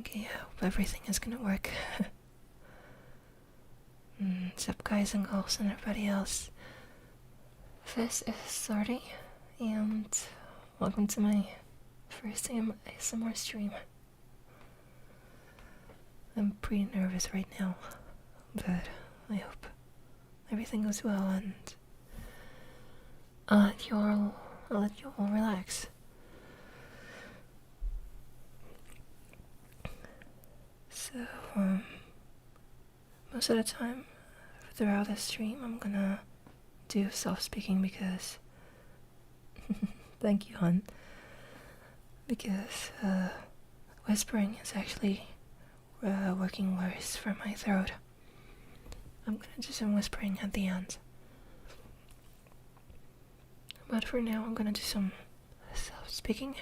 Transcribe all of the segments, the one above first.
Okay, I hope everything is gonna work. What's up, guys and girls and everybody else? This is Xarty, and welcome to my first ASMR stream. I'm pretty nervous right now, but I hope everything goes well, and I'll let you all relax. So, most of the time throughout this stream, I'm gonna do self-speaking because thank you, hon. Because whispering is actually working worse for my throat. I'm gonna do some whispering at the end. But for now, I'm gonna do some self-speaking.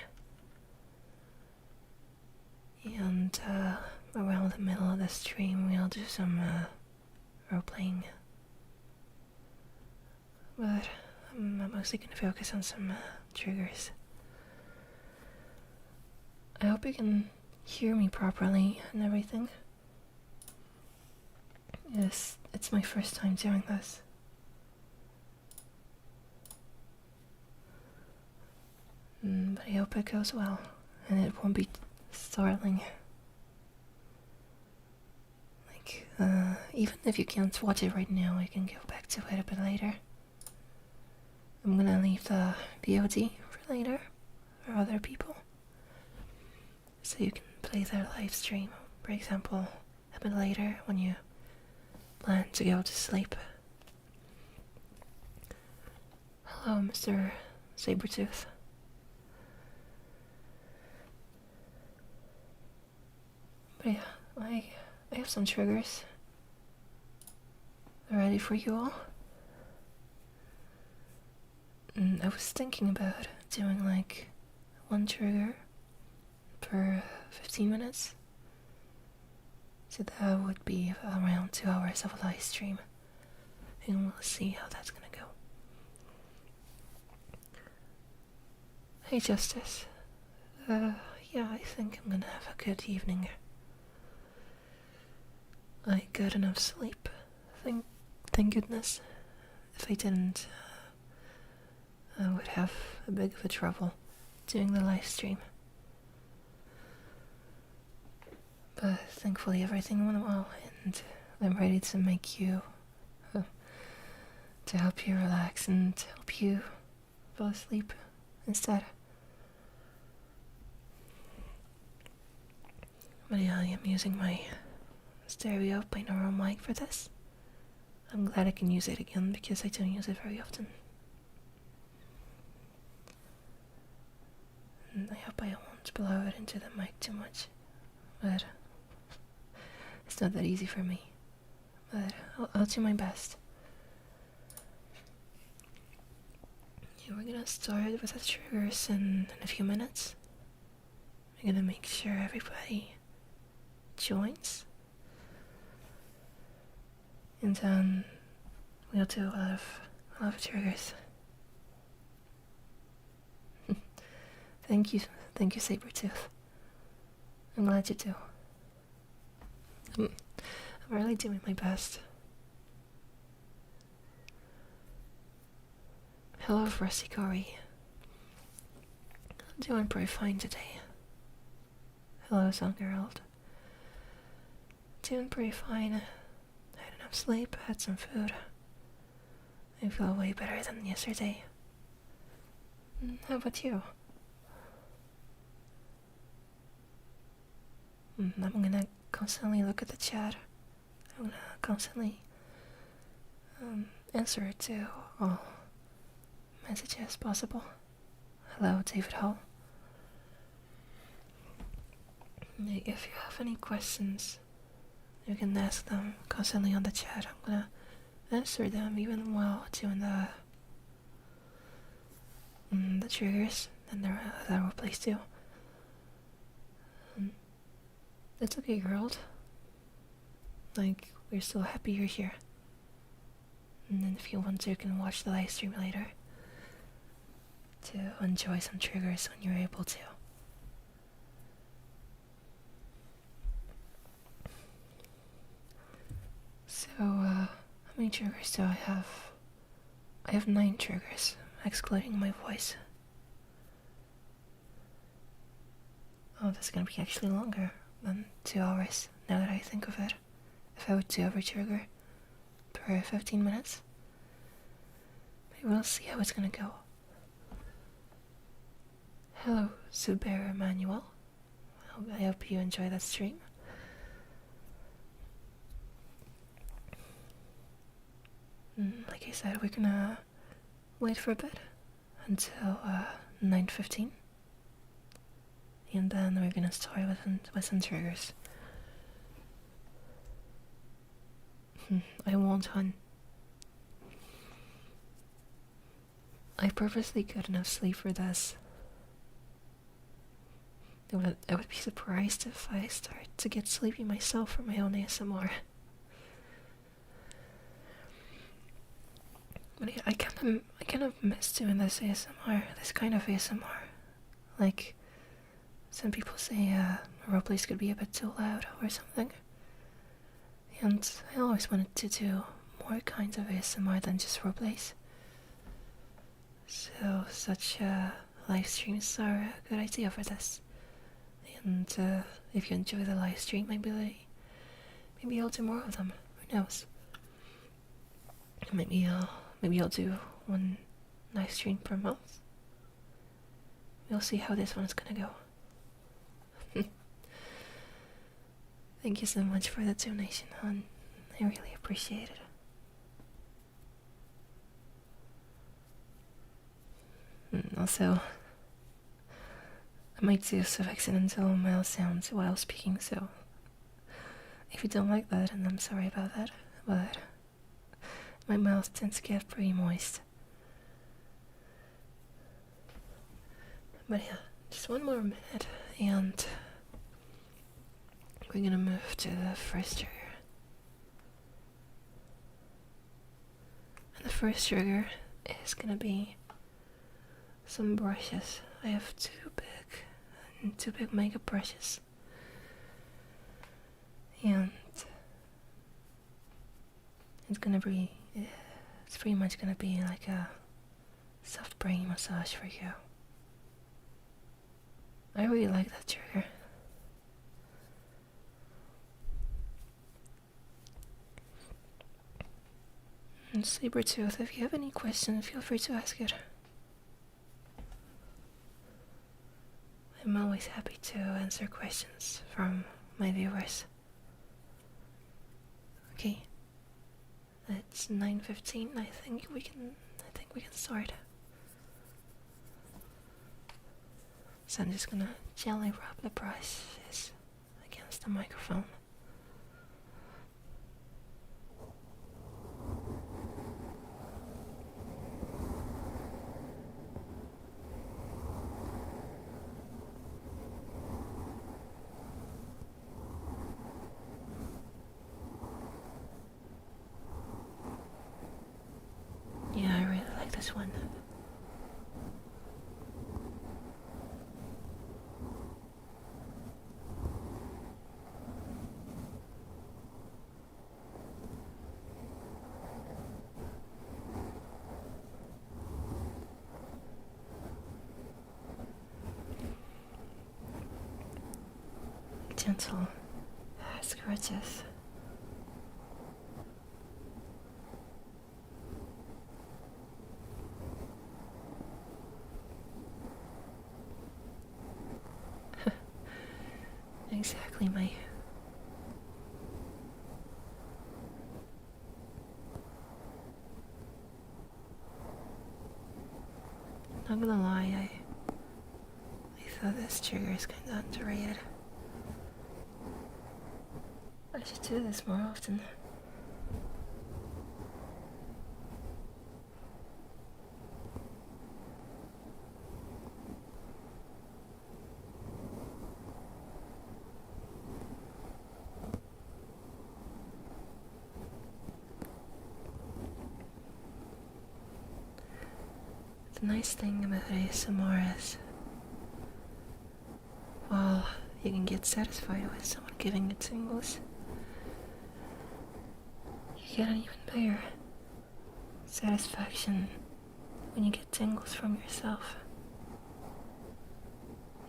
And around the middle of the stream, we'll do some role-playing. But I'm mostly gonna focus on some triggers. I hope you can hear me properly and everything. Yes, it's my first time doing this. But I hope it goes well, and it won't be startling. Like, even if you can't watch it right now, you can go back to it a bit later. I'm gonna leave the VOD for later, for other people. So you can play their live stream, for example, a bit later when you plan to go to sleep. Hello, Mr. Sabretooth. But yeah, I have some triggers ready for you all. I was thinking about doing like one trigger per 15 minutes. So that would be around 2 hours of a live stream. And we'll see how that's gonna go. Hey Justice. Yeah, I think I'm gonna have a good evening. I got enough sleep. Thank goodness. If I didn't, I would have a bit of a trouble doing the live stream. But thankfully everything went well, and I'm ready to make you, to help you relax and help you fall asleep instead. But yeah, I am using my stereo binaural mic for this. I'm glad I can use it again because I don't use it very often. And I hope I won't blow it into the mic too much. But it's not that easy for me. But I'll do my best. Yeah, we're gonna start with the triggers in a few minutes. We're gonna make sure everybody joins. And then we'll do a lot of triggers. Thank you, Sabretooth. I'm glad you do. I'm really doing my best. Hello, Rusty Corey. I'm doing pretty fine today. Hello, Songirl. Doing pretty fine. Had enough sleep, had some food. I feel way better than yesterday. How about you? I'm gonna constantly look at the chat. I'm gonna constantly answer to all messages possible. Hello, David Hall. If you have any questions, you can ask them constantly on the chat. I'm gonna answer them even while doing the triggers and the roleplays too. It's okay, girl. Like, we're so happy you're here. And then if you want to, you can watch the live stream later to enjoy some triggers when you're able to. triggers do I have? I have 9 triggers, excluding my voice. Oh, that's gonna be actually longer than 2 hours, now that I think of it. If I would do every trigger per 15 minutes. But we'll see how it's gonna go. Hello, Super Emmanuel. I hope you enjoy that stream. Like I said, we're gonna wait for a bit until 9:15, and then we're gonna start with some triggers. I won't hunt. I purposely got enough sleep for this. I would be surprised if I start to get sleepy myself for my own ASMR. But I kind of miss doing this ASMR, this kind of ASMR. Like, some people say roleplays could be a bit too loud or something. And I always wanted to do more kinds of ASMR than just roleplays. So such live streams are a good idea for this. And if you enjoy the live stream, maybe I'll do more of them. Who knows? Maybe I'll do one live stream per month. We'll see how this one's gonna go. Thank you so much for the donation, hon. I really appreciate it. Also, I might do some accidental mouth sounds while speaking, so if you don't like that, and I'm sorry about that, but my mouth tends to get pretty moist. But yeah, just one more minute, and we're gonna move to the first trigger. And the first trigger is gonna be some brushes. I have two big makeup brushes, and it's pretty much gonna be like a soft brain massage for you. I really like that trigger. And Sabertooth, if you have any questions, feel free to ask it. I'm always happy to answer questions from my viewers. Okay, it's 9:15. I think we can start. So I'm just gonna gently rub the brushes against the microphone. Yeah, I really like this one. Gentle scratches. Exactly, my. Not gonna lie, I thought this trigger is kinda underrated. I should do this more often. The nice thing about ASMR is, well, you can get satisfied with someone giving you tingles. You get an even bigger satisfaction when you get tingles from yourself.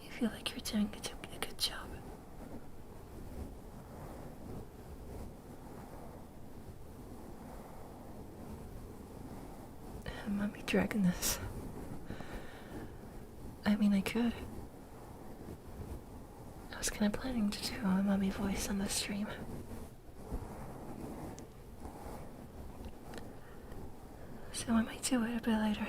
You feel like you're doing a good job. I might be dragging this. I mean, I could. I was kind of planning to do a mummy voice on the stream. So I might do it a bit later.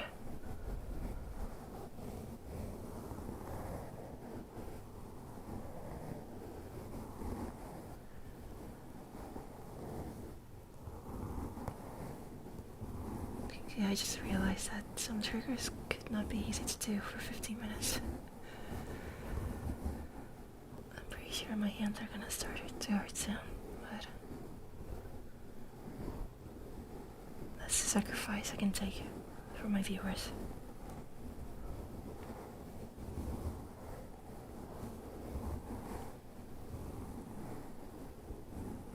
Yeah, I just realized that some triggers could not be easy to do for 15 minutes. I'm pretty sure my hands are gonna start to hurt soon, but that's the sacrifice I can take for my viewers.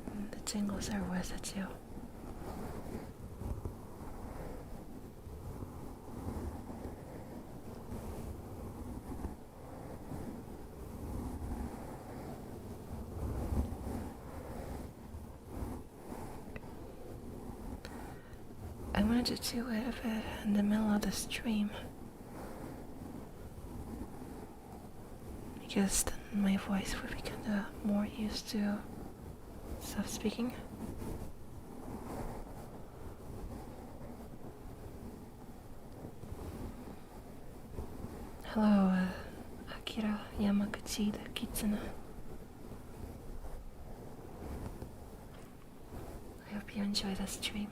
And the tingles are worth it too. I wanted to do it a bit in the middle of the stream, because then my voice would be kinda more used to soft speaking. Hello, Akira Yamaguchi the Kitsune. I hope you enjoy the stream.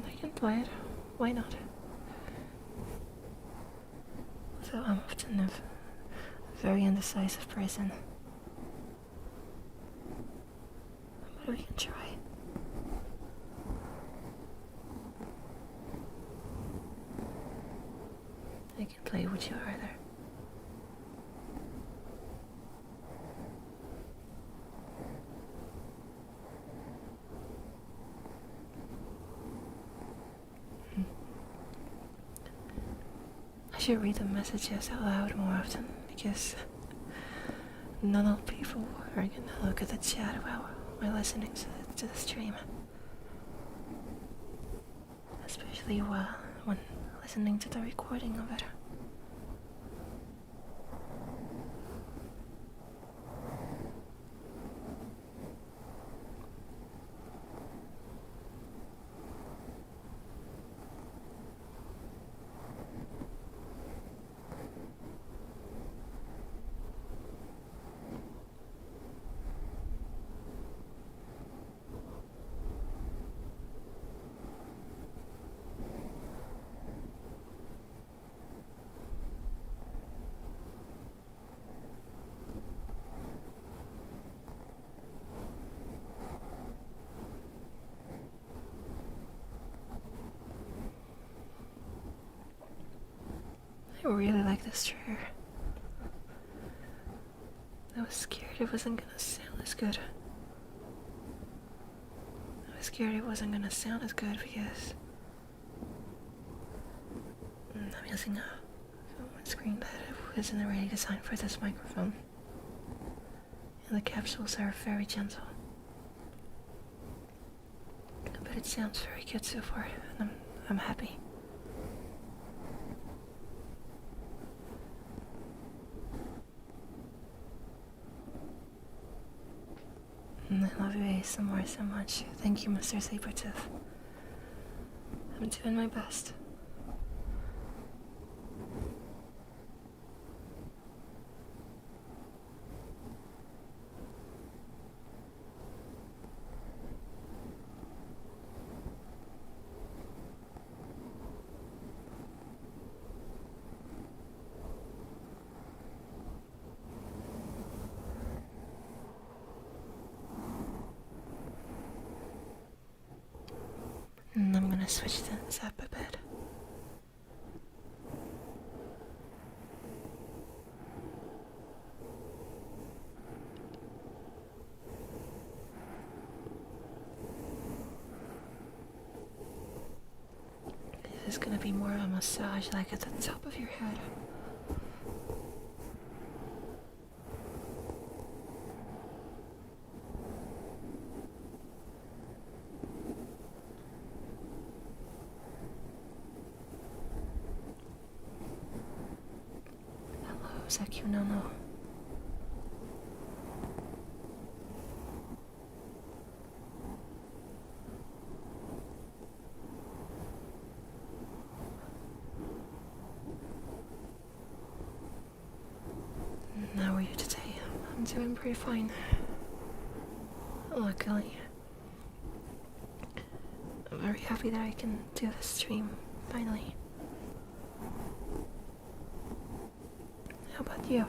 I can play it. Why not? So I'm often a very indecisive person. But we can try. I can play with you either. I should read the messages out loud more often, because not all people are gonna look at the chat while listening to the stream. Especially when listening to the recording of it. I really like this trigger. I was scared it wasn't gonna sound as good. I was scared it wasn't gonna sound as good because I'm using a screen that wasn't really designed for this microphone. And the capsules are very gentle. But it sounds very good so far, and I'm happy. I love you ASMR so much. Thank you, Mr. Sabertooth. I'm doing my best. And I'm gonna switch things up a bit. This is gonna be more of a massage, like at the top of your head. Hello, Sakyunano. How are you today? I'm doing pretty fine. Luckily. I'm very happy that I can do this stream, finally. How about you?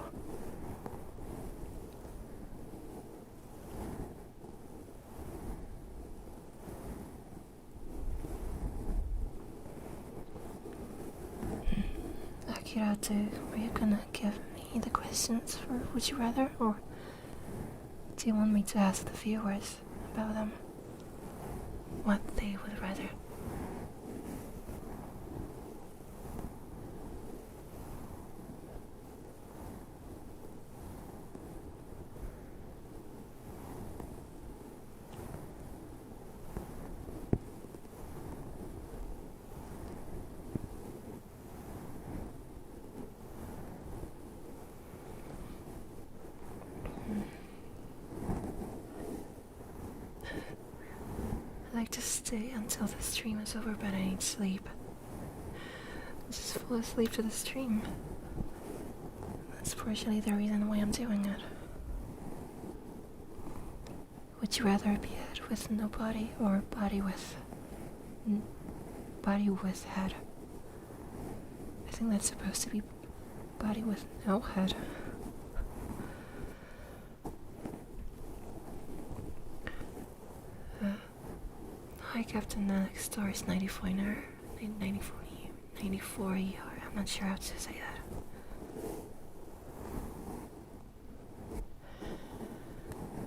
Akiratu, are you gonna give me the questions for Would You Rather, or do you want me to ask the viewers about them? What they would rather? I like to stay until the stream is over, but I need sleep. Just fall asleep to the stream. That's partially the reason why I'm doing it. Would you rather be head with no body, or body with head? I think that's supposed to be body with no head. Hi, Captain Alex, Stars 94 ER. I'm not sure how to say that.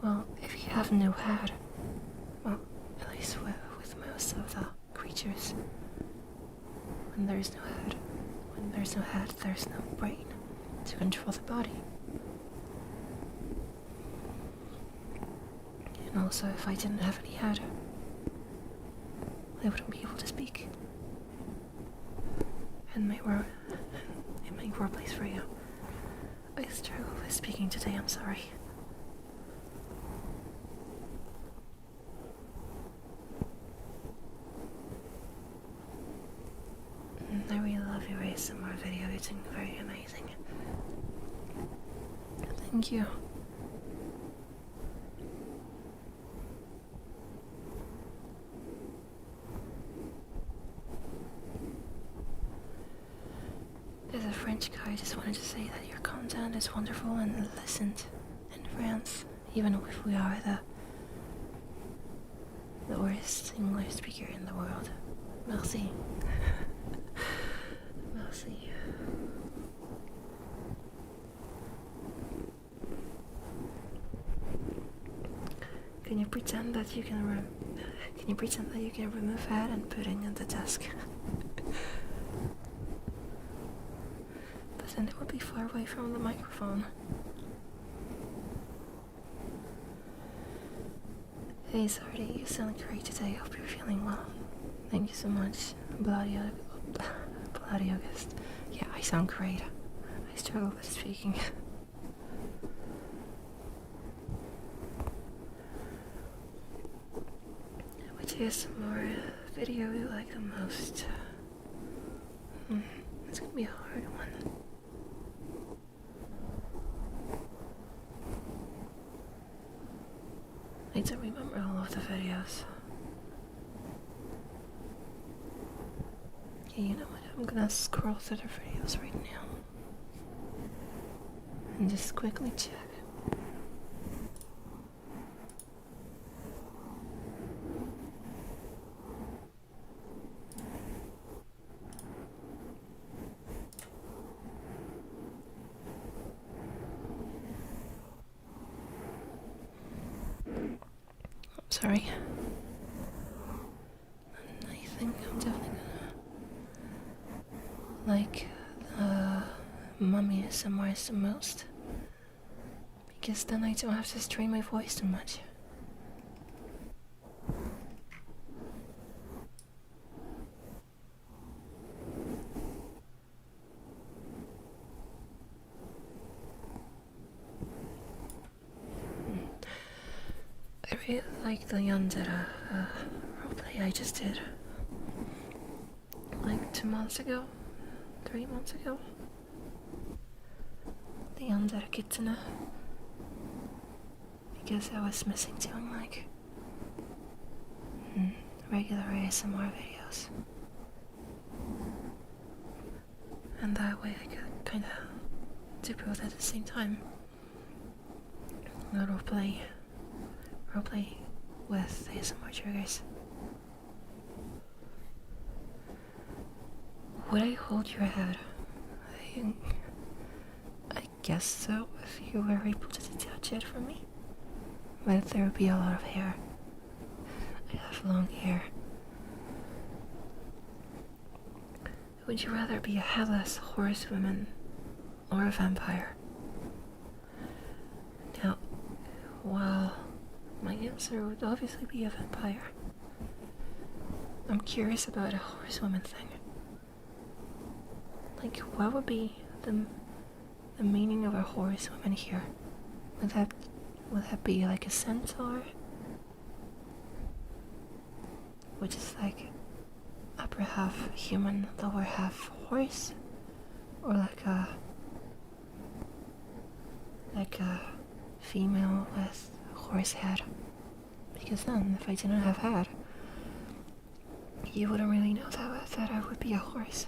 Well, if you have no head, well, at least with most of the creatures, when there's no head, there's no brain to control the body. And also, if I didn't have any head, I wouldn't be able to speak. And it may workplace for you. I struggle with speaking today, I'm sorry. I really love your ASMR video, you're doing very amazing. Thank you. As a French guy, I just wanted to say that your content is wonderful and listened in France, even if we are the worst English speaker in the world. Merci. Merci. Can you pretend that you can remove head and put it at the desk? But then it would be far away from the microphone. Hey Xarty, you sound great today. Hope you're feeling well. Thank you so much. Bloody August. Yeah, I sound great. I struggle with speaking. Which ASMR video you like the most? It's gonna be a hard one. I don't remember all of the videos. Yeah, you know what? I'm gonna scroll through the videos right now and just quickly check. sorry. I think I'm definitely gonna like mummy ASMRs the most. Because then I don't have to strain my voice too much. I really like the Yandere roleplay I just did. Like 2 months ago, 3 months ago. The Yandere Kitsune. Because I was missing doing like regular ASMR videos. And that way I could kinda do both at the same time. Roleplay with ASMR triggers. Would I hold your head? I guess so, if you were able to detach it from me. But there would be a lot of hair. I have long hair. Would you rather be a headless horsewoman or a vampire? Now, well, my answer would obviously be a vampire. I'm curious about a horsewoman thing. Like, what would be the meaning of a horsewoman here? Would that be like a centaur? Which is like upper half human, lower half horse? Or like a female with a horse head? Because then, if I didn't have head, you wouldn't really know that I would be a horse.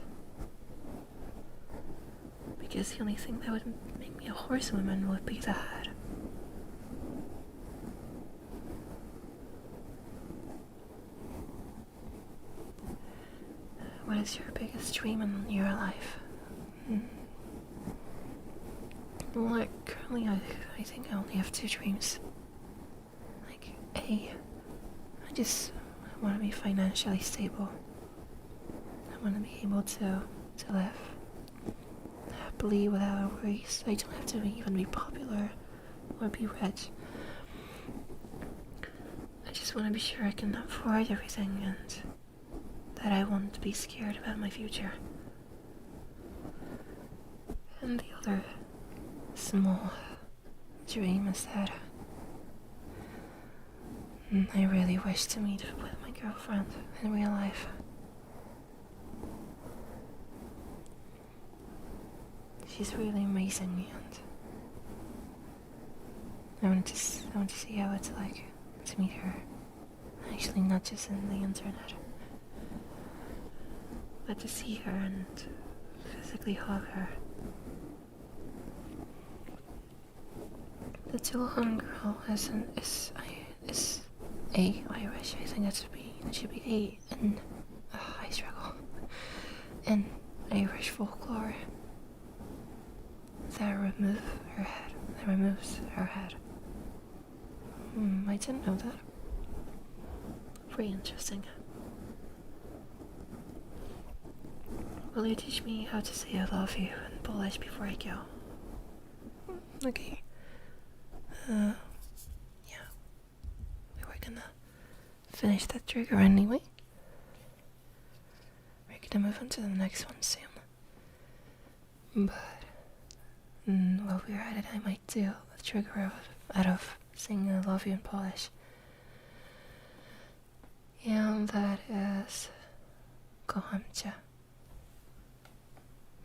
Because the only thing that would make me a horsewoman would be the head. What is your biggest dream in your life? Well, currently I think I only have 2 dreams. Like, I just want to be financially stable. I want to be able to live happily without worries. I don't have to even be popular or be rich. I just want to be sure I can afford everything and that I won't be scared about my future. And the other small dream is that I really wish to meet with my girlfriend in real life. She's really amazing, and I want to see how it's like to meet her. Actually, not just in the internet, but to see her and physically hug her. The Tullahan girl is a Irish. I think that should be a, and I struggle. In Irish folklore, that removes her head. I didn't know that. Pretty interesting. Will you teach me how to say I love you in Polish before I go? Okay. Yeah. We were gonna finish that trigger anyway. We're gonna move on to the next one soon. But while we're at it, I might do a trigger out of saying I love you in Polish. And that is kocham cię.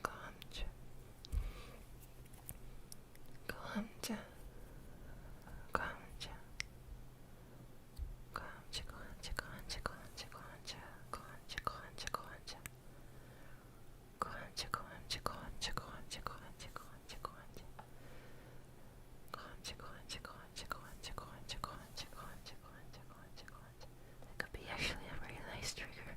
Kocham cię. Kocham cię. Kocham cię. Kocham cię, kocham cię, kocham cię, kocham cię, kocham cię. Kocham cię, kocham cię, kocham cię. Kocham cię, kocham cię, kocham cię, kocham cię, kocham cię, kocham cię, kocham cię. Kocham cię, kocham cię, kocham cię, kocham cię, kocham cię, kocham cię, kocham cię, kocham cię, kocham cię, kocham cię. That could be actually a very nice trigger.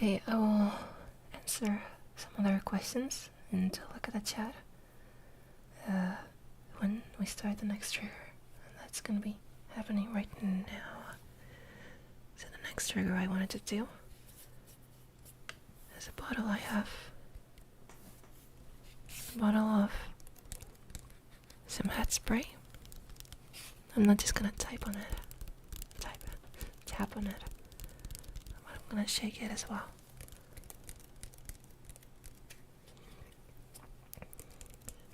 Okay, I will answer some other questions and look at the chat when we start the next trigger. And that's gonna be happening right now. So the next trigger I wanted to do is a bottle I have. A bottle of some hat spray. I'm not just gonna tap on it. I'm gonna shake it as well.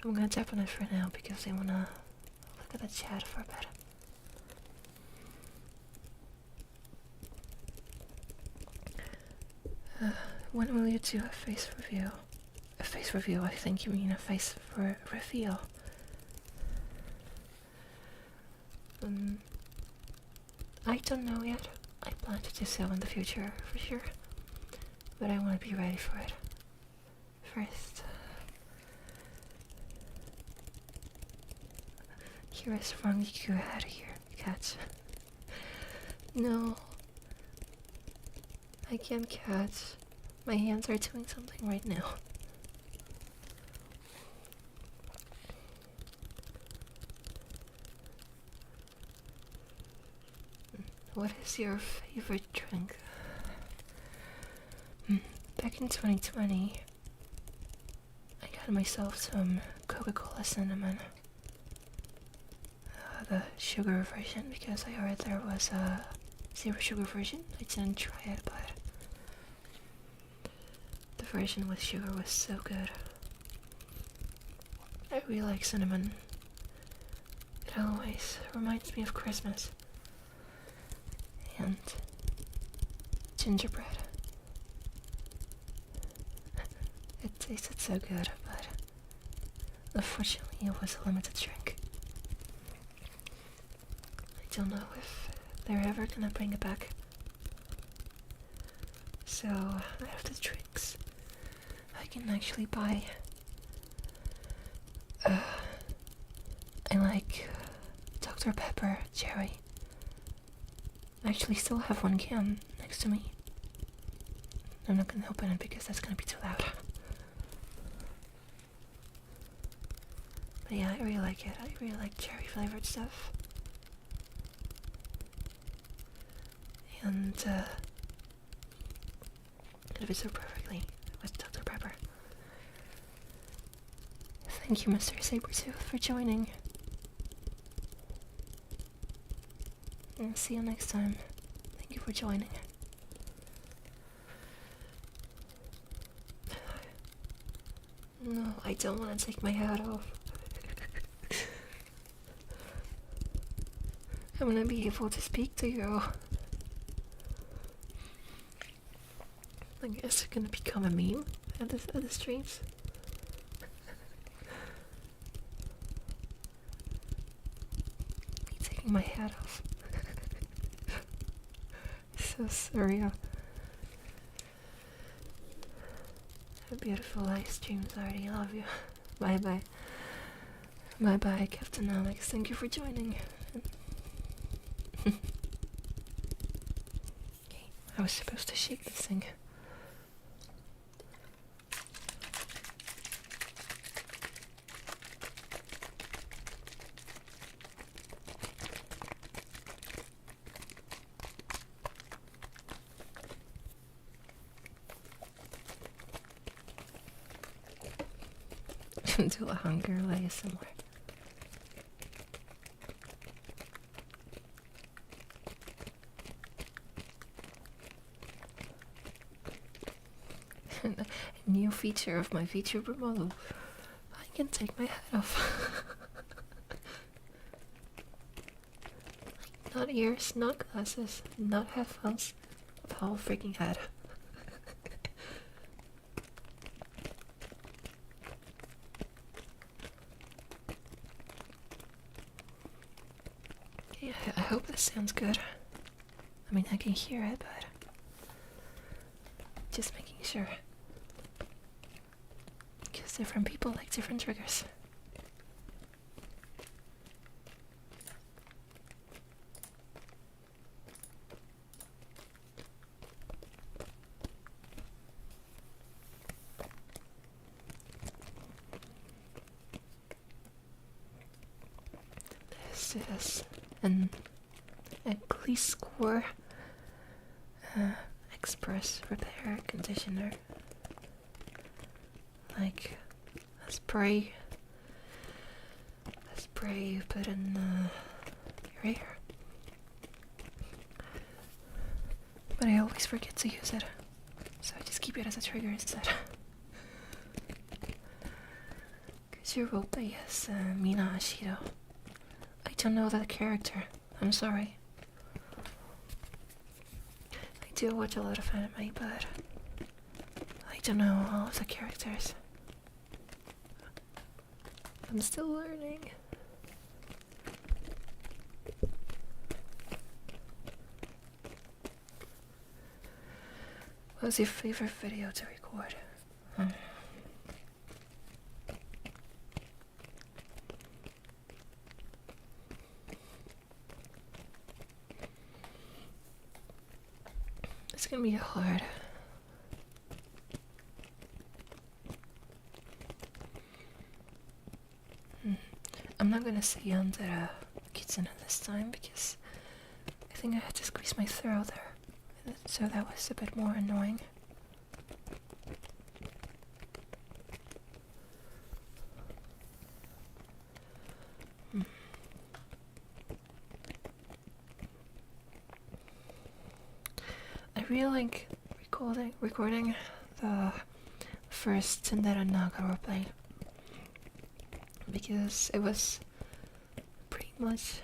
I'm gonna tap on it for now because I wanna look at the chat for a bit. When will you do a face review? A face review, I think you mean a face reveal. I don't know yet. I plan to do so in the future, for sure. But I want to be ready for it. First. Here is wrong, you go out of here, catch. No. I can't catch. My hands are doing something right now. What is your favorite drink? Back in 2020, I got myself some Coca-Cola cinnamon. The sugar version, because I heard there was a zero sugar version. I didn't try it, but the version with sugar was so good. I really like cinnamon. It always reminds me of Christmas. And gingerbread. It tasted so good, but unfortunately it was a limited drink. I don't know if they're ever gonna bring it back. So, out of the drinks, I can actually buy. I like Dr. Pepper Cherry. I actually still have one can next to me. I'm not gonna open it because that's gonna be too loud. But yeah, I really like it. I really like cherry flavored stuff. And it fits so perfectly with Dr. Pepper. Thank you, Mr. Sabretooth, for joining. And see you next time. Thank you for joining. No, I don't want to take my hat off. I want to be able to speak to you. I guess it's gonna become a meme at the streams. Me taking my hat off. So surreal. A beautiful live stream, Xarty. Love you. Bye bye. Bye bye, Captainomics. Thank you for joining. Okay, I was supposed to shake this thing. Do a hunger lay somewhere. A new feature of my VTuber model. I can take my hat off. Not ears, not glasses, not headphones. The whole freaking head. Yeah, I hope this sounds good. I mean, I can hear it, but just making sure. Because different people like different triggers. This is an Ugly Score Express Repair Conditioner. Like a spray you put in your hair. But I always forget to use it, so I just keep it as a trigger instead. Cause your roleplay is Mina Ashido. I don't know that character. I'm sorry. I do watch a lot of anime, but I don't know all of the characters. I'm still learning. What was your favorite video to record? It's gonna be hard. I'm not gonna say under a kitsune this time because I think I had to squeeze my throat there, so that was a bit more annoying. I really like recording the first Tsundere Naga roleplay because it was pretty much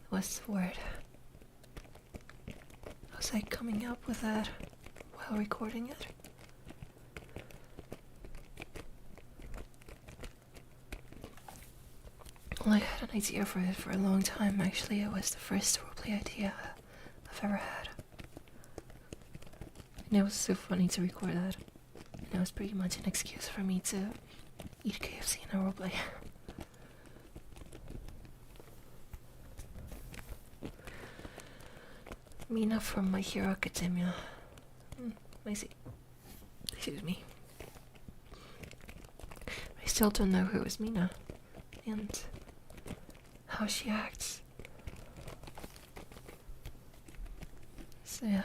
what's the word? I was like coming up with that while recording it. Well, I had an idea for it for a long time. Actually, it was the first roleplay idea I've ever had. And it was so funny to record that. And it was pretty much an excuse for me to eat KFC in a roleplay. Mina from My Hero Academia. Excuse me. I still don't know who is Mina. And how she acts. So yeah.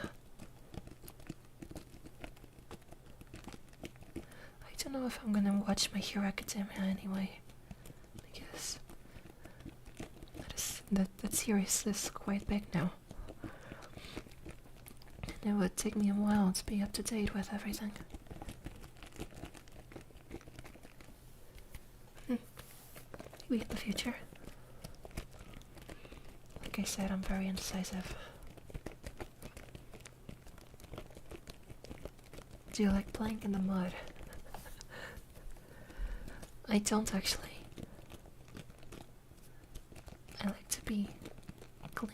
I don't know if I'm gonna watch My Hero Academia anyway. Because that series is quite big now. And it would take me a while to be up to date with everything. Maybe in the future. Like I said, I'm very indecisive. Do you like playing in the mud? I don't actually. I like to be clean.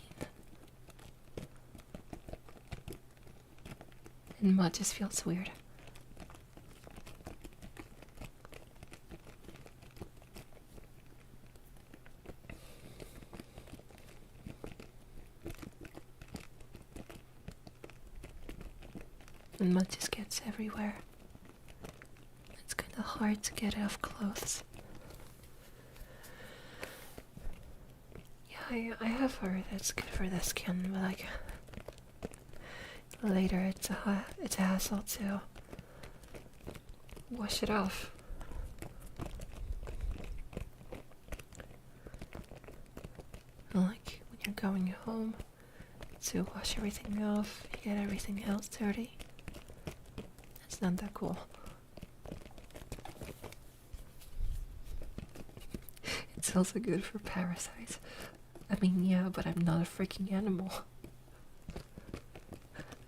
And mud just feels weird. And mud just gets everywhere. It's kind of hard to get it off clothes. Yeah, I have heard it's good for the skin, but like later it's a hassle to wash it off. Like when you're going home to wash everything off, you get everything else dirty. It's not that cool. It's also good for parasites. I mean, yeah, but I'm not a freaking animal.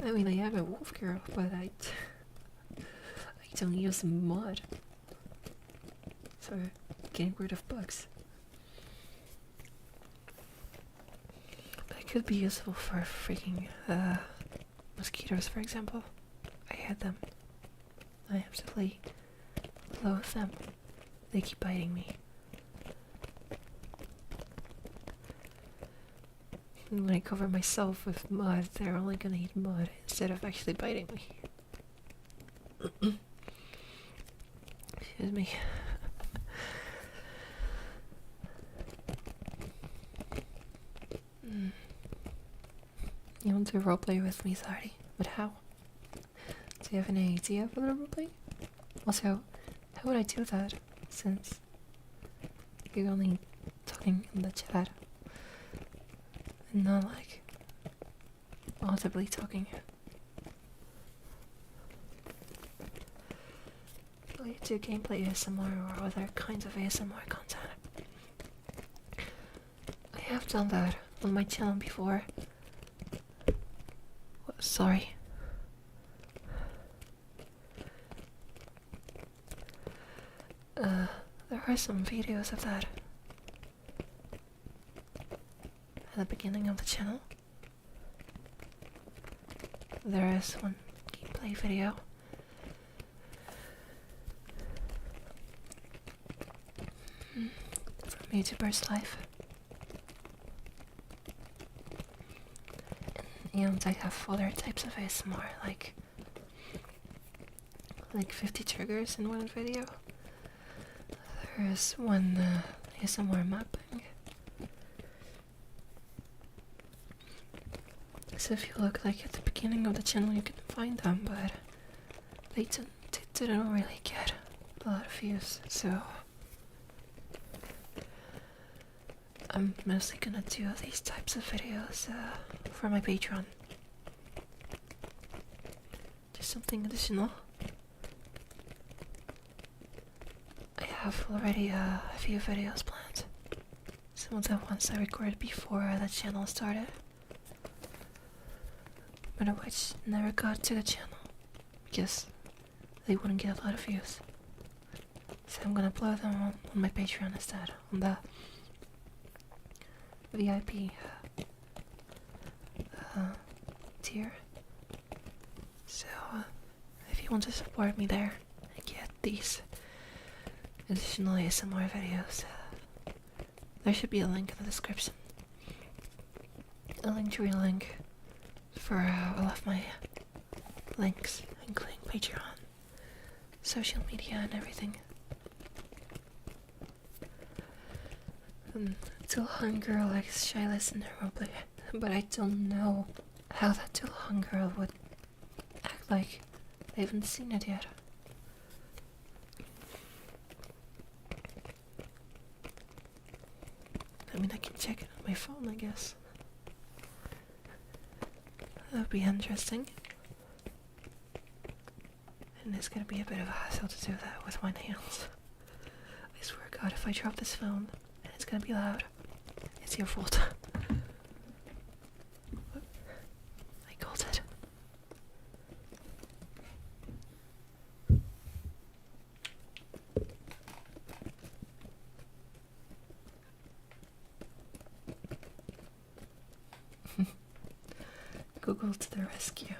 I mean, I am a wolf girl, but I don't use mud for getting rid of bugs. But it could be useful for freaking mosquitoes, for example. I hate them. I absolutely loathe them. They keep biting me. And when I cover myself with mud, they're only gonna eat mud instead of actually biting me. Excuse me. You want to roleplay with me, Xarty? But how? Do you have any idea for the roleplay? Also, how would I do that, since you're only talking in the chat and not like audibly talking? Will you do gameplay ASMR or other kinds of ASMR content? I have done that on my channel before. Sorry. There are some videos of that at the beginning of the channel. There is one gameplay video. From YouTuber's life. And I have other types of ASMR, like 50 triggers in one video. There is one ASMR mapping. So if you look like at the beginning of the channel, you can find them, but they didn't really get a lot of views, so I'm mostly gonna do these types of videos for my Patreon. Just something additional. I have already a few videos planned. Some of the ones I recorded before the channel started, but which never got to the channel because they wouldn't get a lot of views. So I'm gonna upload them on my Patreon instead, on the VIP tier. So if you want to support me there and get these additional ASMR videos, there should be a link in the description. A link to your link for all of my links, including Patreon, social media, and everything. Tulhan girl likes shy listener roleplay, but I don't know how that Tulhan girl would act like. I haven't seen it yet. I mean, I can check it on my phone, I guess. That would be interesting. And it's gonna be a bit of a hassle to do that with one hand. I swear to God, if I drop this phone and it's gonna be loud, it's your fault. I called it. Google to the rescue.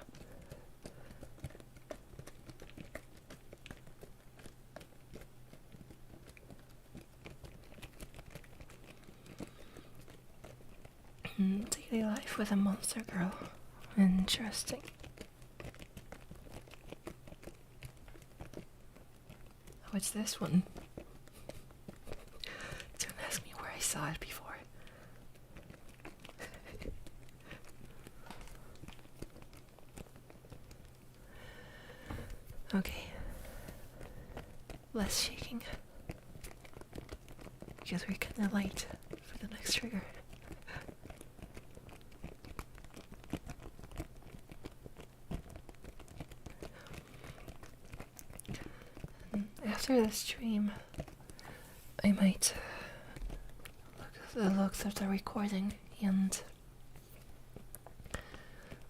Daily life with a monster girl. Interesting. Oh, it's this one. Don't ask me where I saw it before. Okay. Less shaking. Because we're kinda late for the next trigger. after the stream, I might look through the recording and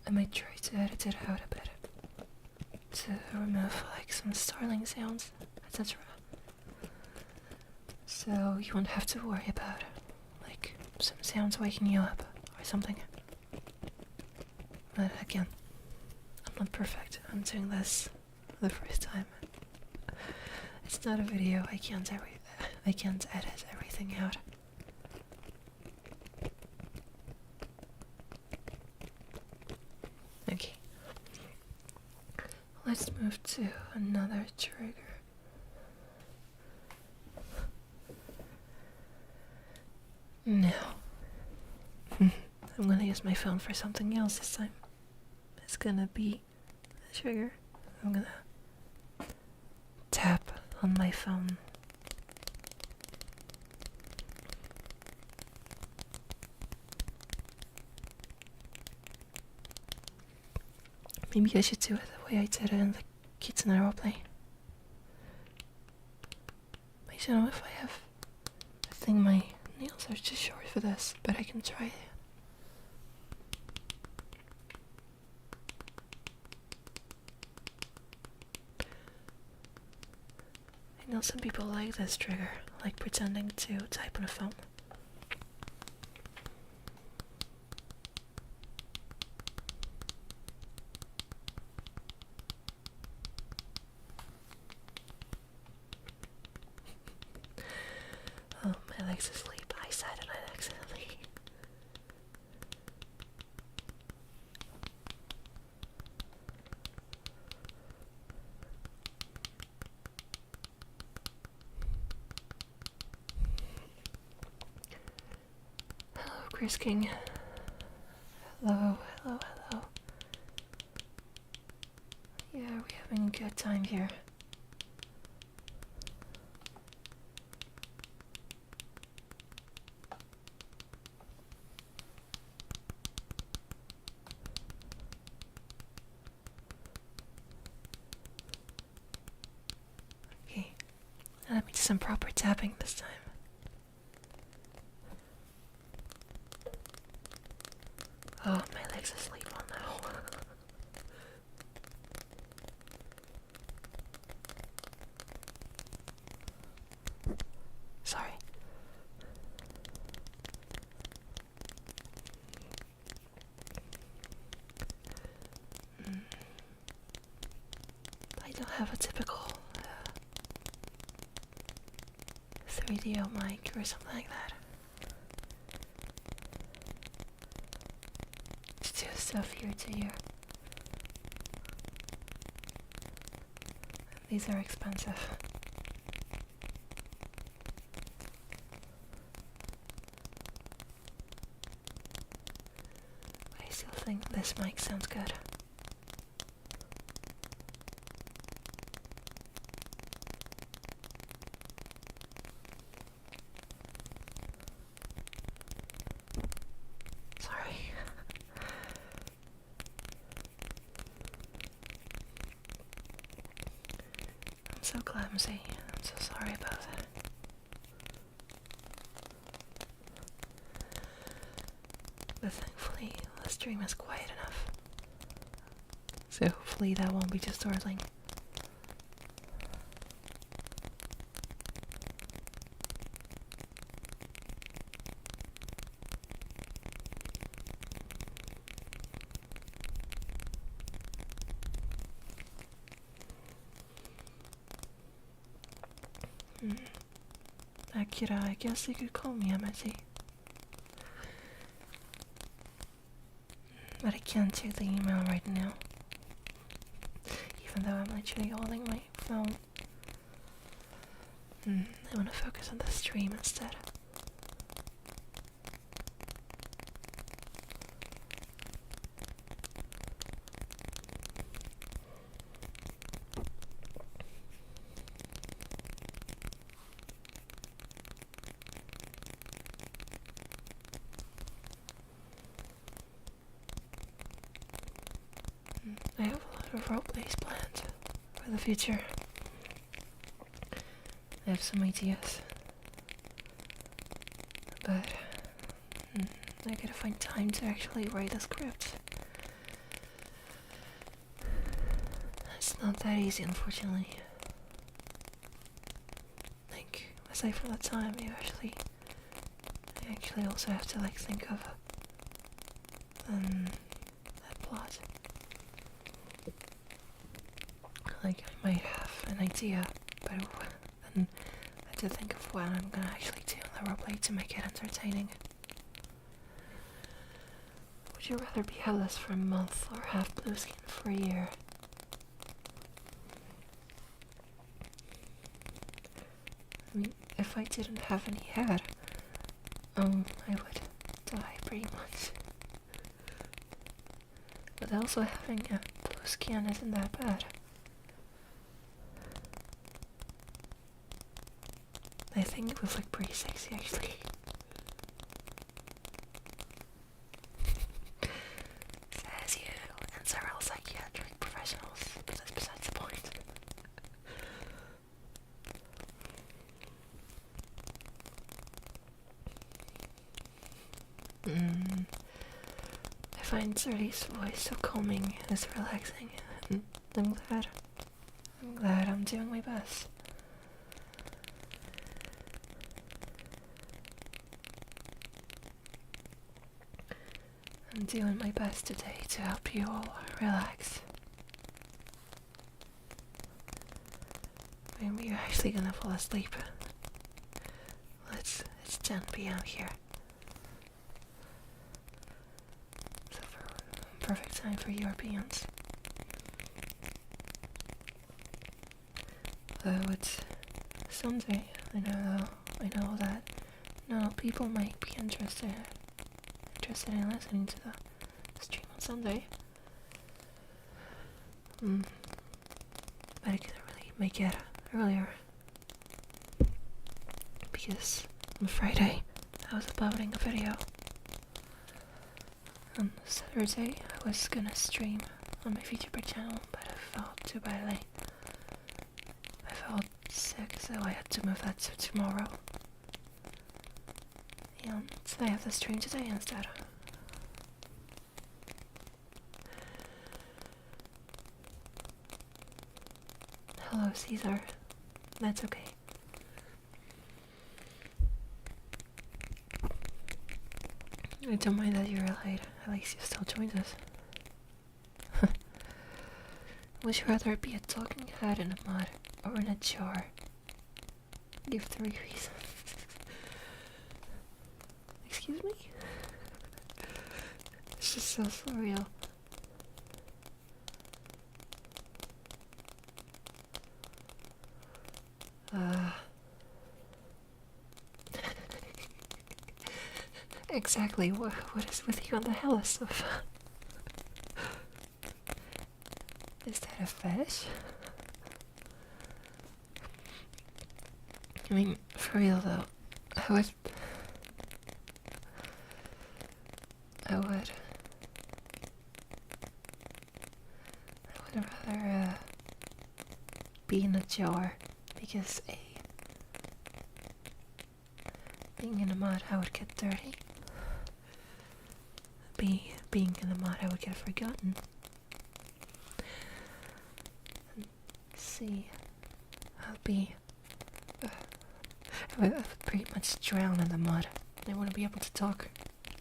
I might try to edit it out a bit to remove like some startling sounds, etc. So you won't have to worry about like some sounds waking you up or something. But again, I'm not perfect. I'm doing this the first time. It's not a video. I can't edit everything out. Okay. Let's move to another trigger. Now, I'm gonna use my phone for something else this time. It's gonna be a trigger. I'm gonna tap on my phone. Maybe I should do it the way I did it in the Kids and I Roleplay. I don't know if I have. I think my nails are too short for this, but I can try it. I know some people like this trigger, like pretending to type on a phone. Oh, my leg's asleep. I said it accidentally. Hello, Chris King. Hello. Yeah, we're having a good time here. Okay, let me do some proper tapping this time. Oh, my leg's asleep. Oh no. Sorry. I don't have a typical 3DO mic or something like that. It's too stuff here to hear. These are expensive. I still think this mic sounds good. Sorry. I'm so clumsy. I'm so sorry about that. But thankfully, the stream is quiet enough. So hopefully that won't be too startling. Akira, I guess you could call me Amity. But I can't check the email right now. Even though I'm literally holding my phone. I want to focus on the stream instead. I have a lot of roleplays planned for the future. I have some ideas. But I gotta find time to actually write a script. It's not that easy, unfortunately. Like, aside from the time, I actually also have to, like, think of that plot. Like, I might have an idea, but then I have to think of what I'm gonna actually do in the roleplay to make it entertaining. Would you rather be headless for a month or have blue skin for a year? I mean, if I didn't have any hair, I would die pretty much. But also having a blue skin isn't that bad. I think it would look pretty sexy, actually. Says you and several psychiatric professionals, but that's besides the point. I find Xarty's voice so calming and so relaxing, and I'm glad I'm doing my best. I'm doing my best today to help you all relax. Maybe you're actually gonna fall asleep. It's 10 p.m. here. So perfect time for Europeans. Though it's Sunday, I know that no people might be interested in listening to the stream on Sunday. But I couldn't really make it earlier because on Friday I was uploading a video. On Saturday I was gonna stream on my VTuber channel, but I felt too badly. I felt sick, so I had to move that to tomorrow. And so I have the stream today instead. Hello, Caesar. That's okay. I don't mind that you're late. At least you still joined us. Would you rather be a talking head in a mud or in a jar? Give 3 reasons. Excuse me? It's just so surreal. Exactly, what is with you on the hella stuff? Is that a fetish? I mean, for real though, I would rather be in a jar, because being in the mud I would get dirty. Being in the mud I would get forgotten. And C, I would pretty much drown in the mud. I wouldn't be able to talk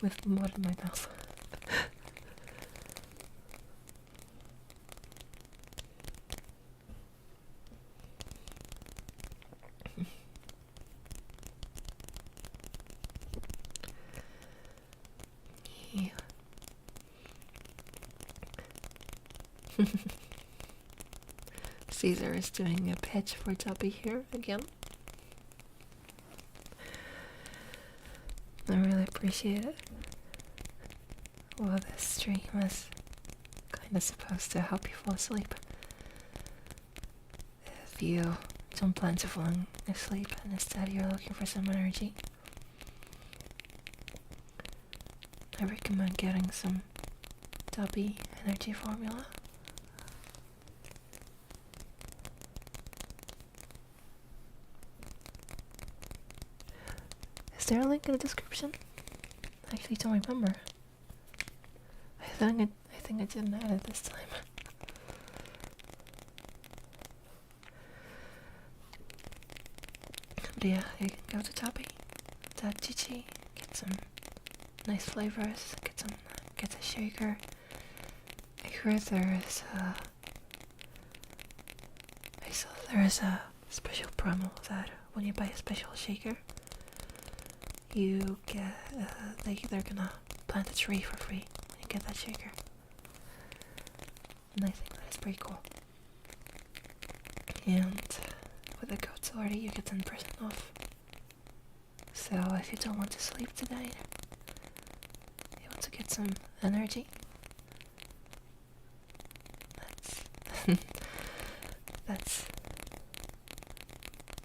with mud in my mouth. Yeah. Caesar is doing a pitch for Tuppy here again. I really appreciate it. Well, this stream is kind of supposed to help you fall asleep. If you don't plan to fall asleep and instead you're looking for some energy, I recommend getting some Tuppy energy formula. there a link in the description? I actually don't remember. I think I didn't add it this time. But yeah, you can go to toppy.gg, get some nice flavors, get a shaker. I heard I saw there is a special promo that when you buy a special shaker, you get they're gonna plant a tree for free and you get that shaker. And I think that is pretty cool. And with the code Xarty you get 10% off. So if you don't want to sleep tonight, you want to get some energy, that's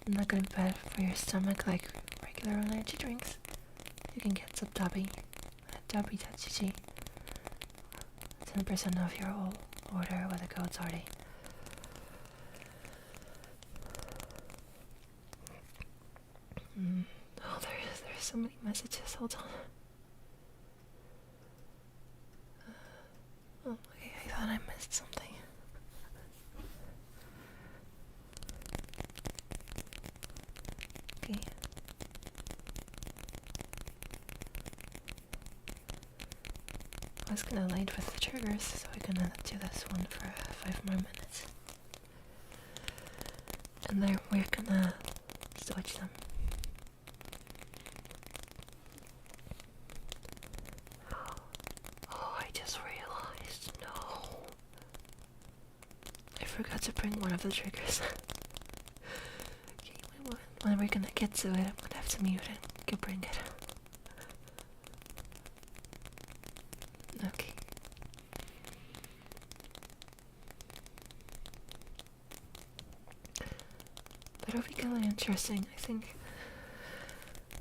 not gonna be bad for your stomach like regular energy drinks. You can get some Dobby at dobby.gg. 10% off your whole order with the code Xarty. Oh, there's so many messages. Hold on. Oh, okay, I thought I missed something. Okay. I was kinda late with the triggers, so we're gonna do this one for 5 more minutes. And then we're gonna switch them. Oh, I just realized, no. I forgot to bring one of the triggers. Okay, when we're gonna get to it, I'm gonna have to mute it. You can bring it. Okay. That'll be kind of interesting. I think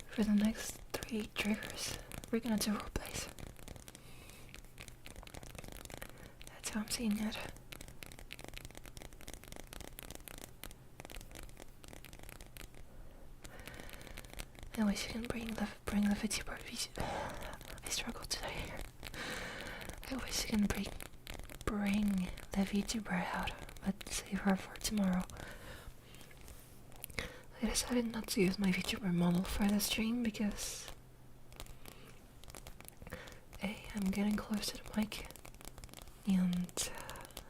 for the next 3 triggers, we're gonna do roleplays. That's how I'm seeing it. I wish you can bring the VTuber. I struggle today. I wish you can bring the VTuber out, but save her for tomorrow. I decided not to use my VTuber model for the stream because I'm getting close to the mic and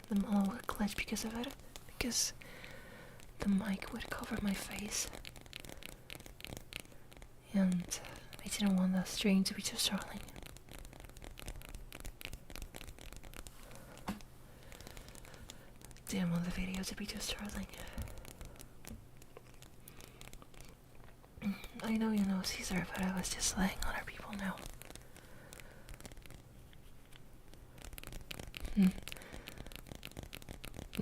the model would glitch because of it, because the mic would cover my face. And I didn't want the stream to be too startling. Didn't want the video to be too startling. I know you know Caesar, but I was just letting other people know.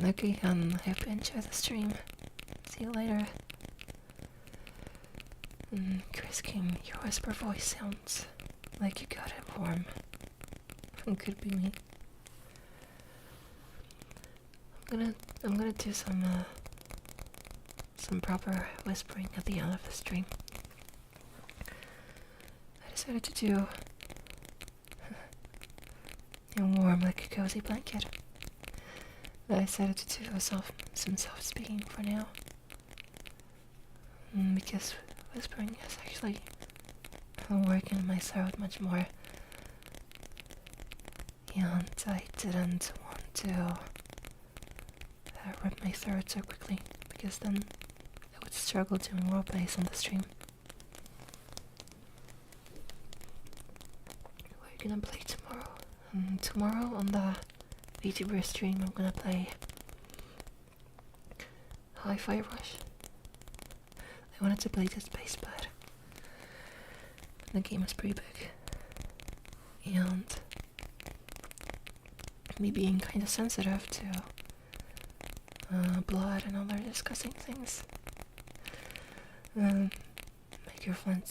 Okay, I hope you enjoy the stream. See you later. Chris King, your whisper voice sounds like you got it warm. Could be me. I'm gonna do some proper whispering at the end of the stream. I decided to do warm like a cozy blanket. I decided to do some soft speaking for now. Because whispering is actually working on my throat much more. And I didn't want to rip my throat so quickly, because then I would struggle doing roleplays on the stream. We're gonna play tomorrow. Tomorrow on the VTuber stream I'm gonna play Hi-Fi Rush. I wanted to play this base, but the game is pretty big. And me being kind of sensitive to blood and other disgusting things. My girlfriend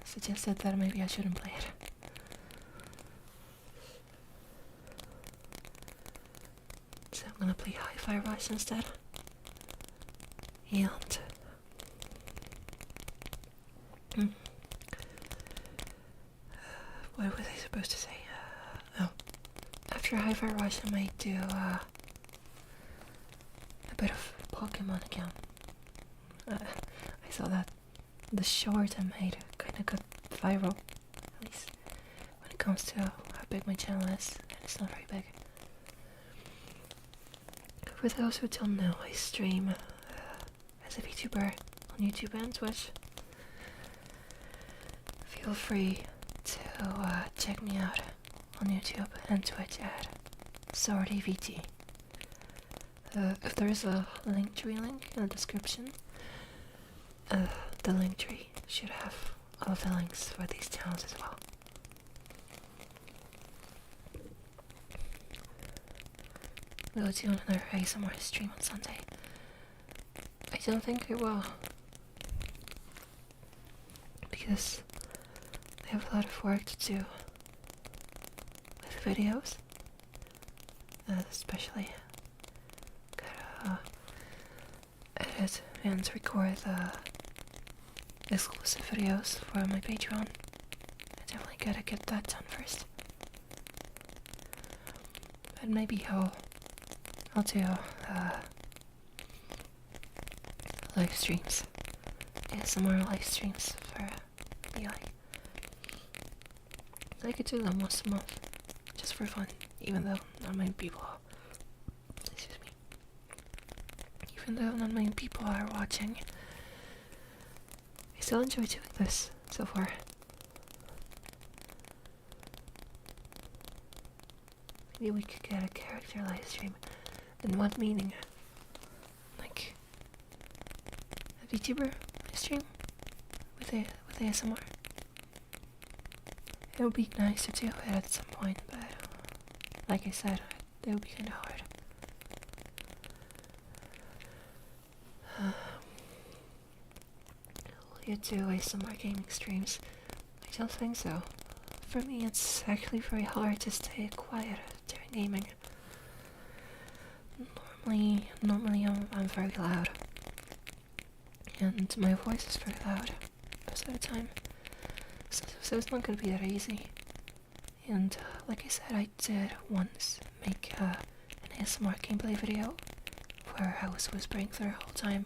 suggested that maybe I shouldn't play it. So I'm gonna play Hi-Fi Rush instead. And what was I supposed to say? Oh, after Hi-Fi Rush, I might do a bit of Pokemon again. I saw that the short I made kind of got viral, at least when it comes to how big my channel is, and it's not very big. For those who don't know, I stream as a VTuber on YouTube and Twitch. Feel free to check me out on YouTube and Twitch at Xarty VT. If there's a Linktree link in the description, the Linktree should have all of the links for these channels as well. We'll do another ASMR stream on Sunday. I don't think I will, because I have a lot of work to do with videos, especially gotta edit and record the exclusive videos for my Patreon. I definitely gotta get that done first. But maybe I'll do live streams, ASMR live streams for BI. I could do them once a month, just for fun, even though not many people are watching. I still enjoy doing this so far. Maybe we could get a character live stream. In what meaning? Like a VTuber live stream with ASMR? It would be nice to do it at some point, but like I said, it would be kinda hard. Will you do ASMR gaming streams? I don't think so. For me, it's actually very hard to stay quiet during gaming. Normally I'm very loud, and my voice is very loud most of the time, so it's not gonna be that easy. And like I said, I did once make an ASMR gameplay video where I was whispering through the whole time,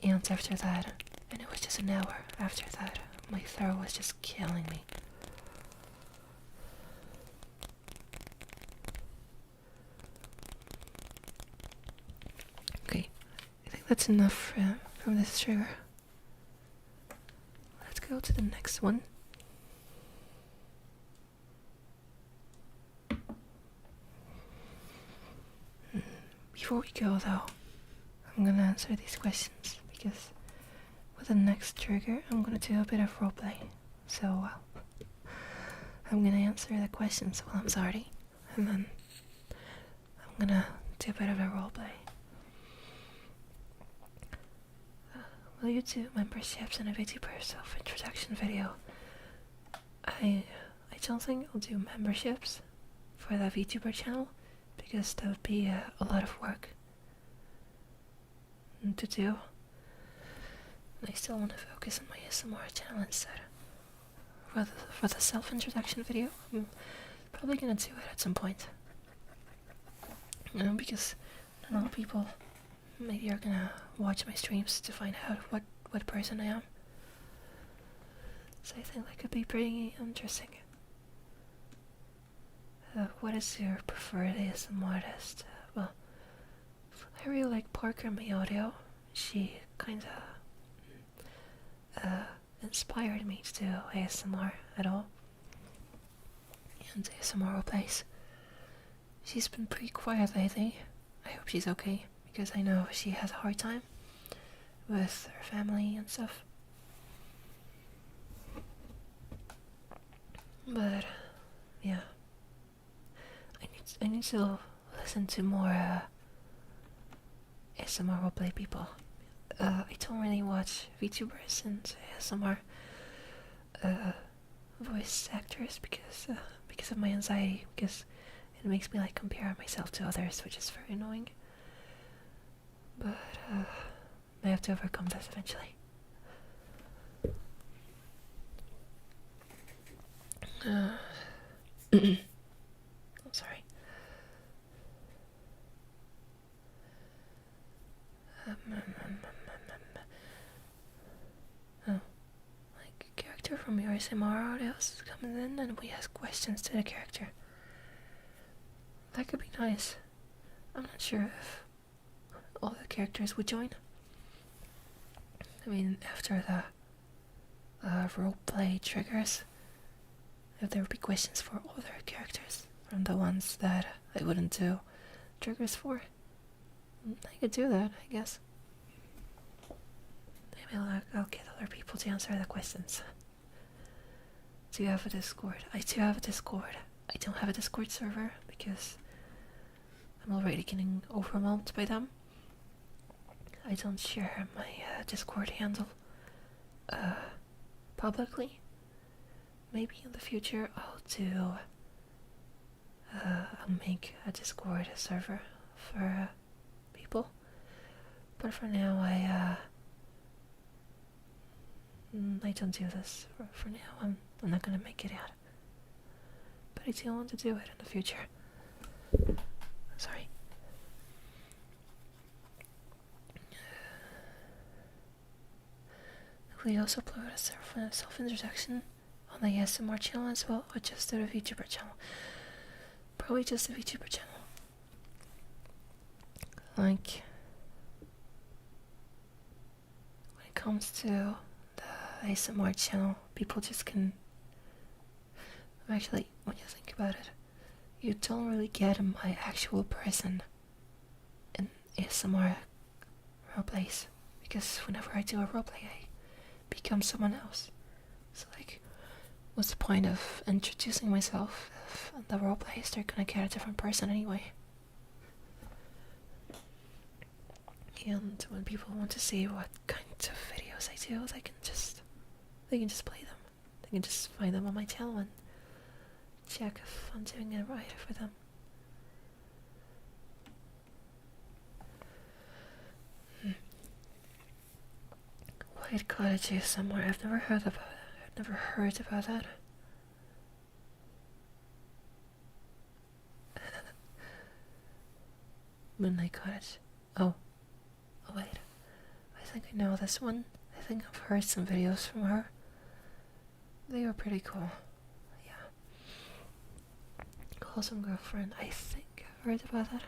and after that, and it was just an hour after that, my throat was just killing me. Okay, I think that's enough from this trigger. Let's go to the next one. Before we go though, I'm gonna answer these questions, because with the next trigger I'm gonna do a bit of roleplay. So I'm gonna answer the questions while I'm Xarty, and then I'm gonna do a bit of a roleplay. Will you do memberships in a VTuber self-introduction video? I don't think I'll do memberships for the VTuber channel, because that would be a lot of work to do. I still want to focus on my ASMR channel instead. For the self-introduction video, I'm probably gonna do it at some point. Because not all people maybe are gonna watch my streams to find out what person I am. So I think that could be pretty interesting. What is your preferred ASMR artist? Well, I really like Parker in my audio. She kinda inspired me to do ASMR at all, and ASMR roleplays. She's been pretty quiet lately. I hope she's okay, because I know she has a hard time with her family and stuff. But yeah, I need to listen to more ASMR roleplay people. I don't really watch VTubers and ASMR voice actors because of my anxiety, because it makes me like compare myself to others, which is very annoying. But I have to overcome this eventually. I'm sorry. Oh, like a character from your ASMR audios comes in and we ask questions to the character. That could be nice. I'm not sure if all the characters would join. I mean, after the roleplay triggers, if there would be questions for other characters from the ones that I wouldn't do triggers for, I could do that, I guess. Maybe I'll get other people to answer the questions. Do you have a Discord? I do have a Discord. I don't have a Discord server because I'm already getting overwhelmed by them. I don't share my Discord handle publicly. Maybe in the future I'll make a Discord server for people. But for now I don't do this. For now I'm not gonna make it out. But I do want to do it in the future. Sorry. We also upload a self-introduction on the ASMR channel as well, or just the VTuber channel. Probably just the VTuber channel. Like, when it comes to the ASMR channel, people just can... Actually, when you think about it, you don't really get my actual person in ASMR roleplays, because whenever I do a roleplay, I become someone else. So like, what's the point of introducing myself if the roleplays they're gonna get a different person anyway? And when people want to see what kind of videos I do, they can just play them. They can just find them on my channel and check if I'm doing it right for them. White cottages somewhere. I've never heard about that. Moonlight Cottage. Oh wait. I think I know this one. I think I've heard some videos from her. They were pretty cool. Yeah. Awesome Girlfriend. I think I've heard about that.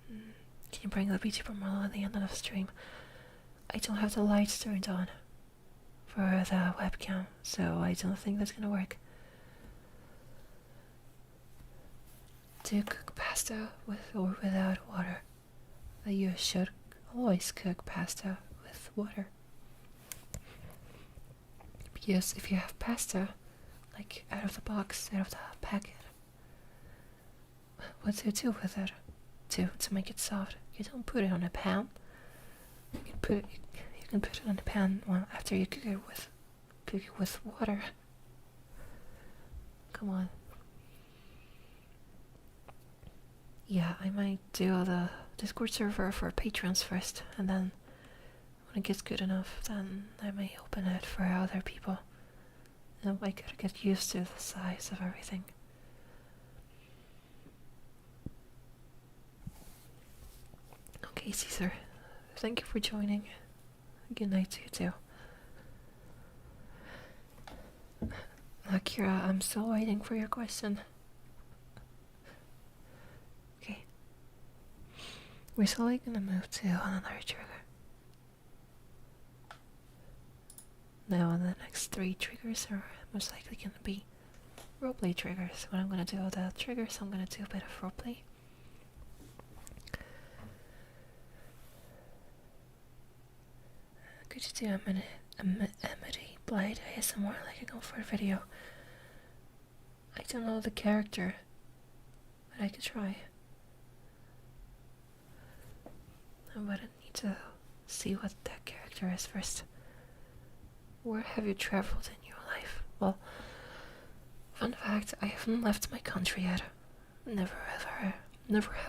Can you bring the VTuber model at the end of the stream? I don't have the lights turned on for the webcam, so I don't think that's gonna work. Do you cook pasta with or without water? You should always cook pasta with water. Because if you have pasta, like out of the box, out of the packet, what do you do with it to make it soft? You don't put it on a pan. You can put it on a pan after you cook it with water. Come on. Yeah, I might do the Discord server for patrons first, and then when it gets good enough, then I may open it for other people. And I gotta get used to the size of everything. Okay, Caesar, thank you for joining. Good night to you too. Akira, I'm still waiting for your question. Okay. We're slowly gonna move to another trigger. Now the next 3 triggers are most likely gonna be roleplay triggers. When I'm gonna do the triggers, I'm gonna do a bit of roleplay. Could you do Amity Blade ASMR like a comfort video? I don't know the character, but I could try. But I need to see what that character is first. Where have you traveled in your life? Well, fun fact, I haven't left my country yet. Never have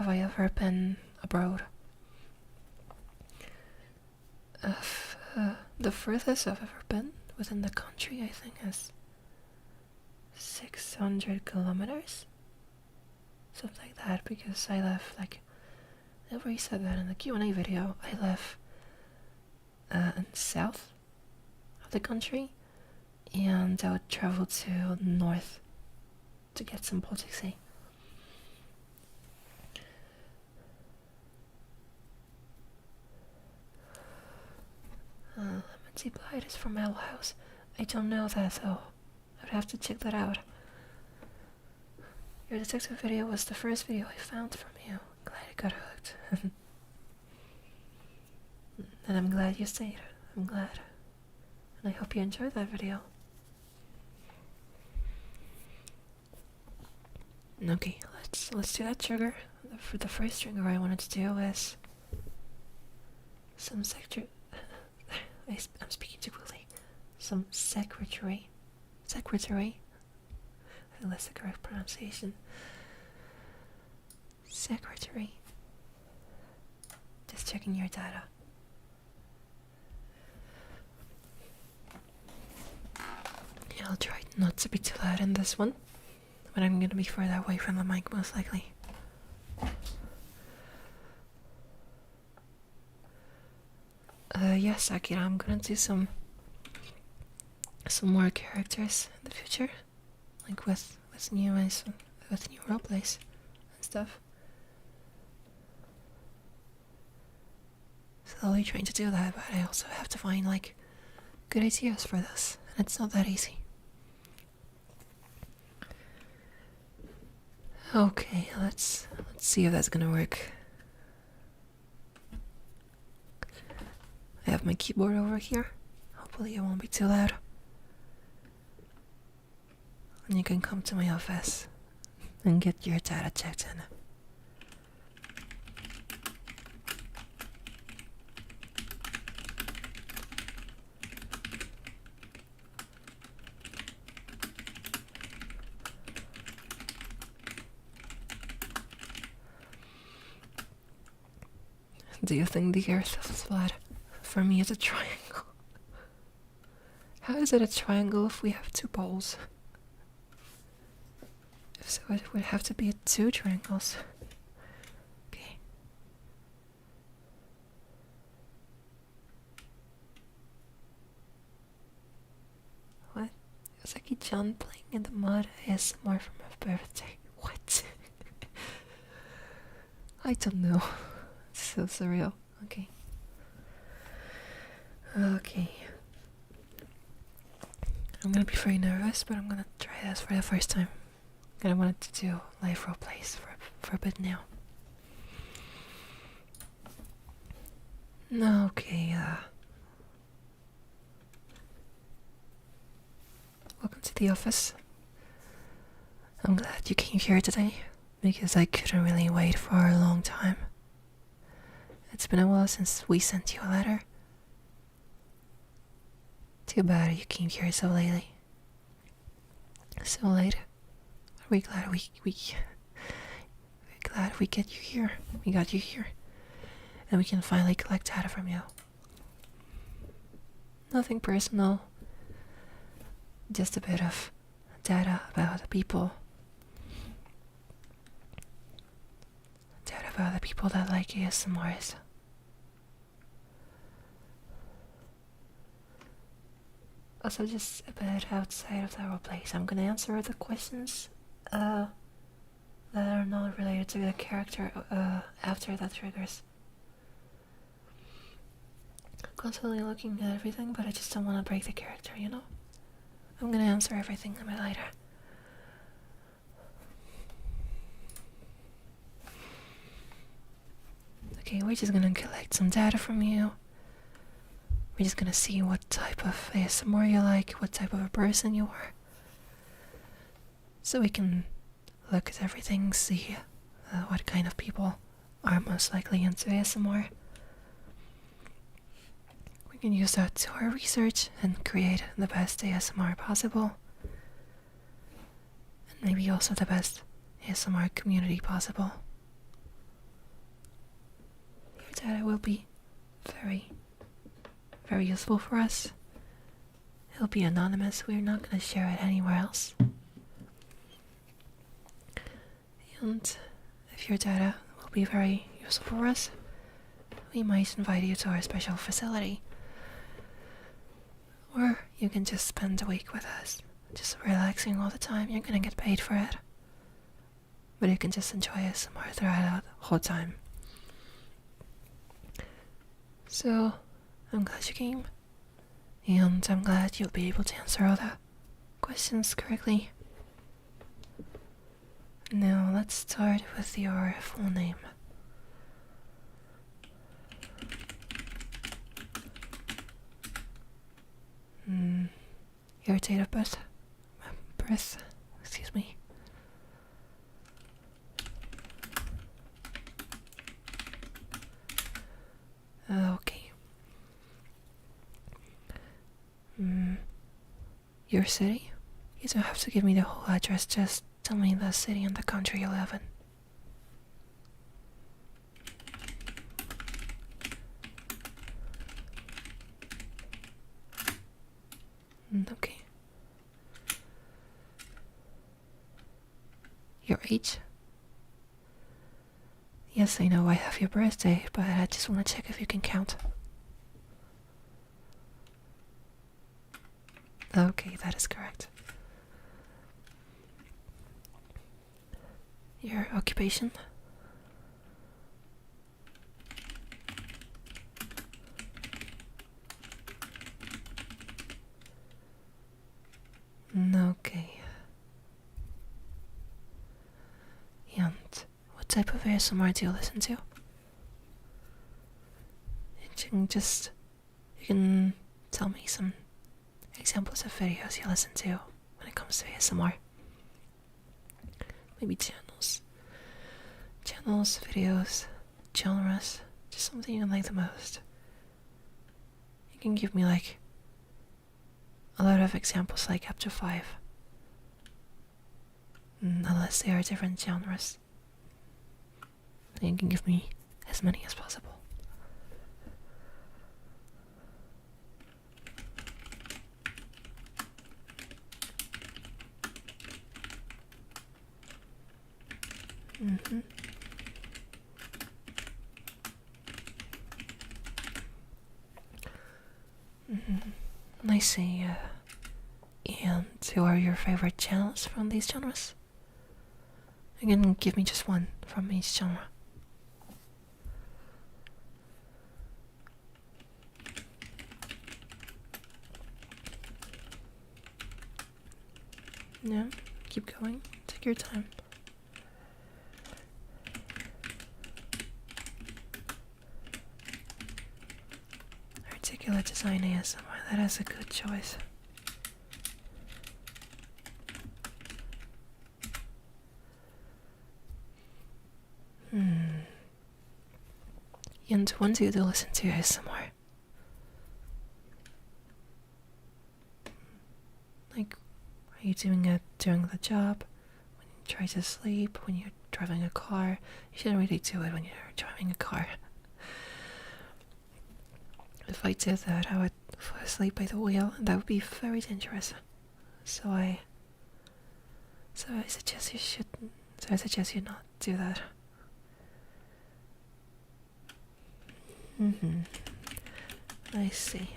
I ever been abroad. The furthest I've ever been within the country, I think, is 600 kilometers. Something like that, because I live, like, I already said that in the Q&A video, I live in south of the country, and I would travel to north to get some Baltic. Multiplied is from Owl House. I don't know that though. I'd have to check that out. Your detective video was the first video I found from you. Glad I got hooked. And I'm glad you stayed. I'm glad. And I hope you enjoyed that video. Okay, let's do that trigger. For the first trigger I wanted to do is some secretary. I'm speaking too quickly. Some secretary. Secretary. I think that's the correct pronunciation. Secretary. Just checking your data. Yeah, I'll try not to be too loud in this one, but I'm gonna be further away from the mic most likely. Yes, Akira, I'm gonna do some more characters in the future, like with new roleplays and stuff. Slowly trying to do that, but I also have to find like good ideas for this, and it's not that easy. Okay, let's see if that's gonna work. I have my keyboard over here. Hopefully it won't be too loud. And you can come to my office and get your data checked in. Do you think the Earth is flat? For me, it's a triangle. How is it a triangle if we have two poles? If so, it would have to be two triangles. Okay. What? It's like a John playing in the mud ASMR for my birthday. What? I don't know. It's so surreal. Okay. Okay. I'm gonna be very nervous, but I'm gonna try this for the first time. And I wanted to do live role plays for a bit now. Okay, welcome to the office. I'm glad you came here today, because I couldn't really wait for a long time. It's been a while since we sent you a letter. Too bad you came here so lately. So late. We're glad we're glad we get you here. We got you here. And we can finally collect data from you. Nothing personal. Just a bit of data about the people. Data about the people that like ASMRs. Also, just a bit outside of the roleplays, I'm gonna answer the questions that are not related to the character after that triggers. I'm constantly looking at everything, but I just don't want to break the character, you know? I'm gonna answer everything a bit later. Okay, we're just gonna collect some data from you. We're just gonna see what type of ASMR you like, what type of a person you are. So we can look at everything, see what kind of people are most likely into ASMR. We can use that to our research and create the best ASMR possible. And maybe also the best ASMR community possible. Your data will be very very useful for us. It'll be anonymous, we're not gonna share it anywhere else. And if your data will be very useful for us, we might invite you to our special facility. Or you can just spend a week with us, just relaxing all the time. You're gonna get paid for it. But you can just enjoy ASMR throughout the whole time. So, I'm glad you came. And I'm glad you'll be able to answer all the questions correctly. Now, let's start with your full name. Your date of birth. Excuse me. Okay. Your city? You don't have to give me the whole address, just tell me the city and the country you live in. Okay. Your age? Yes, I know I have your birthday, but I just want to check if you can count. Okay, that is correct. Your occupation? Okay. And what type of ASMR do you listen to? You can tell me some examples of videos you listen to when it comes to ASMR. Maybe channels, videos, genres, just something you like the most. You can give me like a lot of examples, like up to 5. Unless they are different genres. You can give me as many as possible. I see. And who are your favorite channels from these genres? You can give me just one from each genre. No, keep going. Take your time. Articulate design ASMR, that is a good choice. And when do you listen to ASMR? Like, are you doing it during the job? When you try to sleep? When you're driving a car? You shouldn't really do it when you're driving a car. If I did that, I would fall asleep by the wheel, and that would be very dangerous. So I suggest you shouldn't. So I suggest you not do that. I see.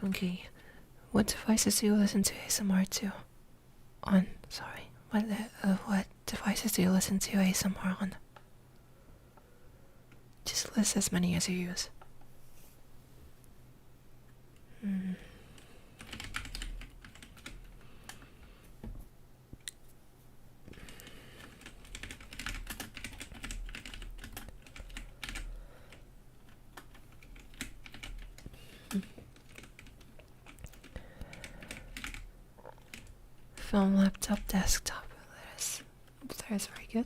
Okay, what devices do you listen to ASMR to? What devices do you listen to ASMR on? Just list as many as you use. Phone, laptop, desktop. That is very good.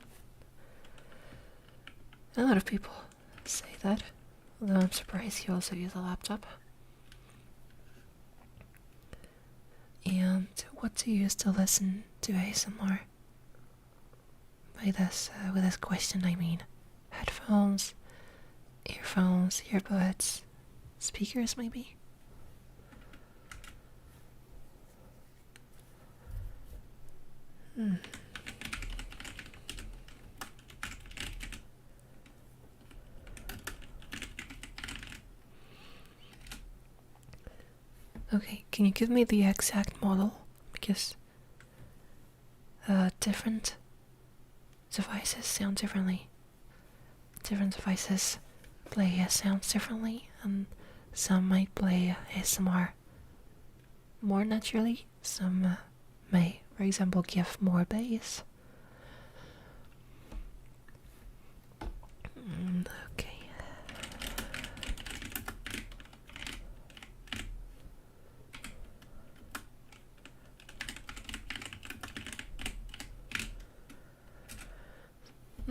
A lot of people say that, although I'm surprised you also use a laptop. And what do you use to listen to ASMR? With this question, I mean headphones, earphones, earbuds, speakers, maybe. Okay, can you give me the exact model? Because different devices sound differently. Different devices play sounds differently, and some might play ASMR more naturally. Some may, for example, give more bass. Okay.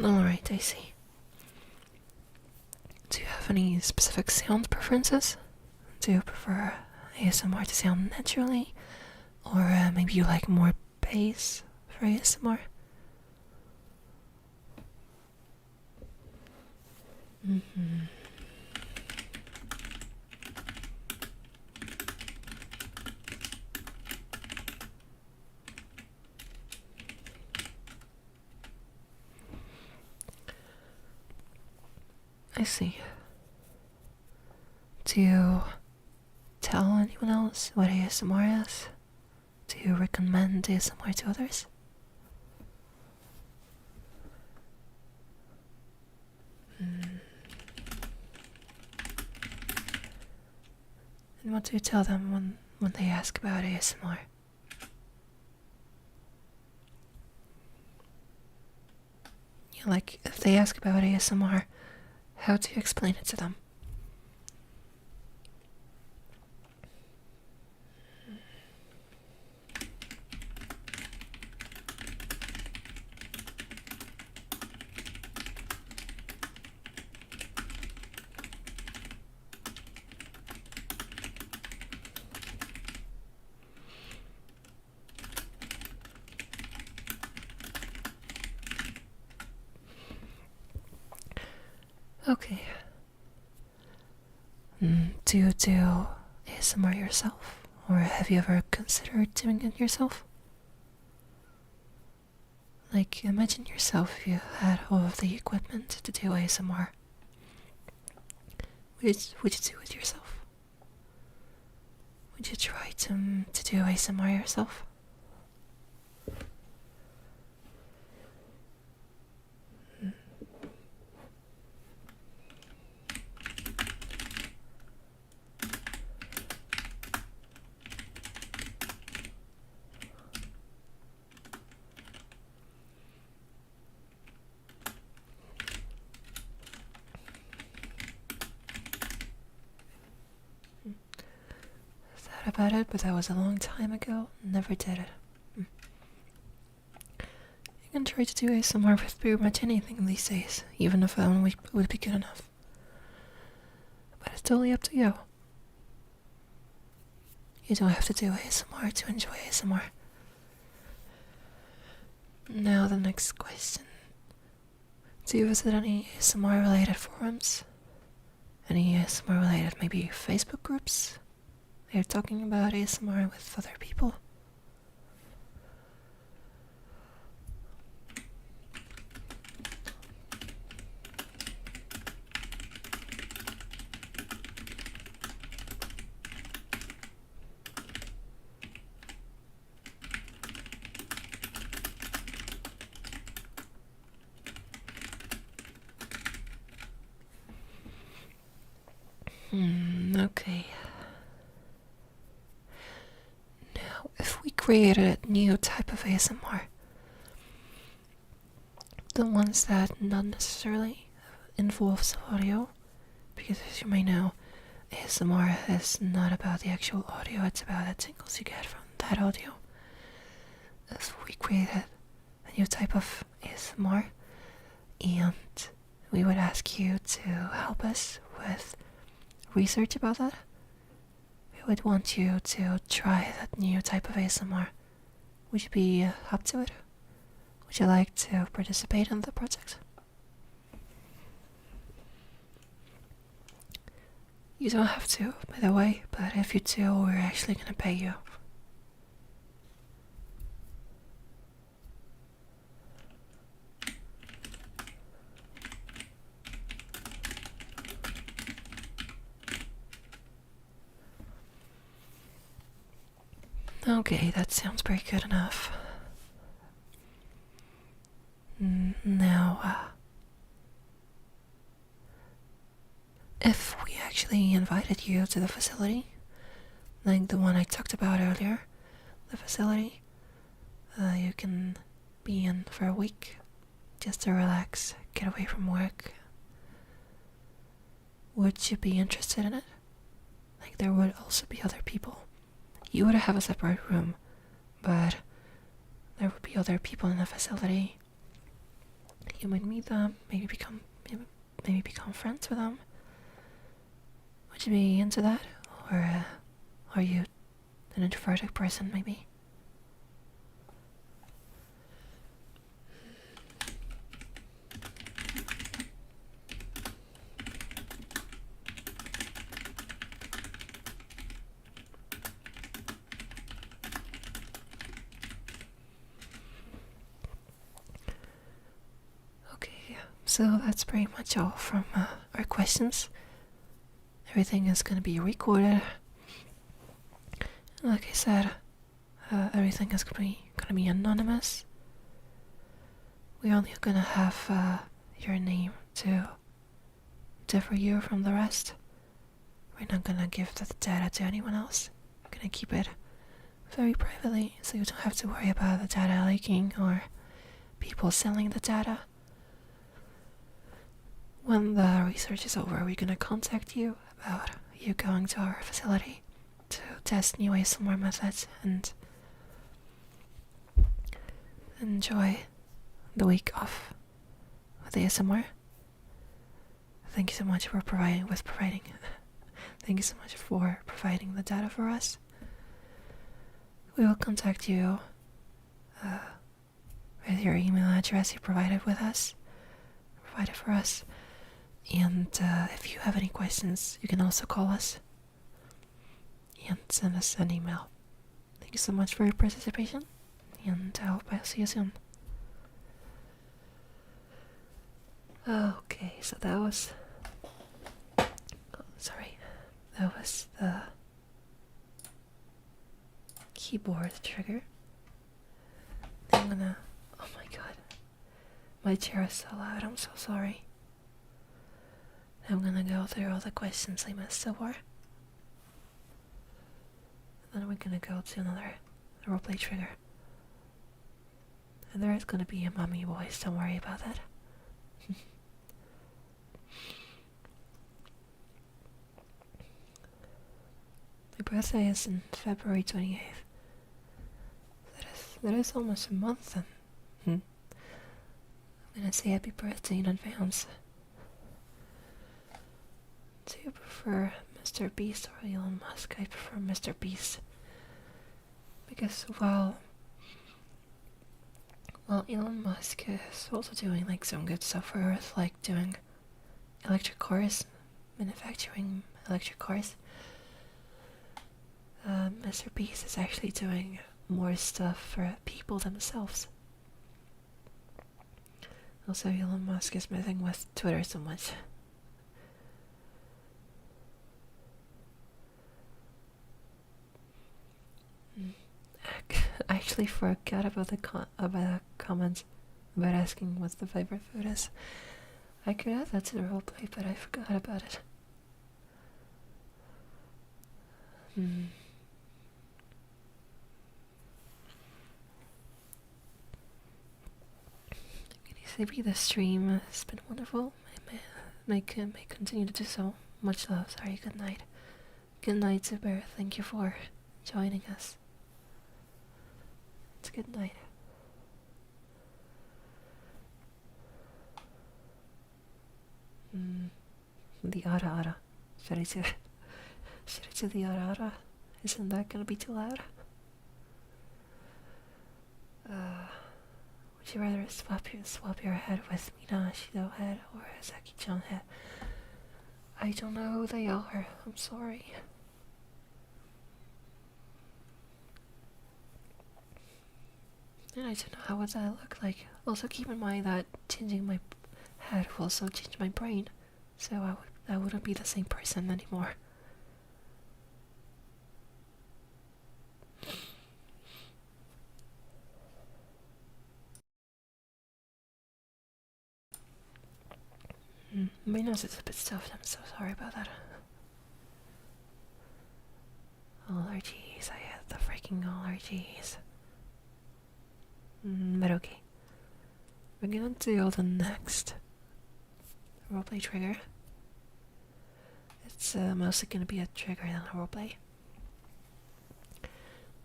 Alright, I see. Do you have any specific sound preferences? Do you prefer ASMR to sound naturally? Or maybe you like more bass for ASMR? I see. Do you tell anyone else what ASMR is? Do you recommend ASMR to others? And what do you tell them when they ask about ASMR? Yeah, like, if they ask about ASMR, how do you explain it to them? Okay. Do you do ASMR yourself? Or have you ever considered doing it yourself? Like, imagine yourself if you had all of the equipment to do ASMR. Would you do it yourself? Would you try to do ASMR yourself? Thought about it, but that was a long time ago. Never did it. You can try to do ASMR with pretty much anything these days, even a phone would be good enough. But it's totally up to you. You don't have to do ASMR to enjoy ASMR. Now the next question. Do you visit any ASMR related forums? Any ASMR related maybe Facebook groups? They're talking about ASMR with other people. Okay. Now, if we created a new type of ASMR, the ones that not necessarily involves audio, because as you may know, ASMR is not about the actual audio, it's about the tingles you get from that audio. If we created a new type of ASMR, and we would ask you to help us with research about that, we would want you to try that new type of ASMR. Would you be up to it? Would you like to participate in the project? You don't have to, by the way, but if you do, we're actually gonna pay you. Okay, that sounds pretty good enough. Now, if we actually invited you to the facility, like the one I talked about earlier, the facility, you can be in for a week just to relax, get away from work. Would you be interested in it? Like, there would also be other people. You would have a separate room, but there would be other people in the facility. You might meet them, maybe become friends with them. Would you be into that? Or are you an introverted person, maybe? Okay, so that's pretty much all from our questions. Everything is going to be recorded. Like I said, everything is going to be anonymous. We're only going to have your name to differ you from the rest. We're not going to give the data to anyone else. We're going to keep it very privately, so you don't have to worry about the data leaking or people selling the data. When the research is over, we're going to contact you about you going to our facility to test new ASMR methods and enjoy the week off with ASMR. Thank you so much for providing. Thank you so much for providing the data for us. We will contact you with your email address you provided for us. And if you have any questions, you can also call us and send us an email. Thank you so much for your participation, and I hope I'll see you soon. Okay, so that was the keyboard trigger. I'm gonna, oh my god, my chair is so loud, I'm so sorry. I'm gonna go through all the questions I missed so far. And then we're gonna go to another roleplay trigger. And there is gonna be a mommy voice, don't worry about that. My birthday is on February 28th. That is almost a month then. I'm gonna say happy birthday in advance. Do you prefer Mr. Beast or Elon Musk? I prefer Mr. Beast. Because while Elon Musk is also doing like some good stuff for Earth, like doing electric cars, manufacturing electric cars, Mr. Beast is actually doing more stuff for people themselves. Also, Elon Musk is messing with Twitter so much. I actually forgot about the comments about asking what the favorite food is. I could add that to the roleplay, but I forgot about it. Can you say the stream has been wonderful? I may continue to do so. Much love. Sorry. Good night. Good night, Zubair. Thank you for joining us. It's good night. The ara ara. Should I do the ara ara? Isn't that gonna be too loud? Would you rather swap your head with Mina Shido head or Saki-chan head? I don't know who they are. I'm sorry. And I don't know how would that look like. Also keep in mind that changing my head will also change my brain, so I wouldn't be the same person anymore. My nose is a bit stuffed. I'm so sorry about that. Allergies. I had the freaking allergies. But okay. We're gonna do the next roleplay trigger. It's mostly gonna be a trigger than a roleplay.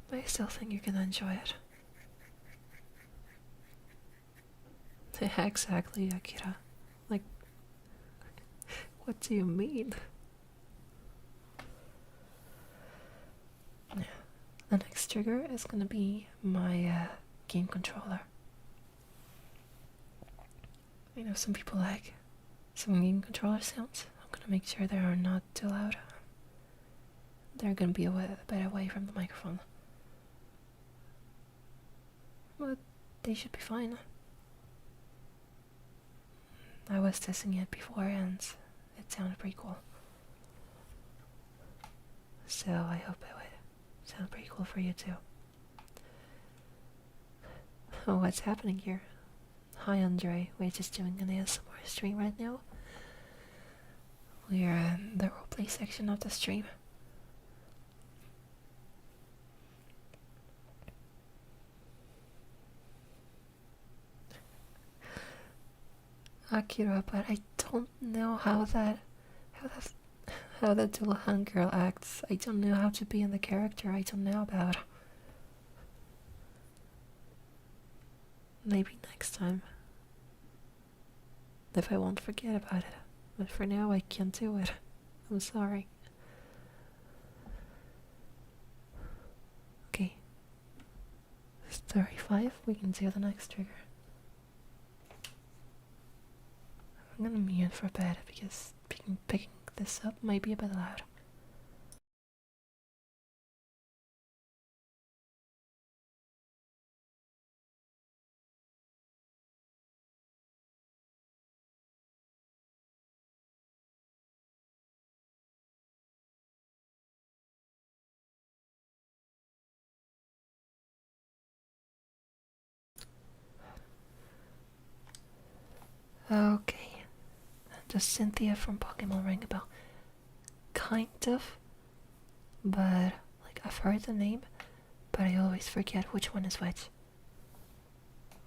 But I still think you're gonna enjoy it. Yeah, exactly, Akira. Like, what do you mean? Yeah. The next trigger is gonna be my game controller. I know some people like some game controller sounds. I'm gonna make sure they are not too loud. They're gonna be a bit away from the microphone. But they should be fine. I was testing it before and it sounded pretty cool. So I hope it would sound pretty cool for you too. Oh, what's happening here? Hi Andre, we're just doing an ASMR stream right now. We're in the roleplay section of the stream. Akira, but I don't know how that Dullahan girl acts. I don't know how to be in the character I don't know about. Maybe next time. If I won't forget about it. But for now I can't do it. I'm sorry. Okay. It's 35, we can do the next trigger. I'm gonna mute for a bit because picking this up might be a bit loud. Okay. Just Cynthia from Pokemon Ring a Bell. Kind of. But, like, I've heard the name, but I always forget which one is which.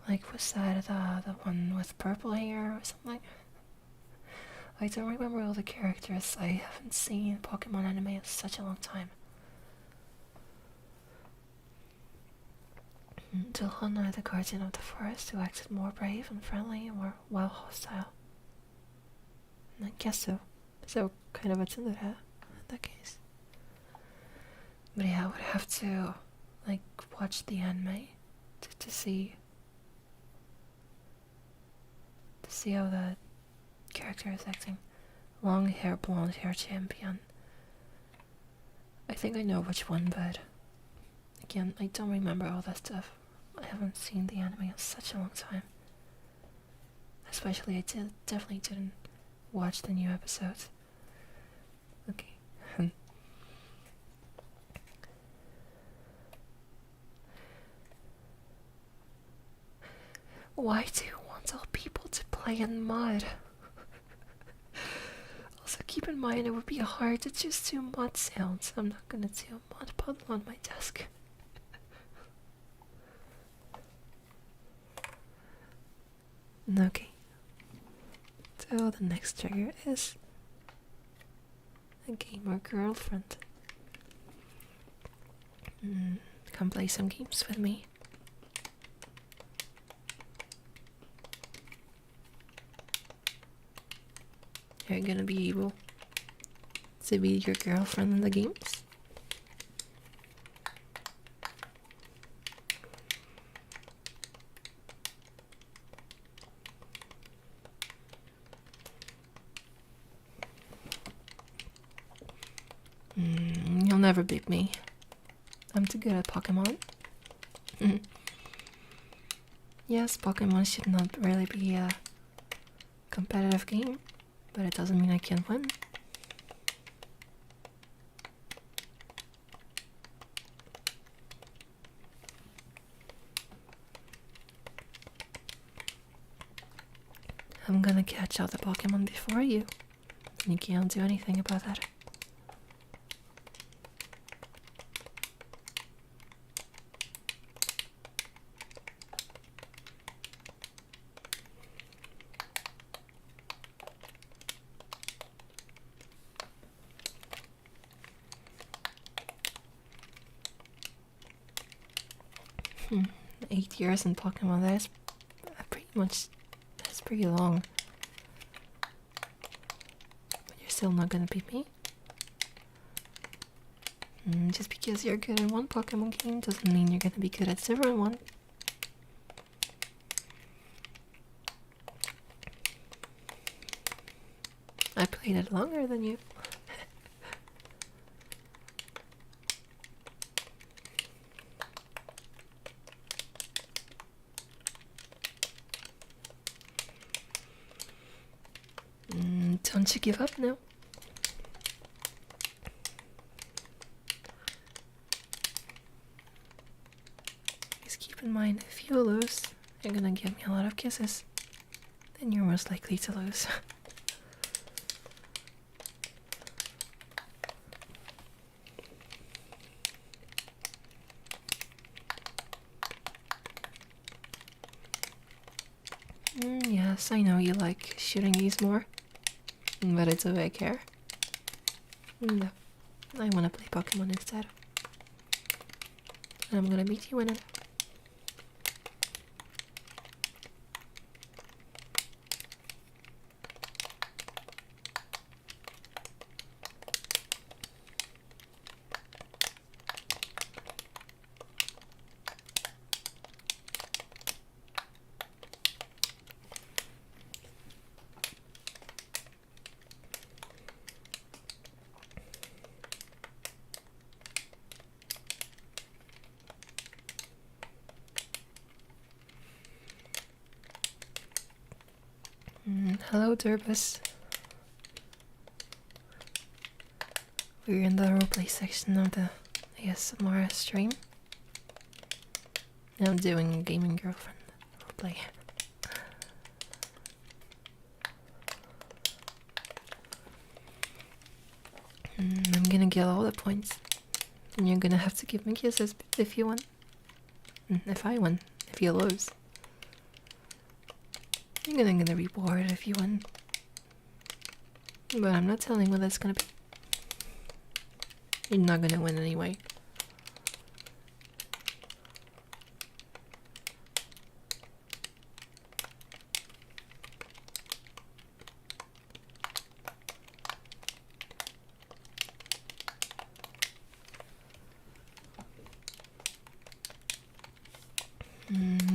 Like, was that the one with purple hair or something? I don't remember all the characters. I haven't seen Pokemon anime in such a long time. Dullahan, the guardian of the forest, who acted more brave and friendly and more hostile. I guess so. So, kind of a tsundere in that case. But yeah, I would have to, like, watch the anime to see how the character is acting. Long hair, blonde hair champion. I think I know which one, but again, I don't remember all that stuff. I haven't seen the anime in such a long time. Especially, I definitely didn't watch the new episodes. Okay. Why do you want all people to play in mud? Also, keep in mind it would be hard to just do mud sounds. I'm not gonna do a mud puddle on my desk. Okay. So the next trigger is a gamer girlfriend. Come play some games with me. You're gonna be able to be your girlfriend in the games. never beat me. I'm too good at Pokemon. Yes, Pokemon should not really be a competitive game, but it doesn't mean I can't win. I'm gonna catch all the Pokemon before you, and you can't do anything about that. Hmm. 8 years in Pokemon, that's pretty long. But you're still not gonna beat me? Just because you're good in one Pokemon game doesn't mean you're gonna be good at several one. I played it longer than you. Don't you give up now? Just keep in mind, if you lose, you're gonna give me a lot of kisses. Then you're most likely to lose. Yes, I know you like shooting these more. But it's a big care. No, I wanna play Pokemon instead. And I'm gonna beat you in it. Hello, Durbus. We're in the roleplay section of the ASMR stream. I'm doing a gaming girlfriend roleplay. I'm gonna get all the points, and you're gonna have to give me kisses if you win. If I win, if you lose. You're gonna be bored if you win. But I'm not telling what that's gonna be. You're not gonna win anyway.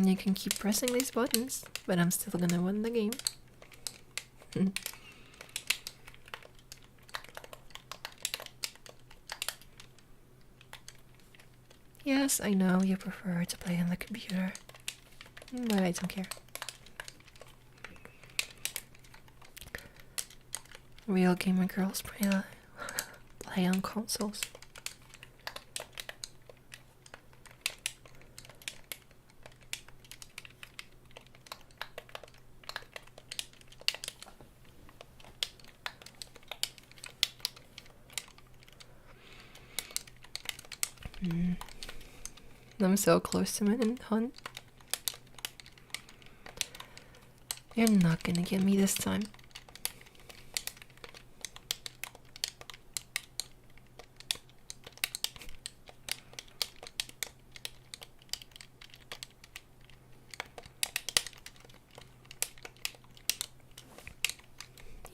You can keep pressing these buttons, but I'm still gonna win the game. Yes, I know you prefer to play on the computer, but I don't care. Real gamer girls play on consoles. I'm so close to winning, hun. You're not gonna get me this time.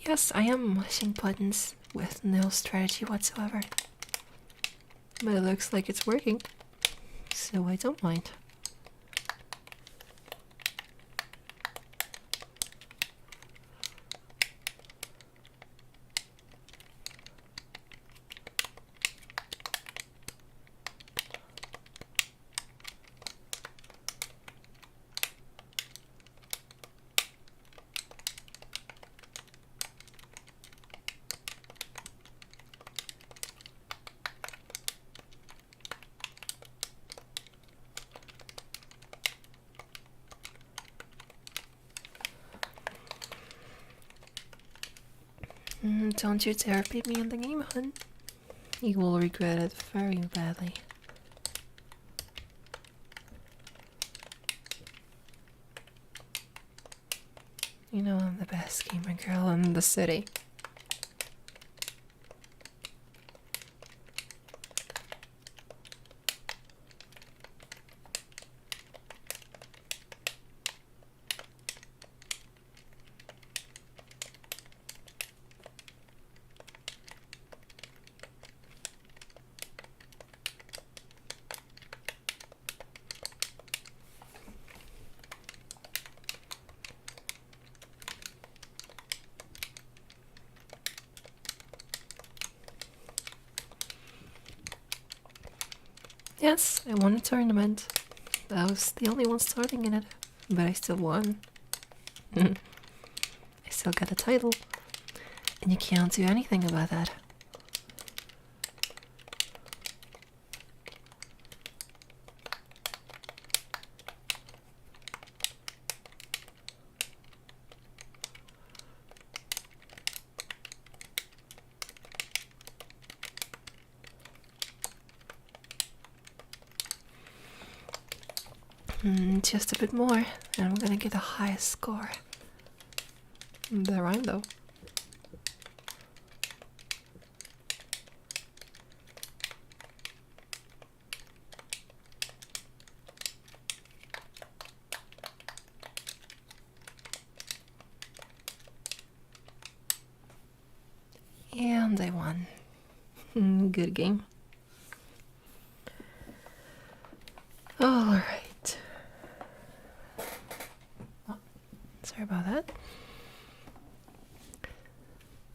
Yes, I am mashing buttons with no strategy whatsoever. But it looks like it's working, so I don't mind. Don't you dare beat me in the game, hun. You will regret it very badly. You know I'm the best gamer girl in the city. Yes, I won a tournament. I was the only one starting in it, but I still won. I still got a title, and you can't do anything about that. Just a bit more, and I'm gonna get the highest score. The rhyme though. And I won. Good game. Alright. Oh, sorry about that.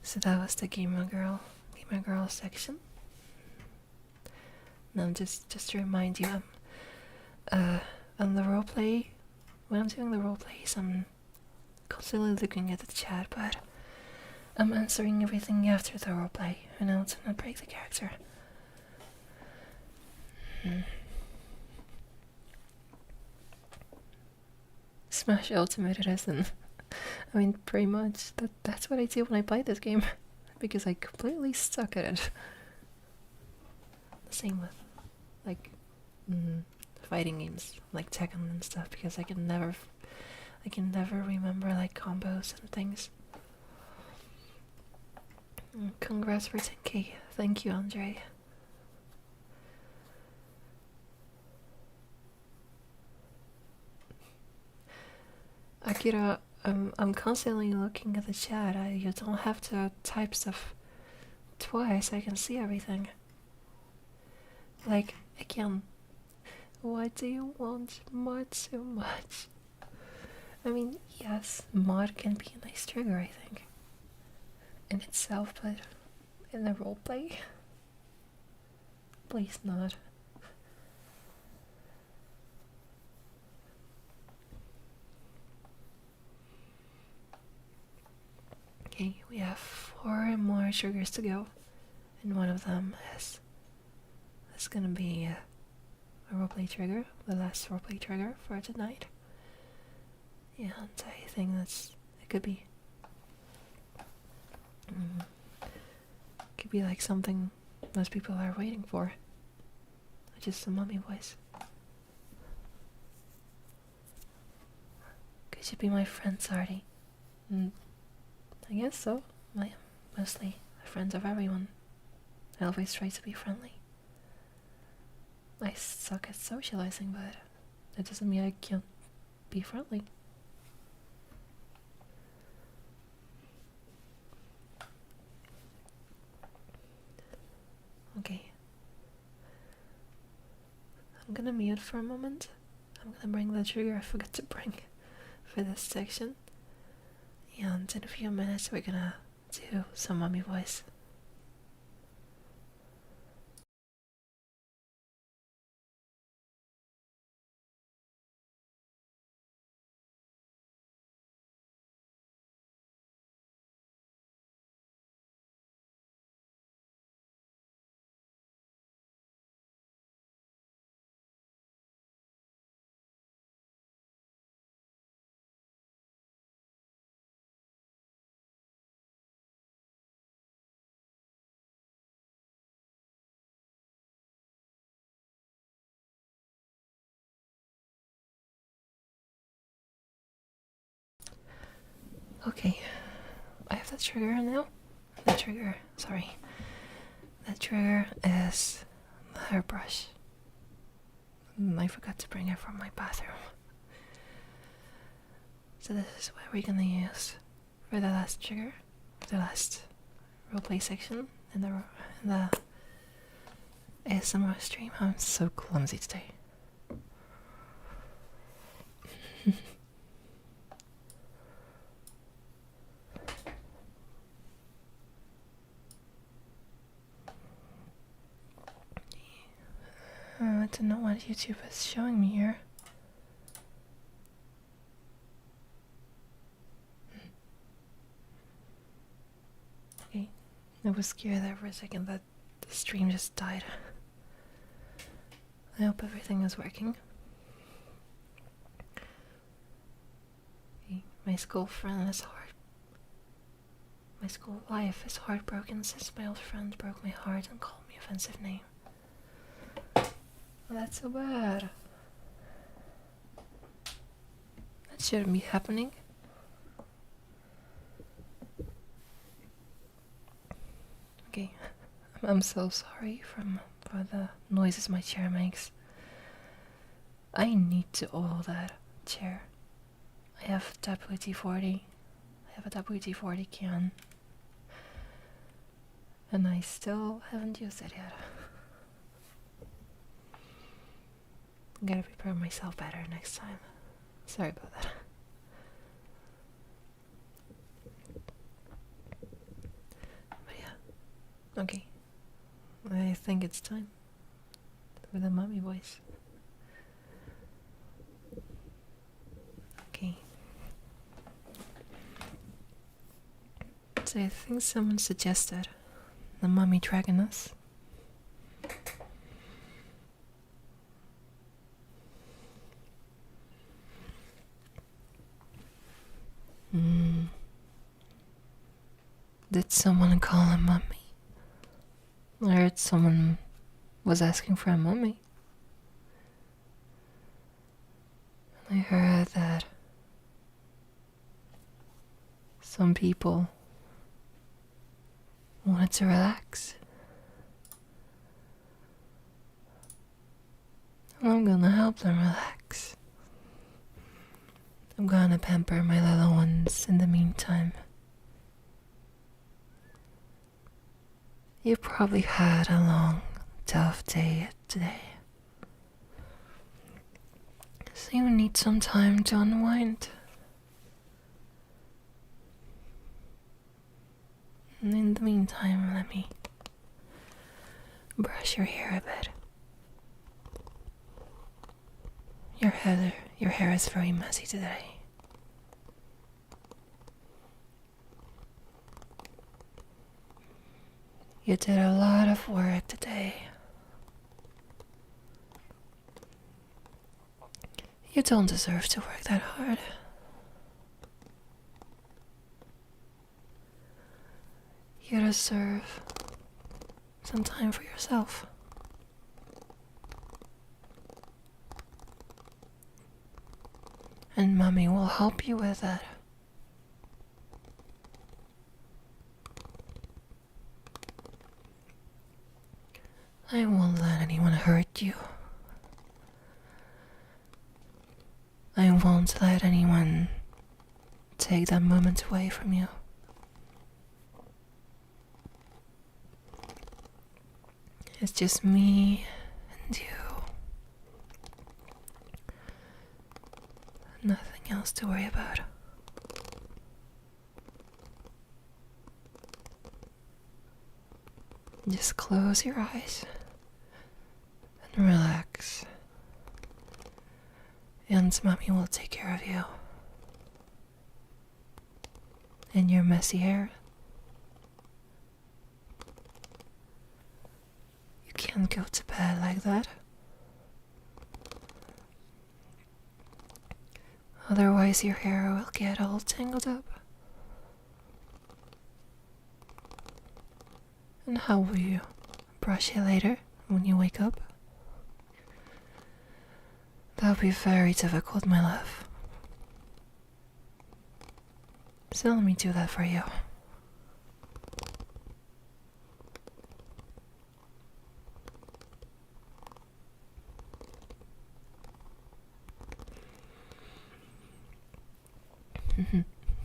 So that was the Gamer Girl section. Now just to remind you, on the roleplay, when I'm doing the roleplays, I'm constantly looking at the chat, but I'm answering everything after the roleplay, to not break the character. Smash Ultimate it isn't. I mean, pretty much. That's what I do when I play this game, because I completely suck at it. The same with, like, fighting games, like Tekken and stuff, because I can never remember, like, combos and things. Congrats for 10k. Thank you, Andre. Akira, I'm constantly looking at the chat. You don't have to type stuff twice. I can see everything. Like, again, why do you want mod so much? I mean, yes, mod can be a nice trigger, I think, in itself, but in the roleplay, please not. Okay, we have 4 more triggers to go, and one of them is gonna be a roleplay trigger, the last roleplay trigger for tonight. And I think it could be like something most people are waiting for. Just a mummy voice. Could you be my friend, Xarty? I guess so. I am mostly a friend of everyone. I always try to be friendly. I suck at socializing, but that doesn't mean I can't be friendly. Okay. I'm gonna mute for a moment. I'm gonna bring the trigger I forgot to bring for this section. And in a few minutes we're gonna do some mummy voice. Okay, I have the trigger now. The trigger is the hairbrush. I forgot to bring it from my bathroom. So this is what we're gonna use for the last trigger, the last roleplay section in the ASMR stream. I'm so clumsy today. I don't know what YouTube is showing me here. Okay, I was scared there for a second that the stream just died. I hope everything is working. Okay, my school friend is My school life is heartbroken since my old friend broke my heart and called me an offensive name. Well, that's so bad. That shouldn't be happening. Okay, I'm so sorry for the noises my chair makes. I need to oil that chair. I have WD-40. I have a WD-40 can. And I still haven't used it yet. I gotta prepare myself better next time. Sorry about that. But yeah. Okay. I think it's time for the mommy voice. Okay. So I think someone suggested the mummy dragoness. Did someone call a mummy? I heard someone was asking for a mummy. I heard that some people wanted to relax. I'm gonna help them relax. I'm gonna pamper my little ones in the meantime. You probably had a long, tough day today. So you need some time to unwind. And in the meantime, let me brush your hair a bit. Your hair is very messy today. You did a lot of work today. You don't deserve to work that hard. You deserve some time for yourself. And mommy will help you with that. I won't let anyone hurt you. I won't let anyone take that moment away from you. It's just me and you. Nothing else to worry about. Just close your eyes and relax. And mommy will take care of you. And your messy hair. You can't go to bed like that. Otherwise your hair will get all tangled up. And how will you brush it later when you wake up? That'll be very difficult, my love. So let me do that for you.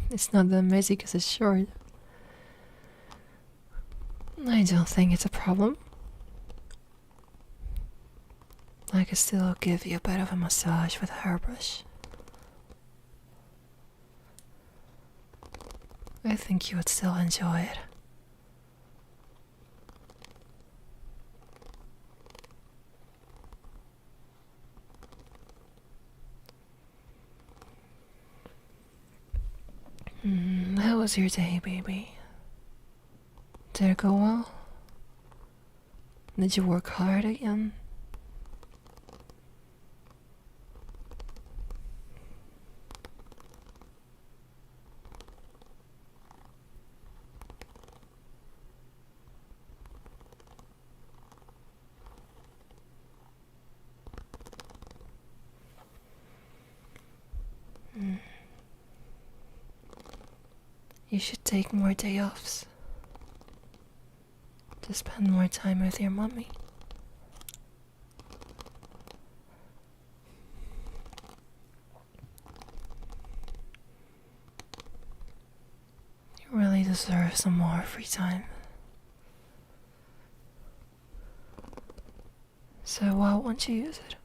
It's not that messy because it's short. I don't think it's a problem. I could still give you a bit of a massage with a hairbrush. I think you would still enjoy it. How was your day, baby? Did it go well? Did you work hard again? You should take more day offs to spend more time with your mommy. You really deserve some more free time. So why won't you use it?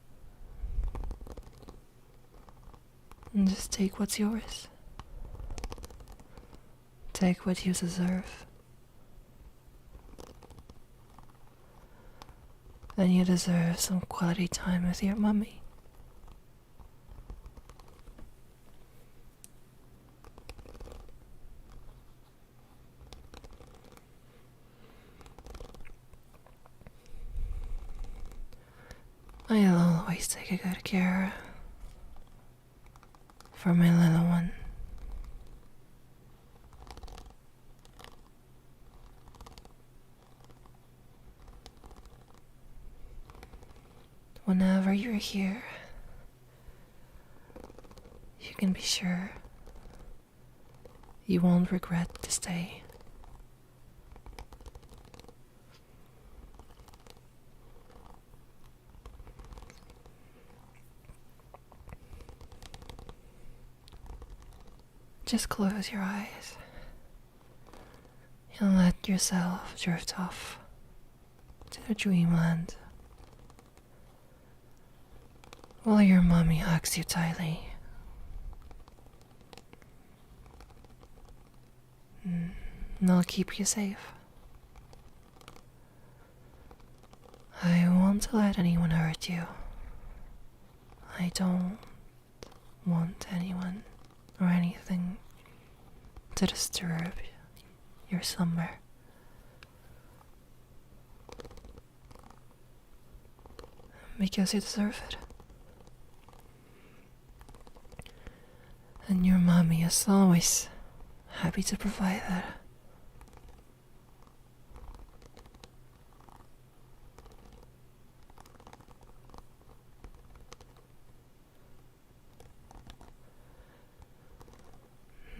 And just take what's yours. Take what you deserve. And you deserve some quality time with your mommy. I'll always take a good care for my little one. Whenever you're here, you can be sure you won't regret to stay. Just close your eyes and let yourself drift off to the dreamland while your mommy hugs you tightly. And I'll keep you safe. I won't let anyone hurt you. I don't want anyone or anything to disturb your slumber. Because you deserve it. And your mommy is always happy to provide that.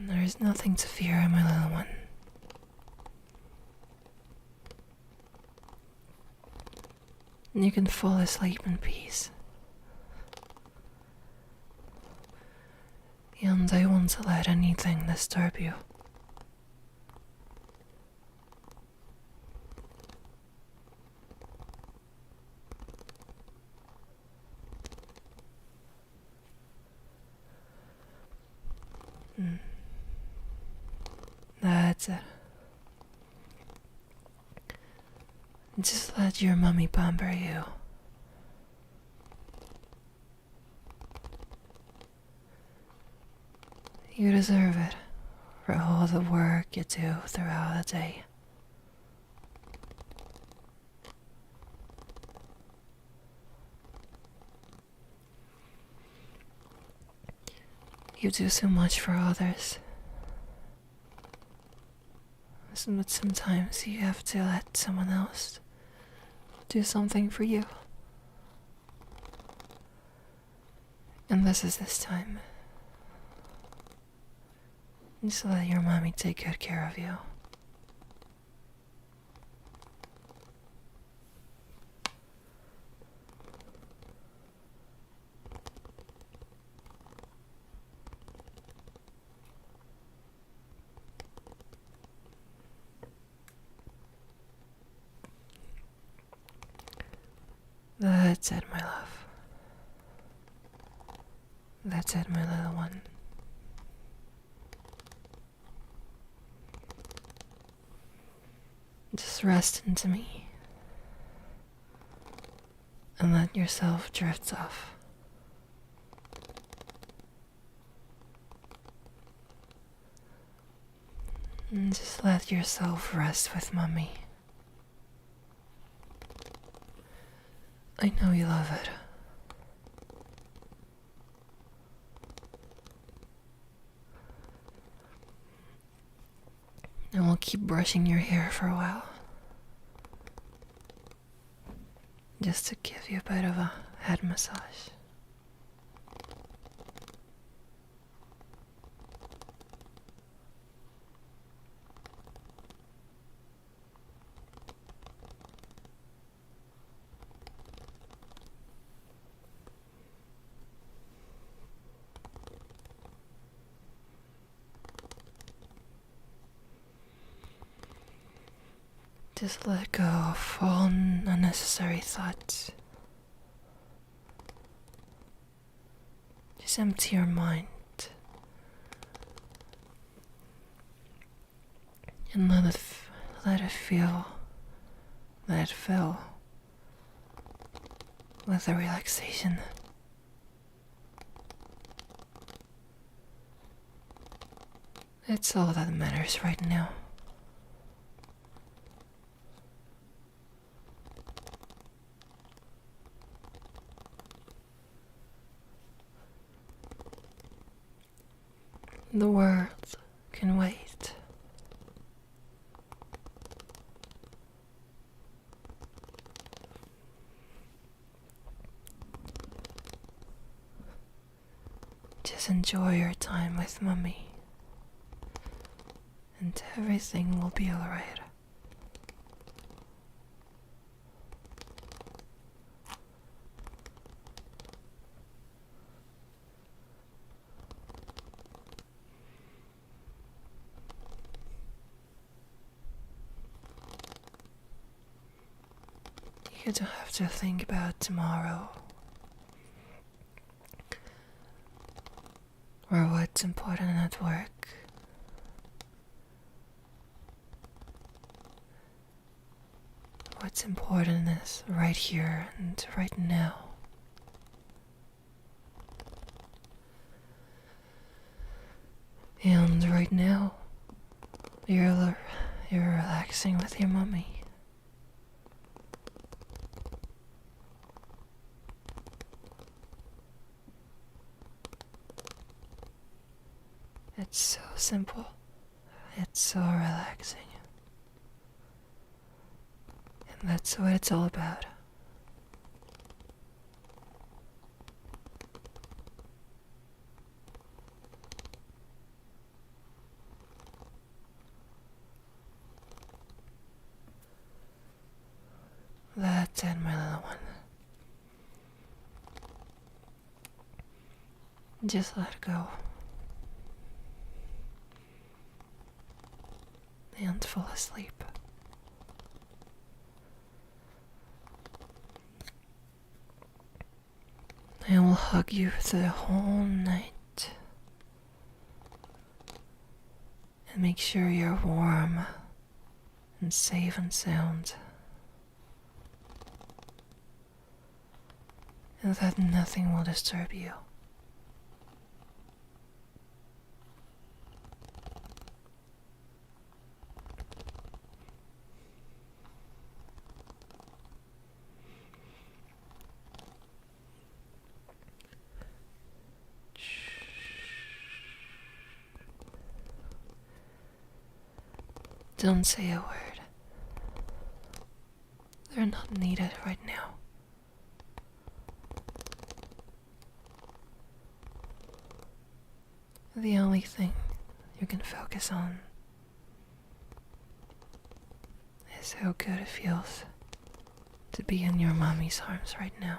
There is nothing to fear, my little one. You can fall asleep in peace. And I won't let anything disturb you. That's it. Just let your mommy pamper you. You deserve it for all the work you do throughout the day. You do so much for others. But sometimes you have to let someone else do something for you. And this is this time. Just let your mommy take good care of you. That's it, my love. That's it, my little one. Just rest into me and let yourself drift off. And just let yourself rest with mommy. I know you love it. And we'll keep brushing your hair for a while. Just to give you a bit of a head massage. Just let go of all unnecessary thoughts. Just empty your mind. And let it feel. Let it fill with the relaxation. It's all that matters right now. The world can wait. Just enjoy your time with mommy, and everything will be alright. You don't have to think about tomorrow or what's important at work. What's important is right here and right now. And right now, you're relaxing with your mommy. It's so simple. It's so relaxing. And that's what it's all about. That's it, my little one. Just let it go. And fall asleep. I will hug you the whole night and make sure you're warm and safe and sound, and that nothing will disturb you. Don't say a word. They're not needed right now. The only thing you can focus on is how good it feels to be in your mommy's arms right now.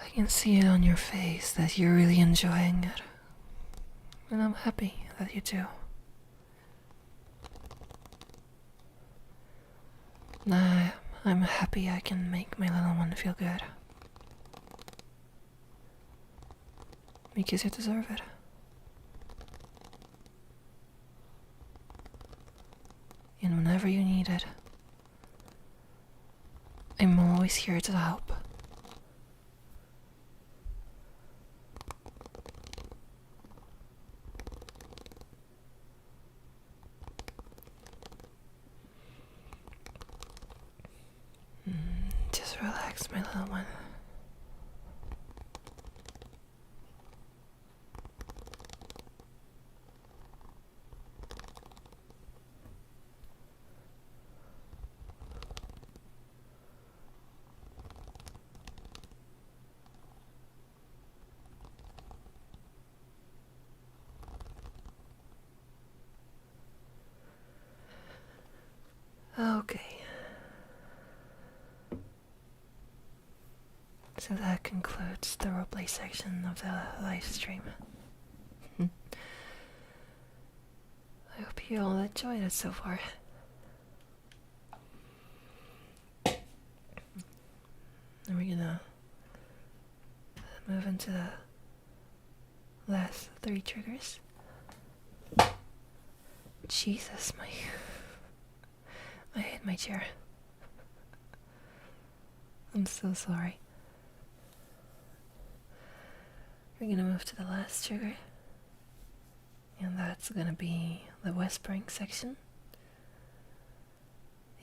I can see it on your face that you're really enjoying it, and I'm happy that you do. I'm happy I can make my little one feel good. Because you deserve it. And whenever you need it, I'm always here to help. Just relax, my little one. Okay. So that concludes the roleplay section of the live stream. I hope you all enjoyed it so far. And we're gonna move into the last 3 triggers. Jesus, I hit my chair. I'm so sorry. We're gonna move to the last trigger, and that's gonna be the whispering section.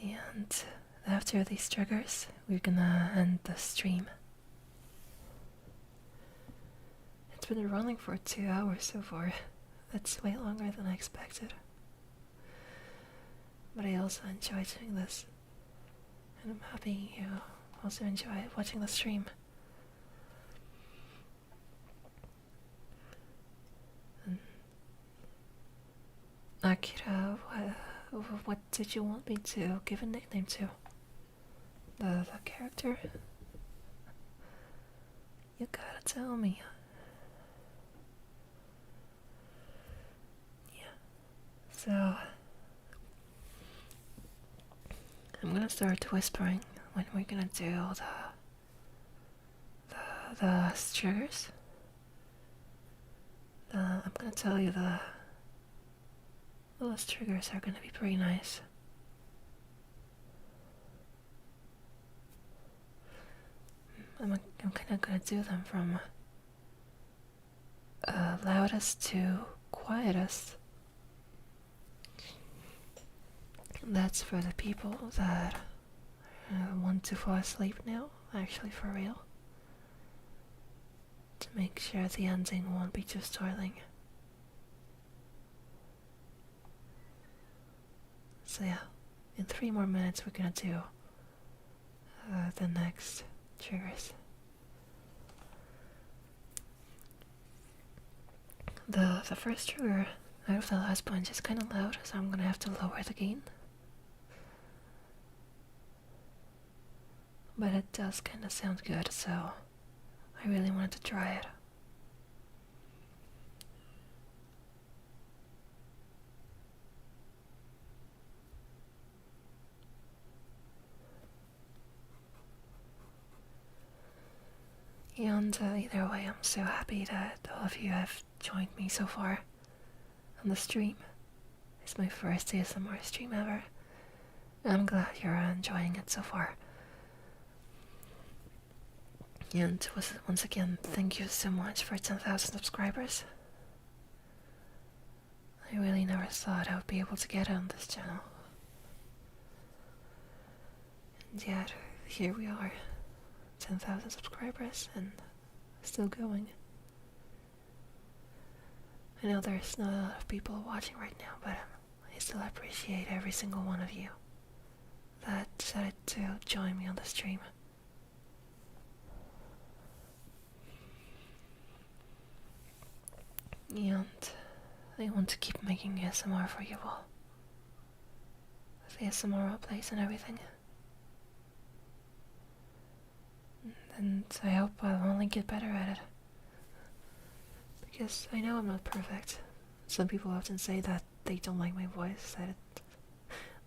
And after these triggers, we're gonna end the stream. It's been running for 2 hours so far. That's way longer than I expected. But I also enjoy doing this, and I'm happy you also enjoy watching the stream. Akira, what did you want me to give a nickname to? The character? You gotta tell me. Yeah. So I'm gonna start whispering when we're gonna do all the triggers. I'm gonna tell you those triggers are gonna be pretty nice. I'm kinda gonna do them from loudest to quietest. That's for the people that want to fall asleep now, actually for real. To make sure the ending won't be too startling. So yeah, in 3 more minutes we're gonna do the next triggers. The first trigger out of the last bunch is kind of loud, so I'm gonna have to lower the gain. But it does kind of sound good, so I really wanted to try it. And either way, I'm so happy that all of you have joined me so far on the stream. It's my first ASMR stream ever, and I'm glad you're enjoying it so far. And once again, thank you so much for 10,000 subscribers. I really never thought I would be able to get it on this channel. And yet, here we are, 10,000 subscribers, and still going. I know there's not a lot of people watching right now, but I still appreciate every single one of you that decided to join me on the stream. And I want to keep making ASMR for you all. With ASMR roleplays and everything. And I hope I'll only get better at it. Because I know I'm not perfect. Some people often say that they don't like my voice,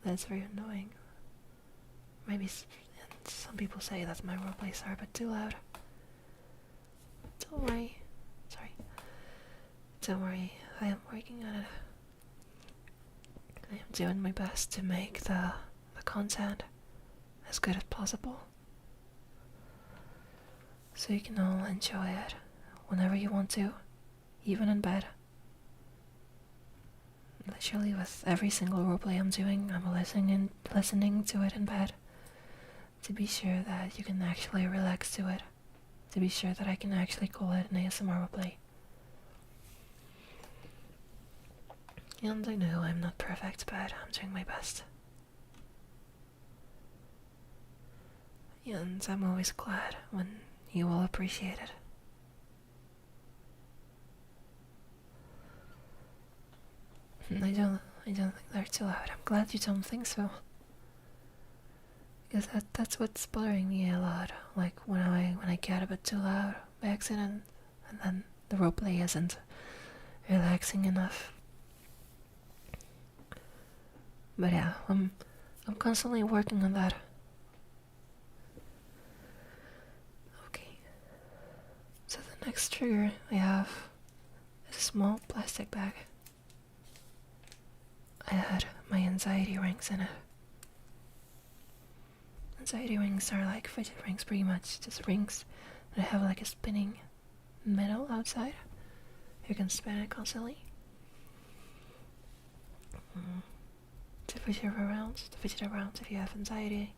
that's very annoying. Maybe some people say that my roleplays are a bit too loud. Don't worry. Sorry. Don't worry, I am working on it. I am doing my best to make the content as good as possible. So you can all enjoy it whenever you want to, even in bed. Literally with every single roleplay I'm doing, I'm listening to it in bed. To be sure that you can actually relax to it. To be sure that I can actually call it an ASMR roleplay. And I know I'm not perfect, but I'm doing my best. And I'm always glad when you all appreciate it. I don't think they're too loud. I'm glad you don't think so. Because that's what's bothering me a lot. Like when I get a bit too loud by accident, and then the roleplay isn't relaxing enough. But yeah, I'm constantly working on that. Okay. So the next trigger I have is a small plastic bag. I had my anxiety rings in it. Anxiety rings are like fidget rings, pretty much. Just rings that have like a spinning metal outside. You can spin it constantly. To fidget around if you have anxiety.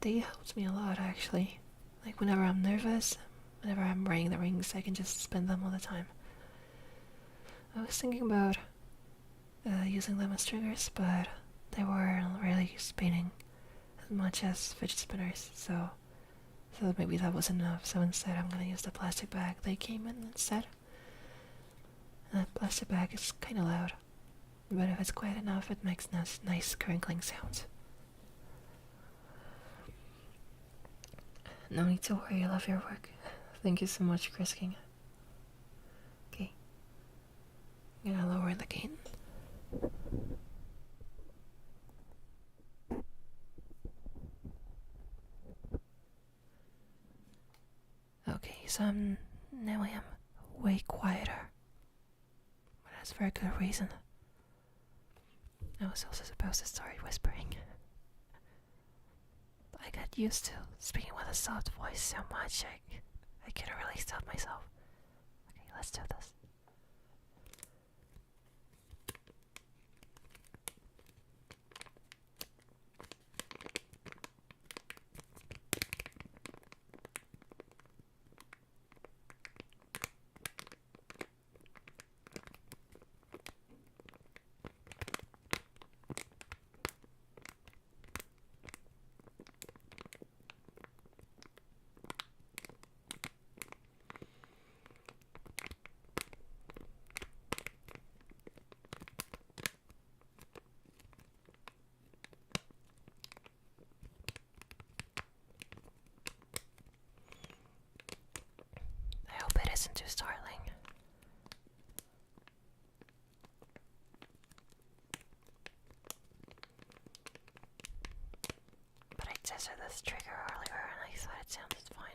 They helped me a lot, actually. Like whenever I'm nervous, whenever I'm wearing the rings, I can just spin them all the time. I was thinking about using them as triggers, but they weren't really spinning as much as fidget spinners, so maybe that wasn't enough. So instead I'm gonna use the plastic bag they came in instead. And that plastic bag is kinda loud, but if it's quiet enough it makes nice crinkling sounds. No need to worry, I love your work. Thank you so much, Chris King. Okay. I'm gonna lower the gain. Okay, so now I am way quieter. But that's for a good reason. I was also supposed to start whispering. But I got used to speaking with a soft voice so much I couldn't really stop myself. Okay, let's do this. I hope it isn't too startling. But I tested this trigger earlier and I thought it sounded fine.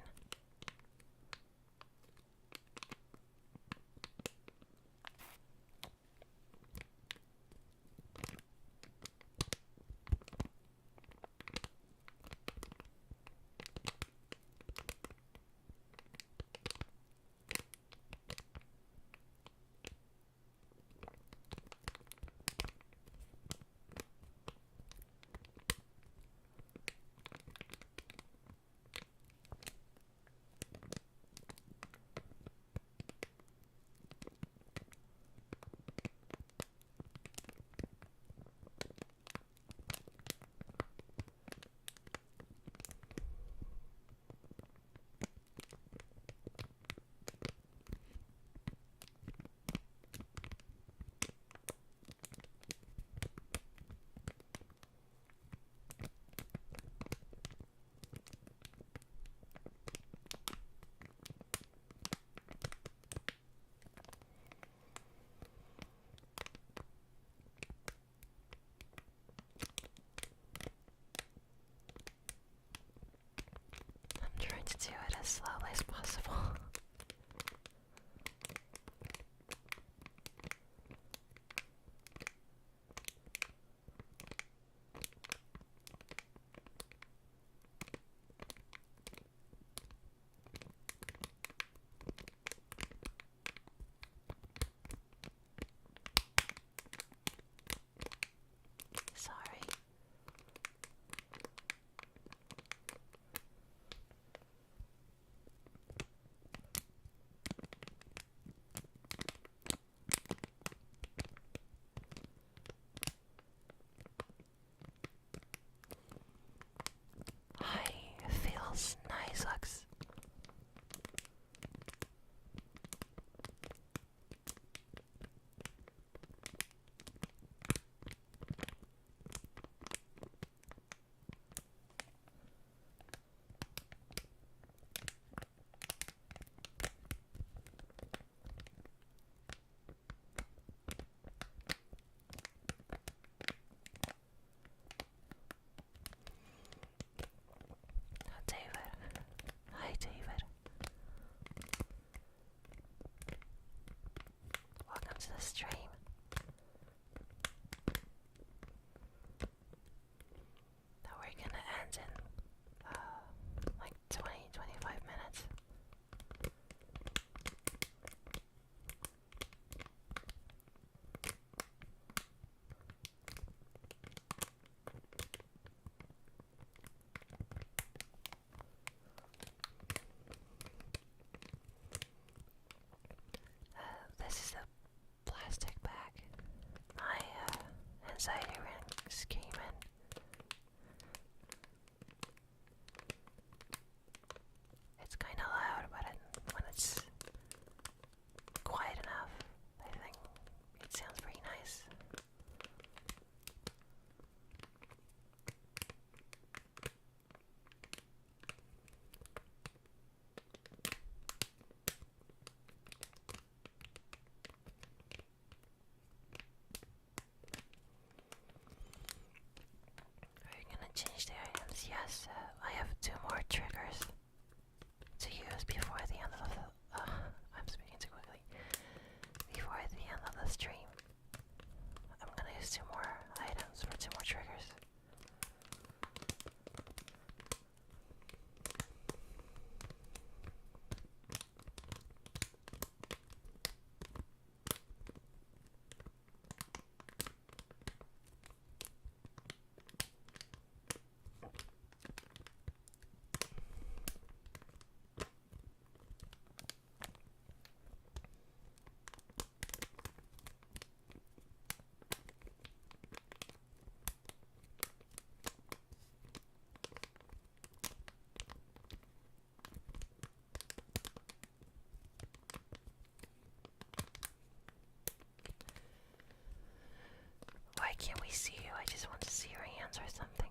hands or something.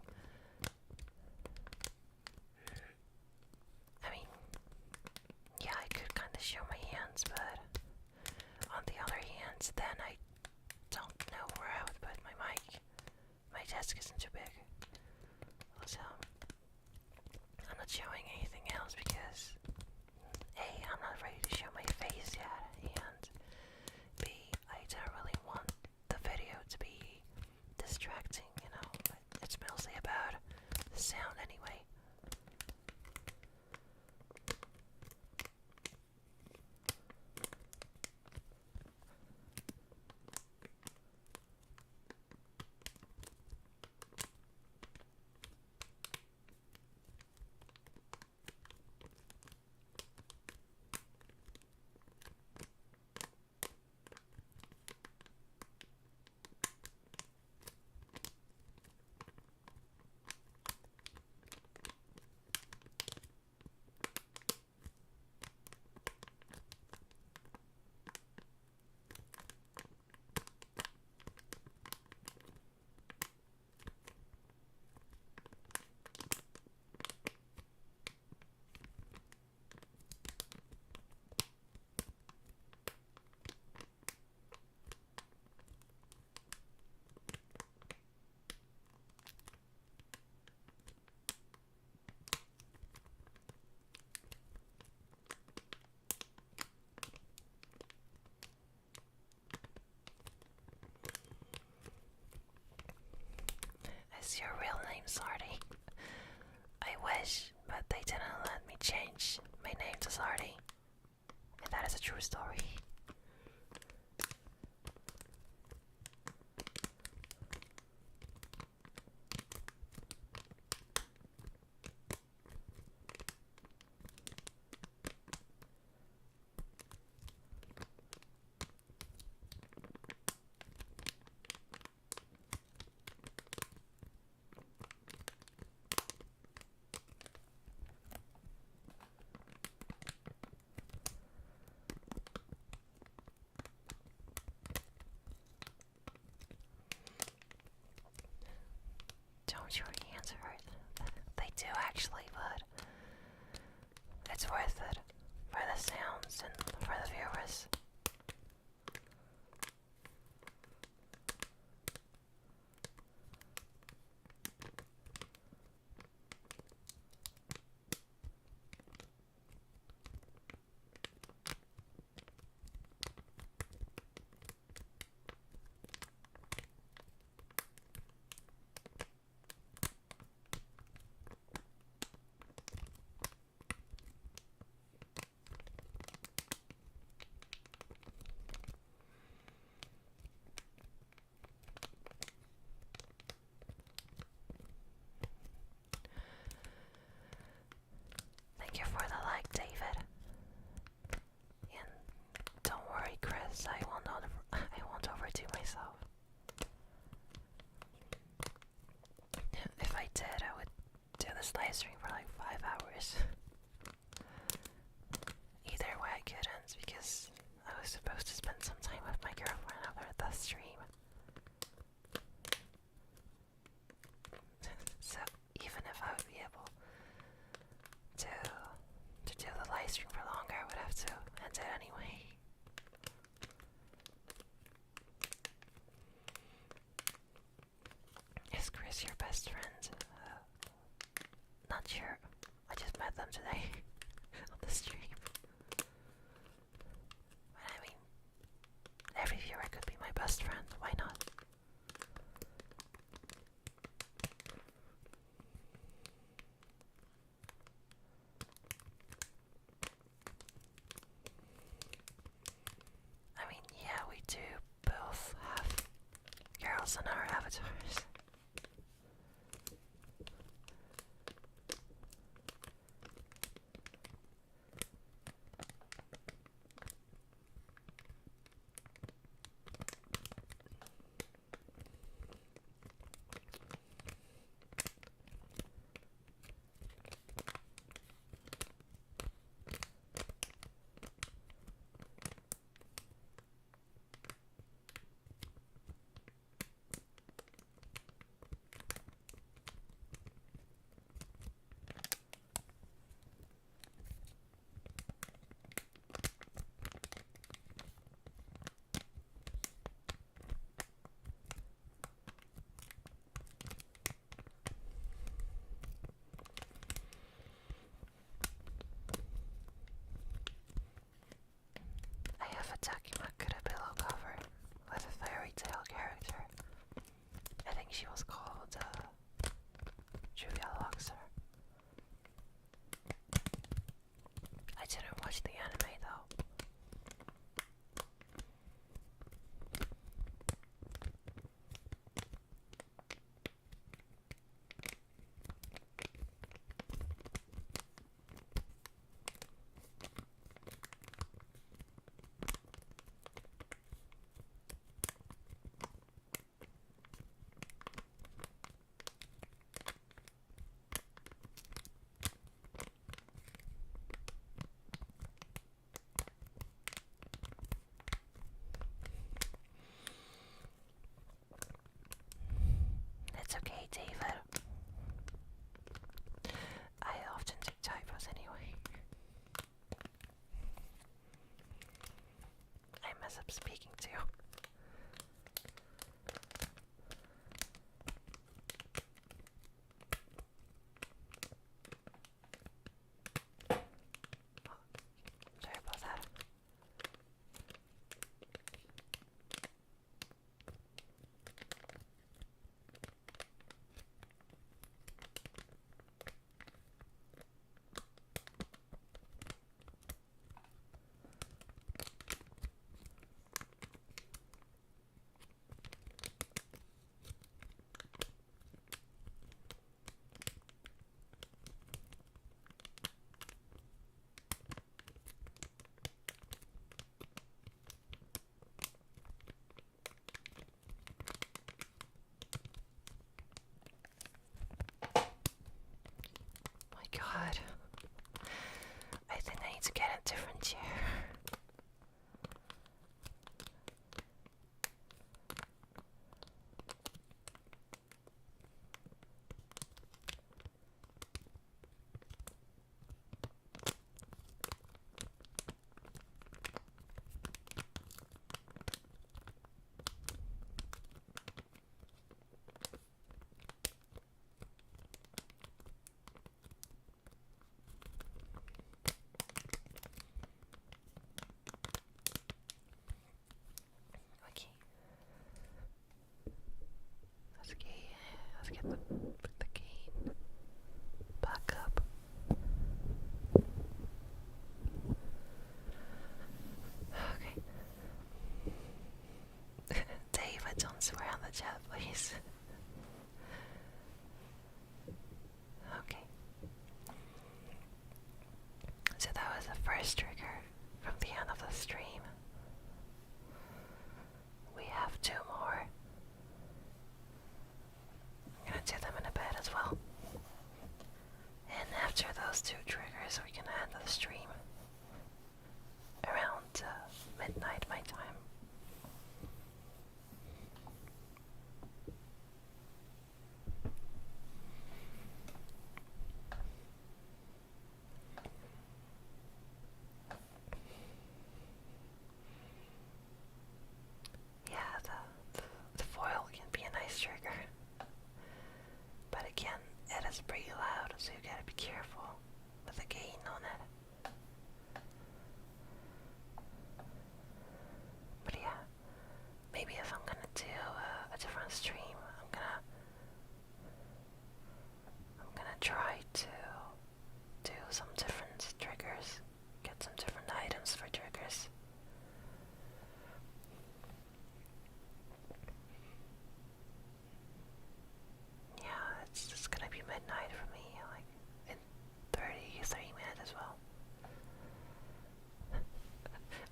I mean, yeah, I could kind of show my hands, but on the other hand, then I don't know where I would put my mic. My desk isn't too big. So, I'm not showing anything else because A, I'm not ready to show my face yet, and B, I don't really want the video to be distracting, you know, but it's mostly about the sound anyway. Is your real name Xarty? I wish, but they didn't let me change my name to Xarty. And that is a true story. Don't your hands hurt? They do actually, but it's worth it for the sounds and for the viewers. Thank you for the like, David. And don't worry, Chris, I won't overdo myself. If I did, I would do this live stream for like 5 hours. Either way, I couldn't because I was supposed to spend some time with my girlfriend after the stream. So even if I would be able to do the live stream for longer, I would have to end it anyway. Is Chris your best friend? Not sure. I just met them today on the stream. But I mean, every viewer could be my best friend. Why not? I mean, yeah, we do both have girls on our avatars. different chair. Okay. Let's get the cane back up. Okay. David, don't swear on the chat, please. Okay. So that was the first trigger from the end of the stream. We have 2 more. I'm gonna do them in a bed as well. And after those 2 triggers, we can end the stream around midnight my time. Yeah, the foil can be a nice trigger. But again, it is pretty loud, so you gotta be careful with the gain on it. But yeah, maybe if I'm gonna do a different stream, I'm gonna try to do some different triggers, get some different items for triggers. Yeah, it's gonna be midnight for me, like in 30 minutes as well.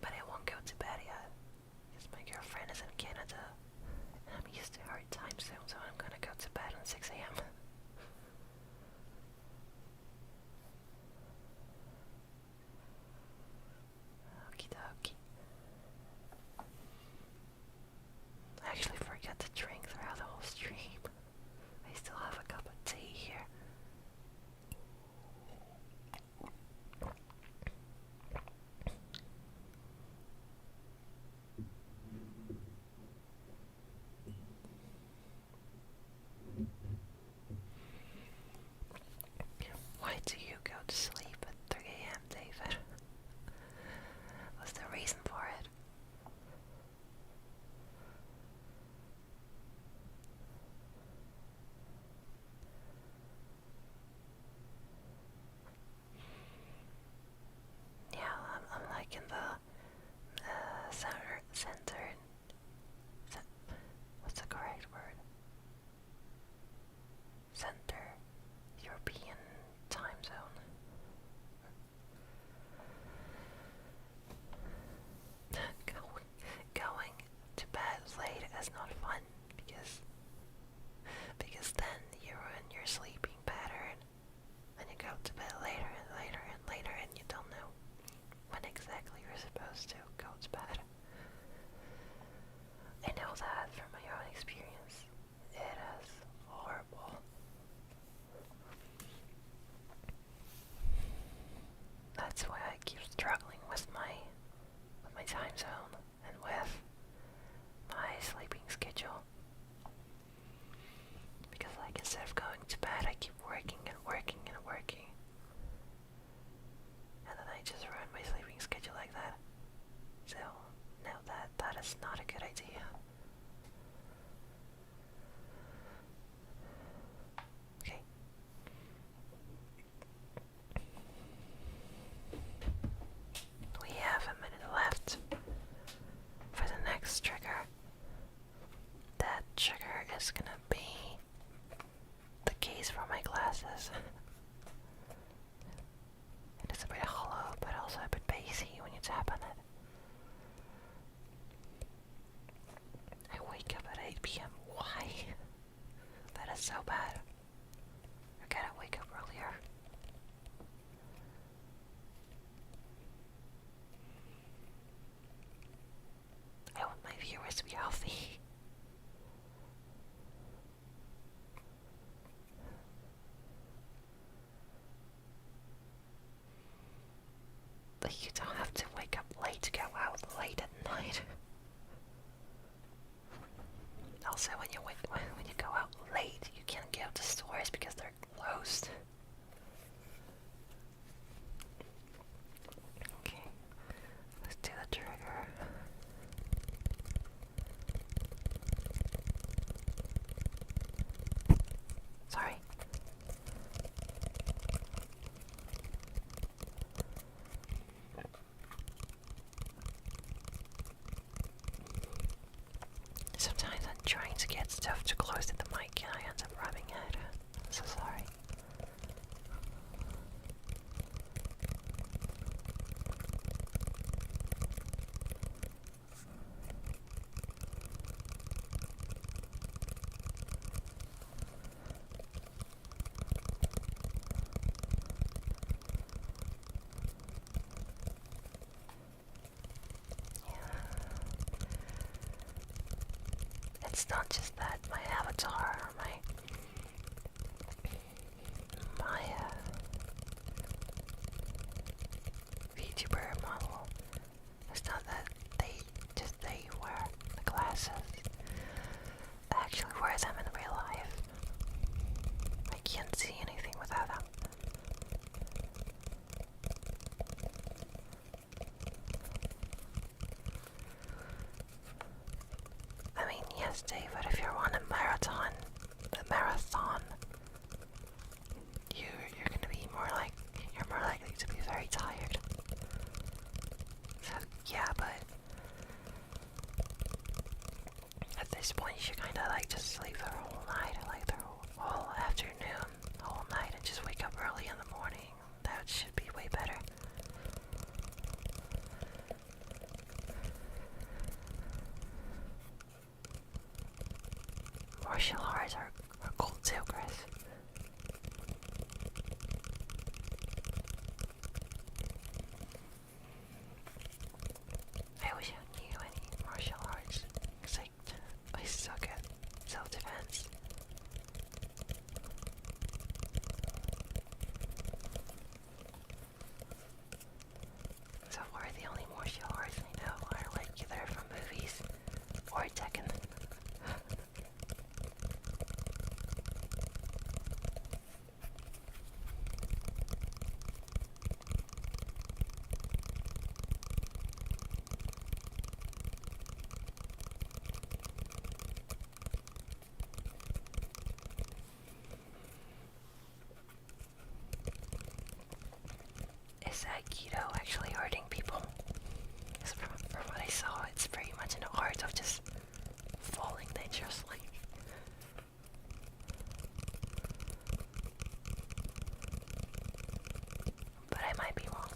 But I won't go to bed yet, because my girlfriend is in Canada, and I'm used to her time zone, so I'm gonna go to bed at 6 a.m. Okie dokie. I actually forget to drink throughout the whole stream. I still have a cup of tea here. Why do you go to sleep at 3 a.m., David? What's the reason for it? Yeah, I'm like in the center. What's the correct word? Center European time zone. Going to bed late is not fun because then you ruin your sleeping pattern, and you go to bed later and later and later, and you don't know when exactly you're supposed to go to bed. I know that from my own experience. It is horrible. That's why I keep struggling with my time zone and with my sleeping schedule. Because like instead of going to bed, I keep working and working and working. And then I just ruin my sleeping schedule like that. So now that is not a good idea. Okay. We have a minute left for the next trigger. That trigger is gonna be the case for my glasses. It is a bit hollow, but also a bit bassy when you tap on it. you don't have to wake up late to go out late at night. Also, when you go out late, you can't go to stores because they're closed. Okay, let's do the trigger. Sorry. Sometimes I'm trying to get stuff too close to the mic and I end up rubbing it. I'm so sorry. It's not just that my avatar or my VTuber model. It's not that they wear the glasses. I actually wear them in real life. I can't see anything without them. I mean, yes, Dave, but if you're on a marathon, you're gonna be you're more likely to be very tired. So yeah, but at this point you should kinda just sleep the whole night, or the whole afternoon, whole night, and just wake up early in the morning. That should be way better. Martial arts are cool too, Chris. I wish I knew any martial arts, because I suck at self-defense. So far, the only martial arts I know are either from movies or Tekken. Is Aikido actually hurting people? Because from what I saw, it's pretty much an art of just falling dangerously. But I might be wrong.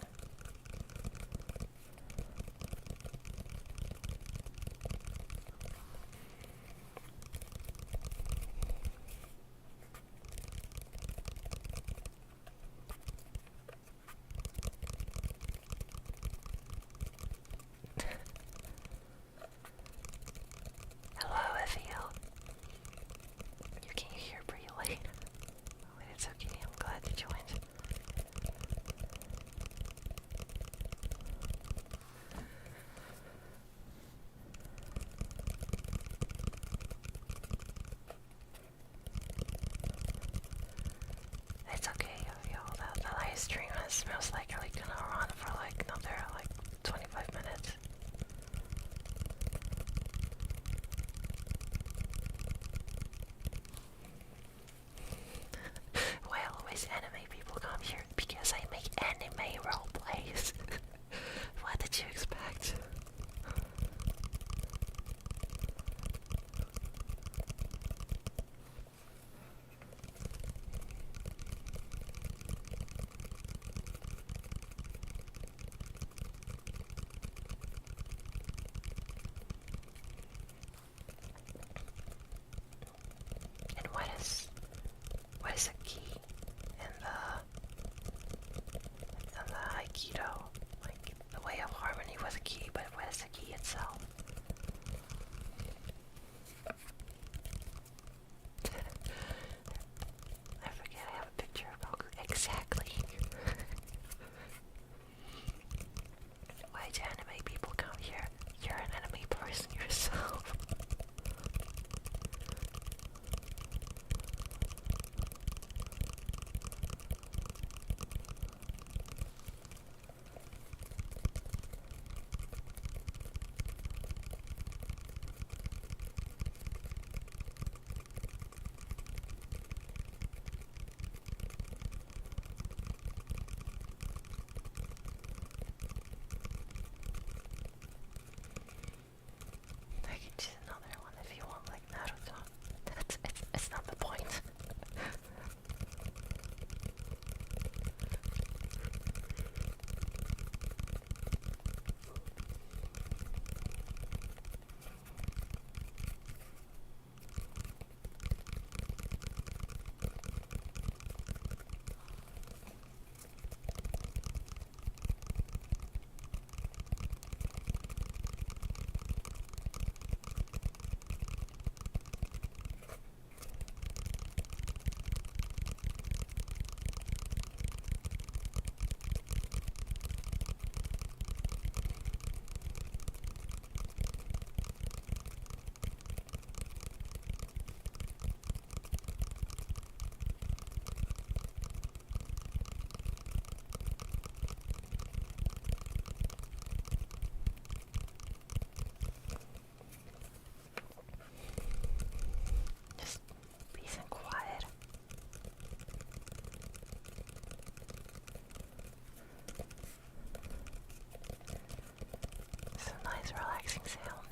relaxing sounds.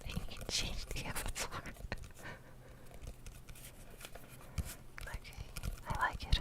I need to change the avatar. Okay, I like it.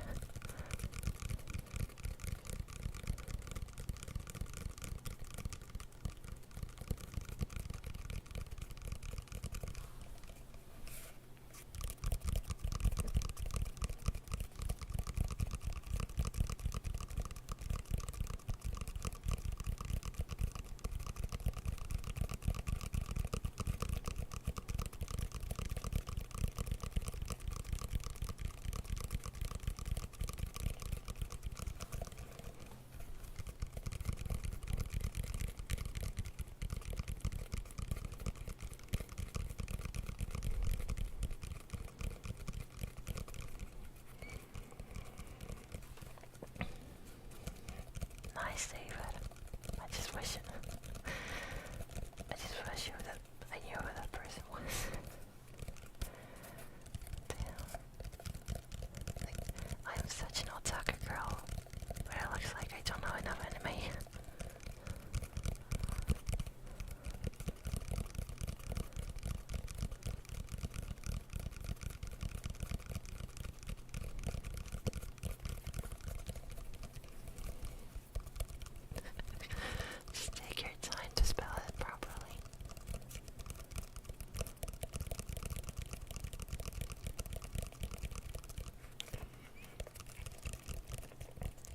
Nice, David. I just wish that I knew who that person was. Damn. Like, I am such an otaku girl, but it looks like I don't know enough anime. Just take your time to spell it properly.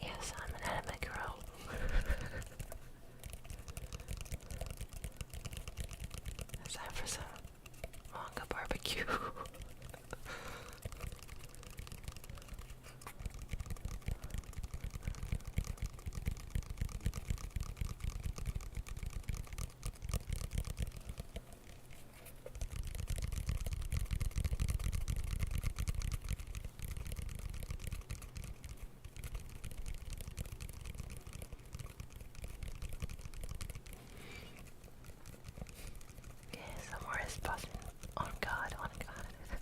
Yes, I'm an anime girl. It's time for some manga barbecue. Somewhere is buzzing. On God, on God.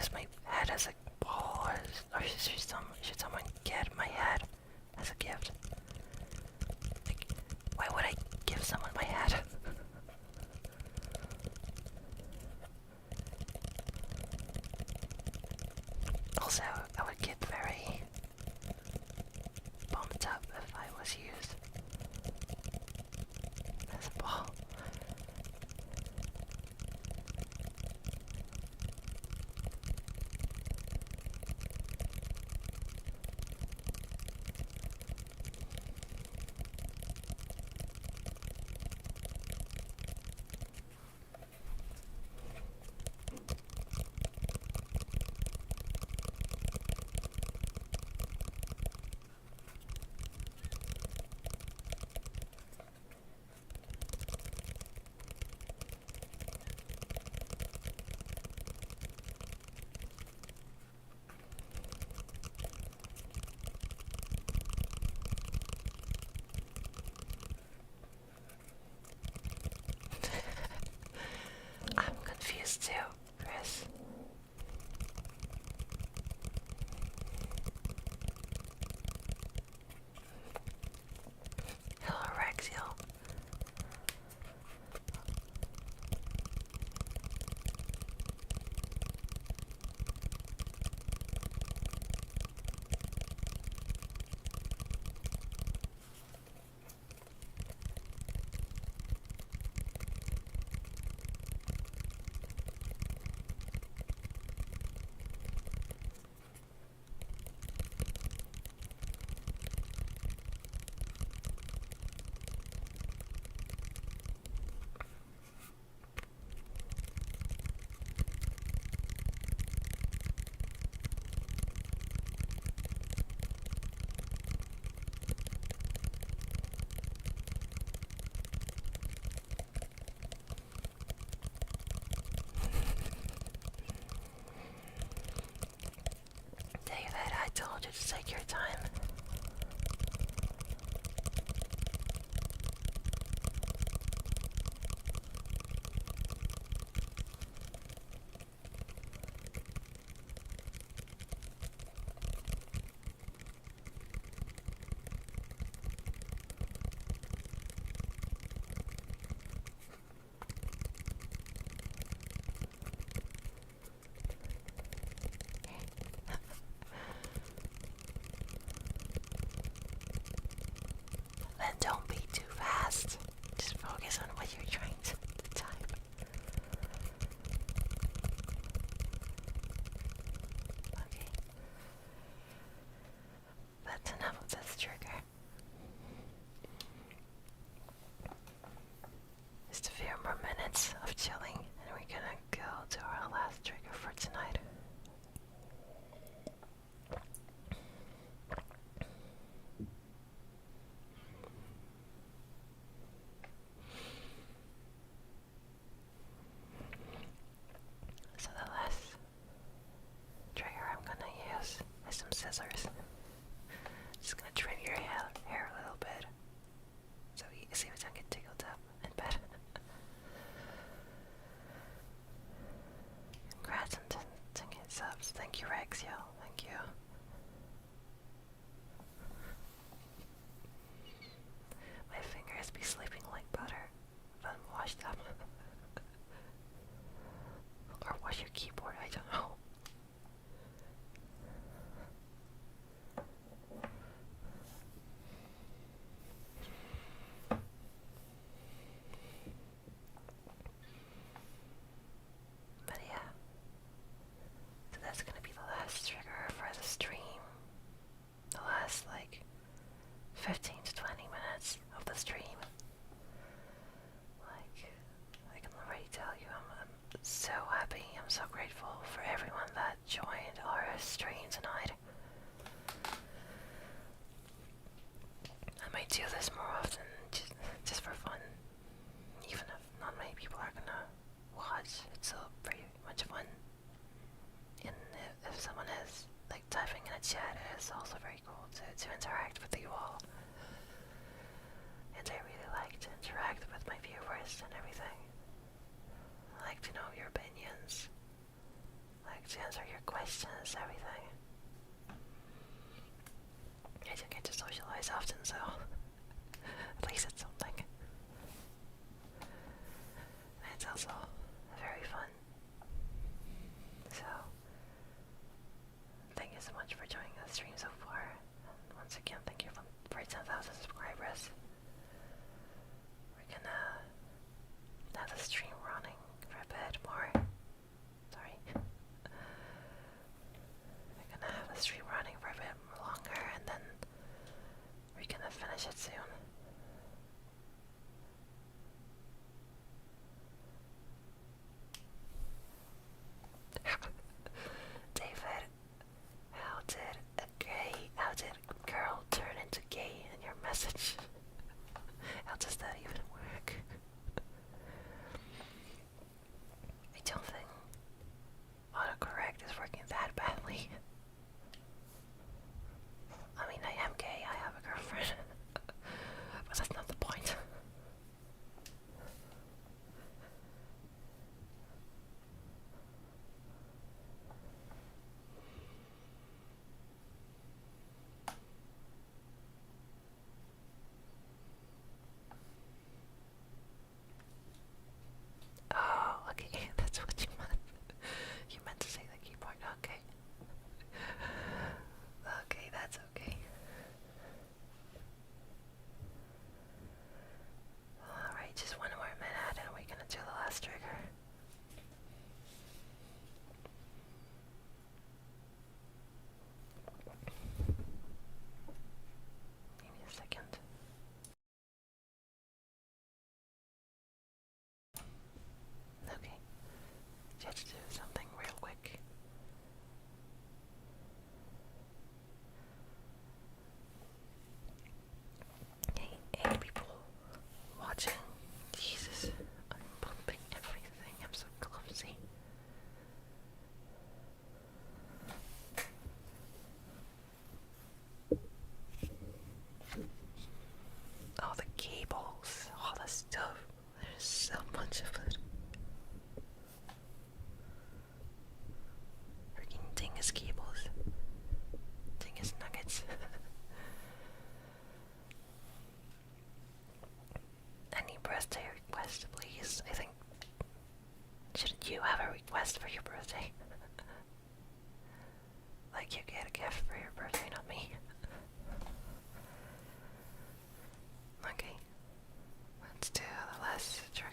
use my head as a ball, or should someone get my head as a gift? Like, why would I give someone my head? Also, I would get very bumped up if I was used as a ball. I'm confused too, Chris. Hello, Rexiel. David, I told you to take your time. Then don't be too fast. Just focus on what you're trying to type. Okay. That's enough of this trigger. Just a few more minutes of chilling, and we're gonna go to our last trigger for tonight. So the last trigger I'm gonna use is some scissors. Just gonna trim your hair a little bit, so you see if I don't get tickled up in bed. Congrats on 10 subs. Thank you, Rexio. Thank you. My fingers be sleeping like butter. Then wash them. Or wash your keyboard, I don't know. But yeah. So that's gonna be the last trigger for the stream. The last, like, 15 to 20 minutes of the stream. Like, I can already tell you, I'm so happy, I'm so grateful for everyone that joined our stream tonight. I might do this more often, just for fun. Even if not many people are gonna watch, it's still pretty much fun. And if someone is, like, typing in a chat, it's also very cool to interact with you all. And I really like to interact with my viewers and everything. I like to know your opinions. Like, back to answer your questions, everything. I do get to socialize often, so at least it's something. And it's also very fun. So, thank you so much for joining the stream so far. And once again, thank you for 10,000 subscribers. We're gonna have the stream running for a bit more. Sorry. We're gonna have the stream running for a bit longer, and then we're gonna finish it soon. David, how did girl turn into gay in your message? How does that even work? I don't think autocorrect is working that badly. I mean, I am gay, I have a girlfriend. But that's not the point. Oh, okay, that's what you meant. You meant to say the keyboard, okay. Okay, that's okay. Alright, just one more minute and we're gonna do the last trigger. Give me a second. Okay, just do something real quick. Hey, 8 people watching. Jesus, I'm bumping everything. I'm so clumsy. All the cables, all the stuff. There's so much of it. Freaking dingus cables. Dingus nuggets. Any birthday request, please? I think. Shouldn't you have a request for your birthday? Like you get a gift for your birthday, not me. Okay. Let's do the last trigger.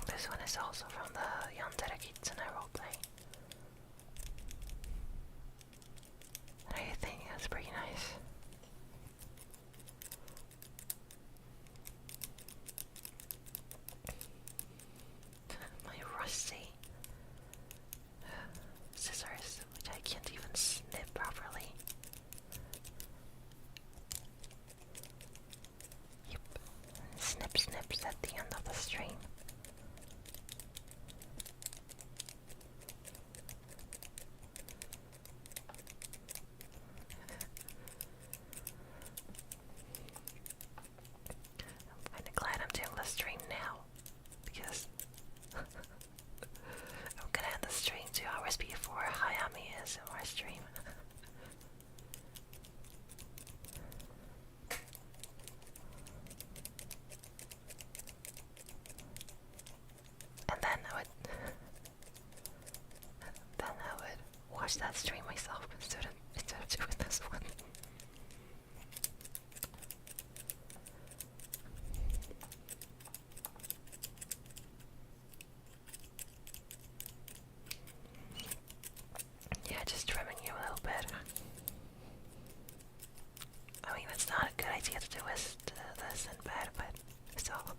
This one is also from the Xarty roleplay. And I think it's pretty nice. My rusty scissors, which I can't even snip properly. Yep. Snip snips at the end of the stream. I'm kinda glad I'm doing the stream now, because I'm gonna end the stream 2 hours before Hayami is in our stream. And then I would watch that stream myself instead of doing this one. Yeah, just trimming you a little bit. I mean, it's not a good idea to do this in bed, but it's all.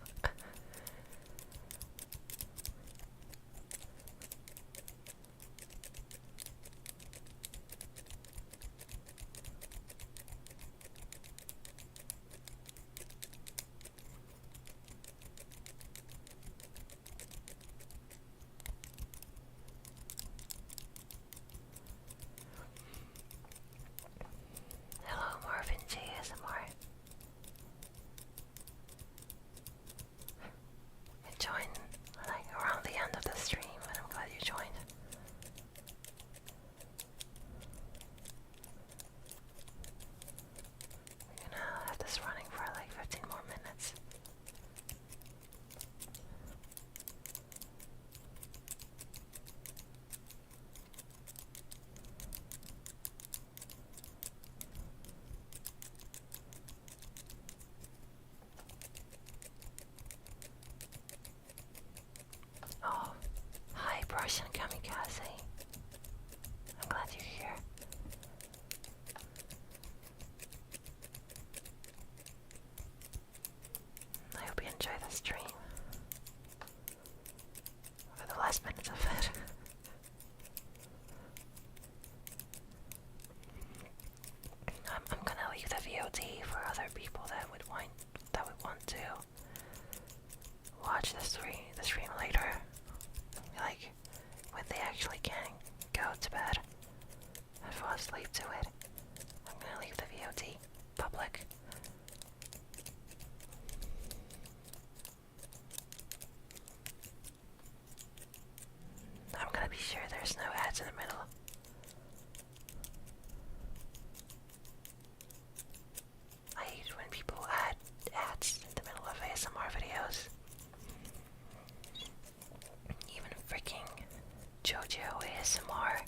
Russian kamikaze. I'm glad you're here. I hope you enjoy the stream. For the last minutes of it. I'm gonna leave the VOD for other people that would want to watch the stream later. Like when they actually can go to bed and fall asleep to it. I'm gonna leave the VOD public. I'm gonna be sure there's no ads in the middle. I hate when people add ads in the middle of ASMR videos. Even freaking JoJo ASMR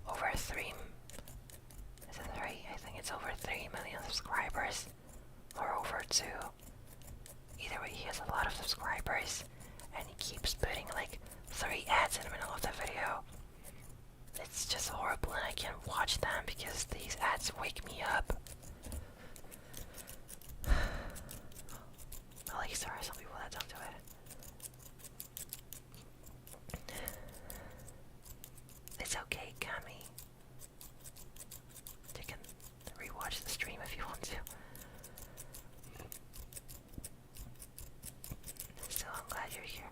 over 3. Is it 3? I think it's over 3 million subscribers. Or over 2. Either way, he has a lot of subscribers. And he keeps putting like 3 ads in the middle of the video. It's just horrible and I can't watch them because these ads wake me up. At least there are some people that don't do it. It's okay, Kami. You can rewatch the stream if you want to. So I'm glad you're here.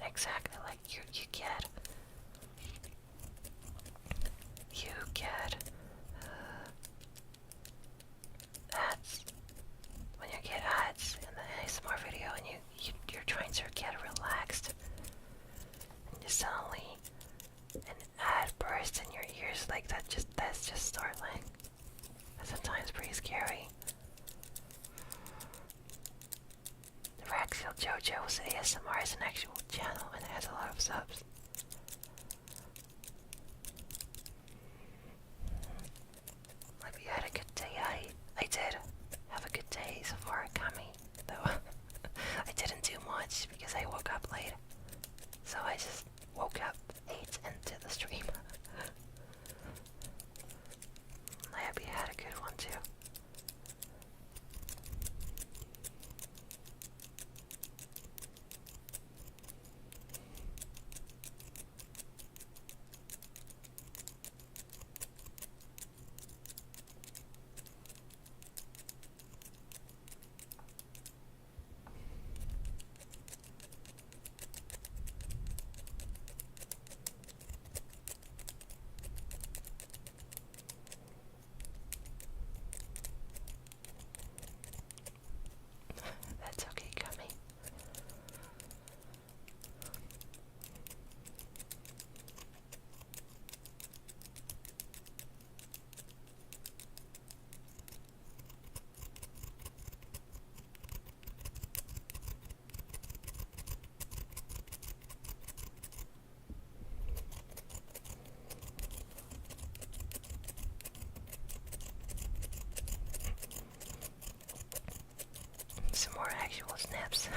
Exactly, like you get ads. When you get ads in the ASMR video and you're trying to get relaxed and just suddenly an ad bursts in your ears like that, that's just startling. And sometimes pretty scary. Rexfield JoJo's ASMR is an actual channel and it has a lot of subs. Hope you had a good day. I did have a good day so far, Kami. Though I didn't do much because I woke up late. So I just woke up 8 into the stream. I hope you had a good one too. That's okay, Kami. Some more actual snaps.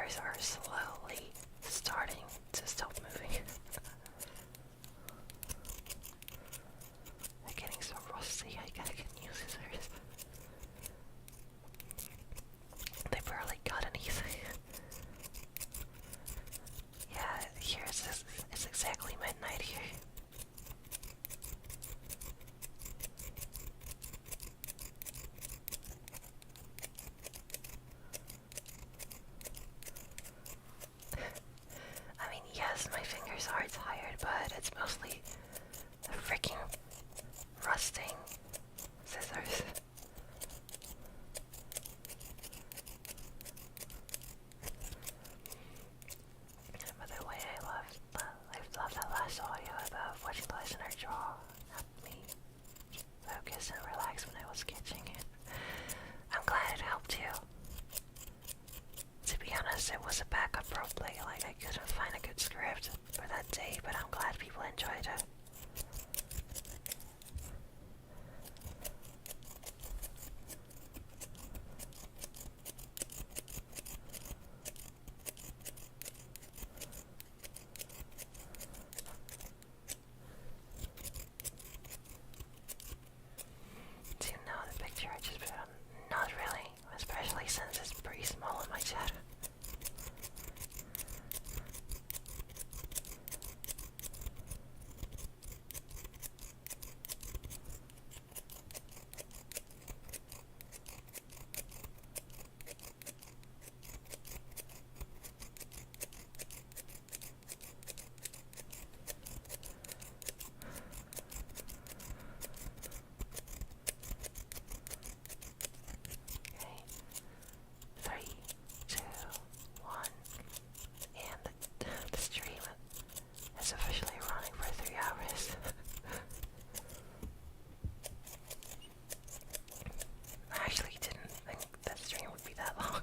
scissors are slowly starting to stop moving. They're getting so rusty, I gotta get new scissors. They barely got anything. Yeah, here it's exactly midnight here. I mean, yes, my fingers are tired, but it's mostly the freaking rusting scissors. By the way, I love that last audio about watching the listener draw helped me focus and relax when I was sketching it. I'm glad it helped you. To be honest, it was a backup roleplay, like I couldn't find a good script for that day, but I'm glad people enjoyed it. Do you know the picture I just put on? Not really, especially since it's pretty small on my chat. Okay. 3, 2, 1, and the stream is officially running for 3 hours. I actually didn't think that stream would be that long.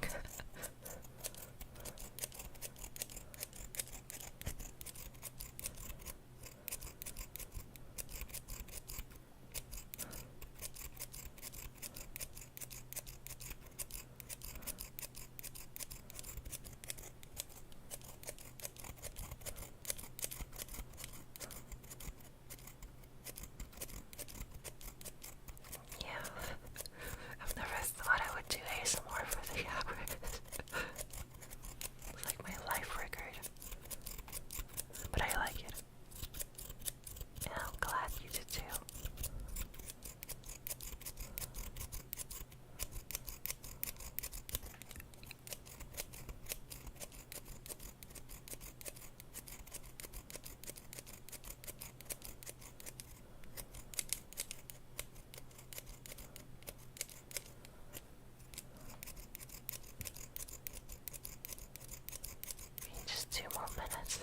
Yeah, I've never thought I would do ASMR for 3 hours. It's like my life record. But I like it. And I'm glad you did too. Just 2 more minutes.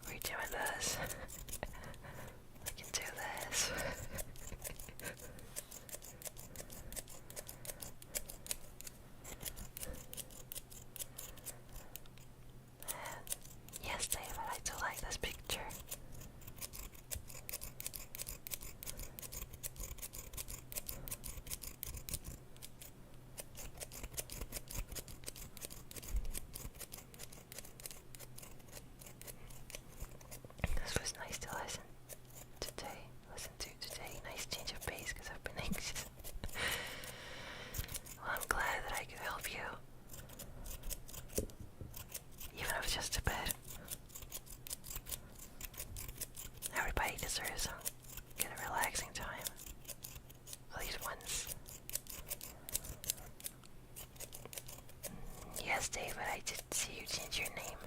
We're doing this. We can do this. And yes, David, I do like this picture. This was nice to listen to today. Nice change of pace because I've been anxious. Well, I'm glad that I could help you. Even if it's just a bit. Everybody deserves some good relaxing time. At least once. Yes, David, I did see you change your name.